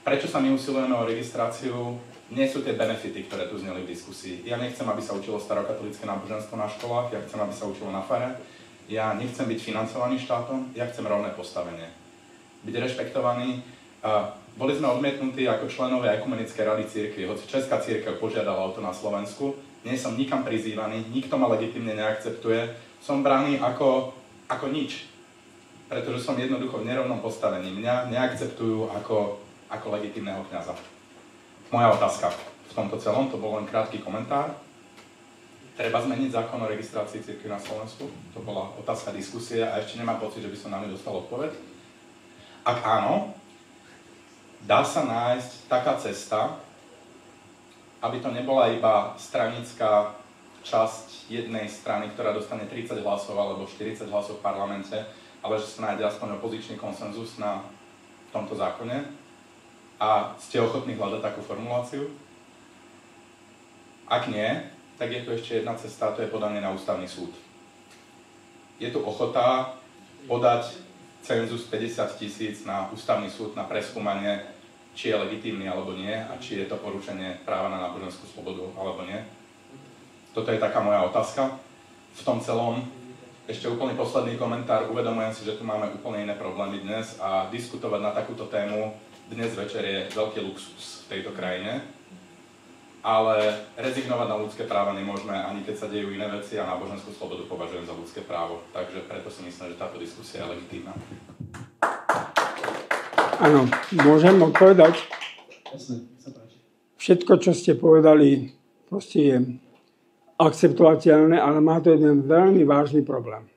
Prečo sa my usilujeme o registráciu? Nie sú tie benefity, ktoré tu zneli v diskusii. Ja nechcem, aby sa učilo starokatolícke náboženstvo na školách, ja chcem, aby sa učilo na fare, ja nechcem byť financovaný štátom, ja chcem rovné postavenie. Byť rešpektovaný. Boli sme odmietnutí ako členovia Ekumenickej rady cirkvi, hoci Česká cirkev požiadala o to na Slovensku. Nie som nikam prizývaný, nikto ma legitímne neakceptuje. Som braný ako nič, pretože som jednoducho v nerovnom postavení. Mňa neakceptujú ako legitímneho kňaza. Moja otázka v tomto celom, to bol len krátky komentár. Treba zmeniť zákon o registrácii cirkvi na Slovensku? To bola otázka diskusie a ešte nemám pocit, že by som na ňu dostal odpoveď. Ak áno, dá sa nájsť taká cesta, aby to nebola iba stranická časť jednej strany, ktorá dostane 30 hlasov alebo 40 hlasov v parlamente, ale že sa nájde aspoň opozičný konsenzus na tomto zákone? A ste ochotní hľadať takú formuláciu? Ak nie, tak je tu ešte jedna cesta, a to je podanie na ústavný súd. Je tu ochota podať cenzus 50 000 na ústavný súd na preskúmanie či je legitímny alebo nie a či je to porušenie práva na náboženskú slobodu alebo nie. Toto je taká moja otázka. V tom celom ešte úplne posledný komentár. Uvedomujem si, že tu máme úplne iné problémy dnes a diskutovať na takúto tému dnes večer je veľký luxus v tejto krajine. Ale rezignovať na ľudské práva nemôžeme, ani keď sa dejú iné veci a náboženskú slobodu považujem za ľudské právo. Takže preto si myslím, že táto diskusia je legitímna. Áno, môžem odpovedať? Jasne, sa páči. Všetko, čo ste povedali, proste je akceptovateľné, ale má to jeden veľmi vážny problém.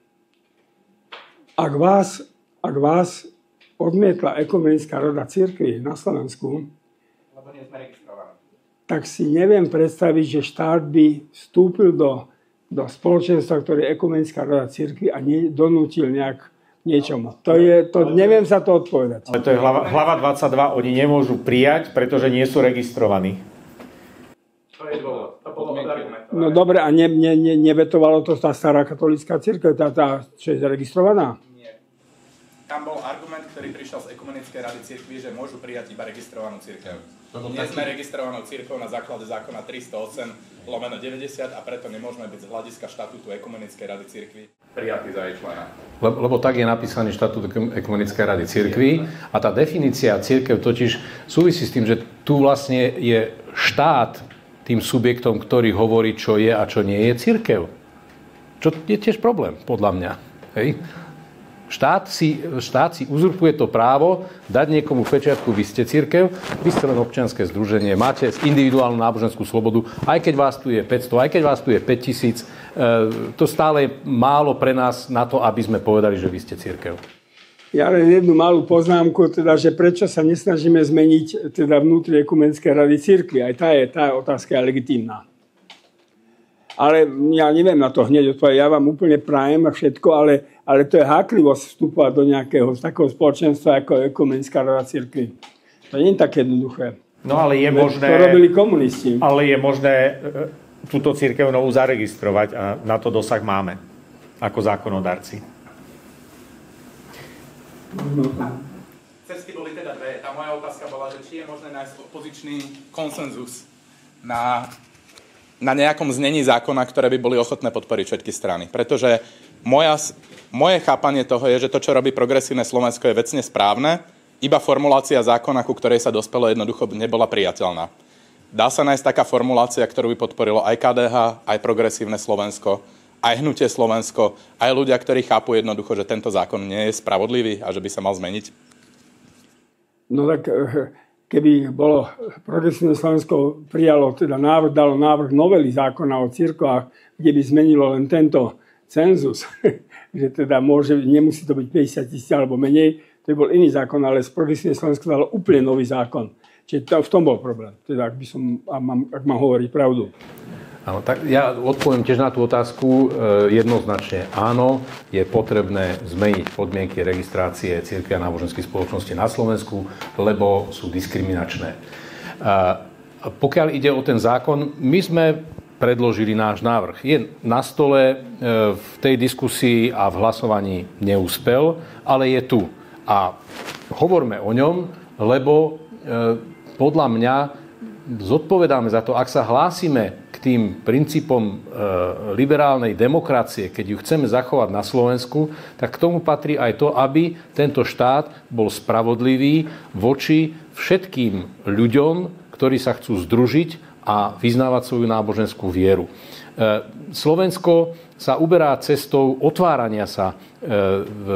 Ak vás odmietla Ekumenická rada cirkvi na Slovensku, Lebo nie sme registrovaní. tak si neviem predstaviť, že štát by vstúpil do spoločenstva, ktoré je Ekumenická rada cirkvi a donútil nejak niečomu. Neviem sa to odpovedať. Ale to je hlava 22, oni nemôžu prijať, pretože nie sú registrovaní. To je dôvod. To bolo argumentované. No dobre, a nevetovalo to tá stará katolícka cirkev, tá, čo je zaregistrovaná? Nie. Tam bol argument, ktorý prišiel z Ekumenickej rady cirkvi, že môžu prijať iba registrovanú cirkev. Nie sme registrovanou cirkvou na základe zákona 308/90 a preto nemôžeme byť z hľadiska štatútu Ekumenickej rady cirkvi prijatí za jej člena. Lebo tak je napísaný štatút Ekumenickej rady cirkvi a tá definícia cirkev totiž súvisí s tým, že tu vlastne je štát tým subjektom, ktorý hovorí, čo je a čo nie je cirkev. Čo je tiež problém, podľa mňa. Hej? Štát si uzurpuje to právo dať niekomu pečiatku, vy ste cirkev, vy ste len občianske združenie, máte individuálnu náboženskú slobodu, aj keď vás tu je 500, aj keď vás tu je 5000, to stále je málo pre nás na to, aby sme povedali, že vy ste cirkev. Ja len jednu malú poznámku, teda, že prečo sa nesnažíme zmeniť teda vnútri Ekumenickej rady cirkvi, aj tá otázka je legitímna. Ale ja neviem na to hneď odpovedať, ja vám úplne prajem a všetko, ale to je háklivosť vstupovať do nejakého takého spoločenstva ako Ekumenická rada cirkvi. To nie je také jednoduché. No ale je možné... To robili komunisti. Ale je možné túto cirkev novú zaregistrovať a na to dosah máme ako zákonodarci. Cesty boli teda dve. Tá moja otázka bola, že či je možné nájsť opozičný konsenzus na nejakom znení zákona, ktoré by boli ochotné podporiť všetky strany. Pretože moje chápanie toho je, že to, čo robí Progresívne Slovensko, je vecne správne, iba formulácia zákona, ku ktorej sa dospelo, jednoducho nebola priateľná. Dá sa nájsť taká formulácia, ktorú by podporilo aj KDH, aj Progresívne Slovensko, aj Hnutie Slovensko, aj ľudia, ktorí chápu jednoducho, že tento zákon nie je spravodlivý a že by sa mal zmeniť? No tak keby bolo Progresívne Slovensko dalo návrh novely zákona o cirkvách, kde by zmenilo len tento cenzus, že teda nemusí to byť 50 000 alebo menej, to by bol iný zákon, ale Progresívne Slovensko dalo úplne nový zákon. Čiže v tom bol problém, teda ak mám hovoriť pravdu. Áno, tak ja odpoviem tiež na tú otázku jednoznačne. Áno, je potrebné zmeniť podmienky registrácie cirkvi a náboženských spoločností na Slovensku, lebo sú diskriminačné. Pokiaľ ide o ten zákon, my sme predložili náš návrh. Je na stole, v tej diskusii a v hlasovaní neúspel, ale je tu. A hovorme o ňom, lebo podľa mňa zodpovedáme za to, ak sa hlásime k tým princípom liberálnej demokracie, keď ju chceme zachovať na Slovensku, tak k tomu patrí aj to, aby tento štát bol spravodlivý voči všetkým ľuďom, ktorí sa chcú združiť a vyznávať svoju náboženskú vieru. Slovensko sa uberá cestou otvárania sa v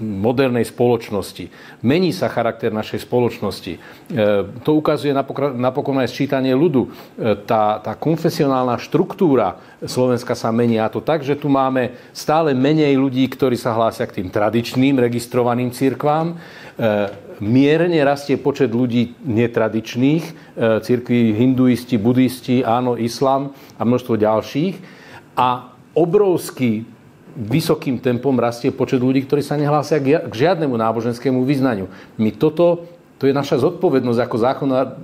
modernej spoločnosti. Mení sa charakter našej spoločnosti. To ukazuje napokon aj sčítanie ľudu. Tá konfesionálna štruktúra Slovenska sa mení. A to tak, že tu máme stále menej ľudí, ktorí sa hlásia k tým tradičným registrovaným cirkvám. Mierne rastie počet ľudí netradičných, cirkví hinduisti, budisti, áno, islám a množstvo ďalších. A obrovský vysokým tempom rastie počet ľudí, ktorí sa nehlásia k žiadnemu náboženskému vyznaniu. To je naša zodpovednosť ako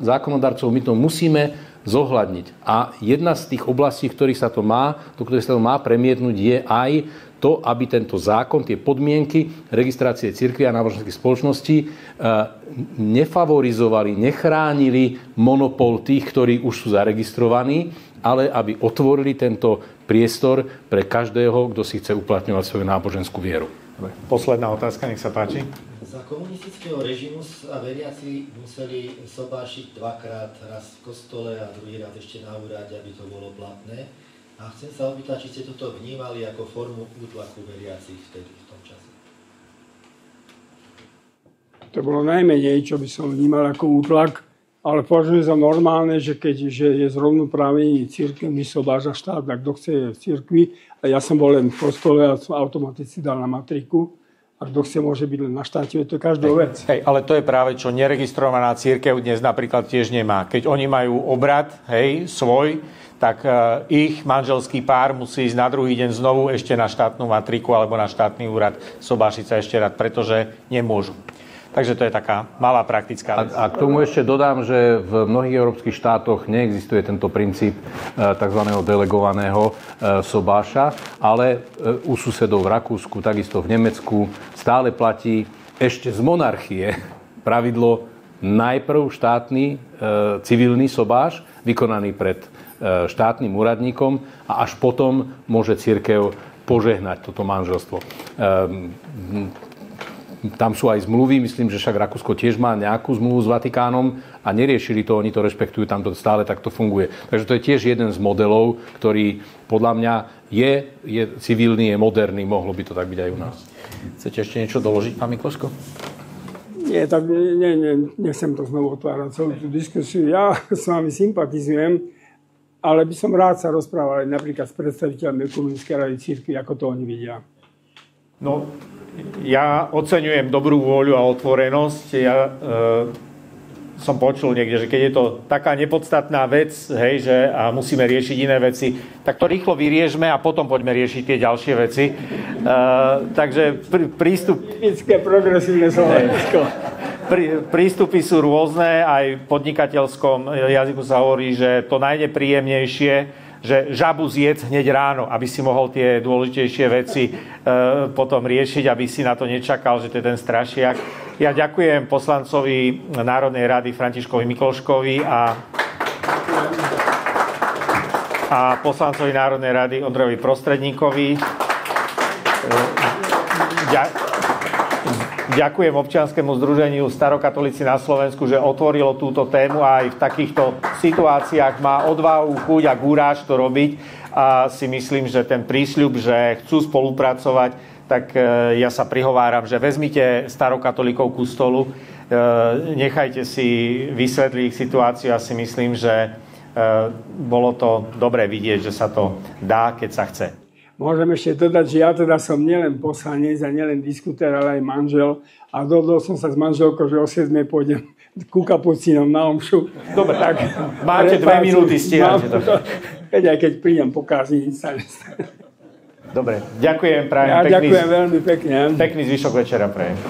zákonodarcov. My to musíme zohľadniť. A jedna z tých oblastí, do ktorých sa to má premietnúť, je aj to, aby tento zákon, tie podmienky registrácie cirkví a náboženských spoločností nefavorizovali, nechránili monopol tých, ktorí už sú zaregistrovaní, ale aby otvorili tento priestor pre každého, kto si chce uplatňovať svoju náboženskú vieru. Posledná otázka, nech sa páči. Za komunistického režimu sa veriaci museli sobášiť dvakrát, raz v kostole a druhý raz ešte na úrade, aby to bolo platné. A chcem sa opýtať, či ste toto vnímali ako formu útlaku veriacich vtedy v tom čase. To bolo najmenej, čo by som vnímal ako útlak, ale považujem za normálne, že keďže je zrovnoprávnený cirkevný sobáš a štát, tak kto chce v cirkvi, a ja som bol len v kostole a som automaticky dal na matriku, a kto chce, môže byť len na štáte, to je každá vec. Hej, ale to je práve, čo neregistrovaná cirkev dnes napríklad tiež nemá. Keď oni majú obrad, svoj, tak ich manželský pár musí ísť na druhý deň znovu ešte na štátnu matriku alebo na štátny úrad sobášiť sa ešte raz, pretože nemôžu. Takže to je taká malá praktická vec. A k tomu ešte dodám, že v mnohých európskych štátoch neexistuje tento princíp tzv. Delegovaného sobáša, ale u susedov v Rakúsku, takisto v Nemecku stále platí ešte z monarchie pravidlo najprv štátny civilný sobáš, vykonaný pred štátnym úradníkom a až potom môže cirkev požehnať toto manželstvo. Tam sú aj zmluvy, myslím, že však Rakúsko tiež má nejakú zmluvu s Vatikánom a neriešili to, oni to rešpektujú, tam to stále takto funguje. Takže to je tiež jeden z modelov, ktorý podľa mňa je civilný, je moderný, mohlo by to tak byť aj u nás. Chcete ešte niečo doložiť, pán Mikloško? Nie, tak nechcem to znovu otvárať celú tú diskusiu. Ja s vami sympatizujem, ale by som rád sa rozprával napríklad s predstaviteľmi Ekumenickej rady cirkvi, ako to oni vidia. No, ja oceňujem dobrú vôľu a otvorenosť. Ja som počul niekde, že keď je to taká nepodstatná vec, že a musíme riešiť iné veci, tak to rýchlo vyriešme a potom poďme riešiť tie ďalšie veci. Takže prístup... Typické progresívne Slovensko. Prístupy sú rôzne, aj v podnikateľskom jazyku sa hovorí, že to najnepríjemnejšie, že žabu zjedz hneď ráno, aby si mohol tie dôležitejšie veci potom riešiť, aby si na to nečakal, že to je ten strašiak. Ja ďakujem poslancovi Národnej rady Františkovi Mikloškovi a poslancovi Národnej rady Ondrejovi Prostredníkovi. Ďakujem občianskemu združeniu Starokatolíci na Slovensku, že otvorilo túto tému a aj v takýchto situáciách má odvahu, chuť a gúráž to robiť. A si myslím, že ten prísľub, že chcú spolupracovať, tak ja sa prihováram, že vezmite starokatolíkov ku stolu, nechajte si vysvetliť ich situáciu a si myslím, že bolo to dobre vidieť, že sa to dá, keď sa chce. Môžem ešte dodať, že ja teda som nielen poslanec a nielen diskutér, ale aj manžel. A dohodol som sa s manželkou, že o 7 pôjdem ku kapucínom na omšu. Dobre, tak máte 2 minúty, stíhate to. Aj keď prídem po kázni, nič sa nestane. Dobre, ďakujem, prajem. Ja ďakujem veľmi pekne. Pekný zvyšok večera prajem.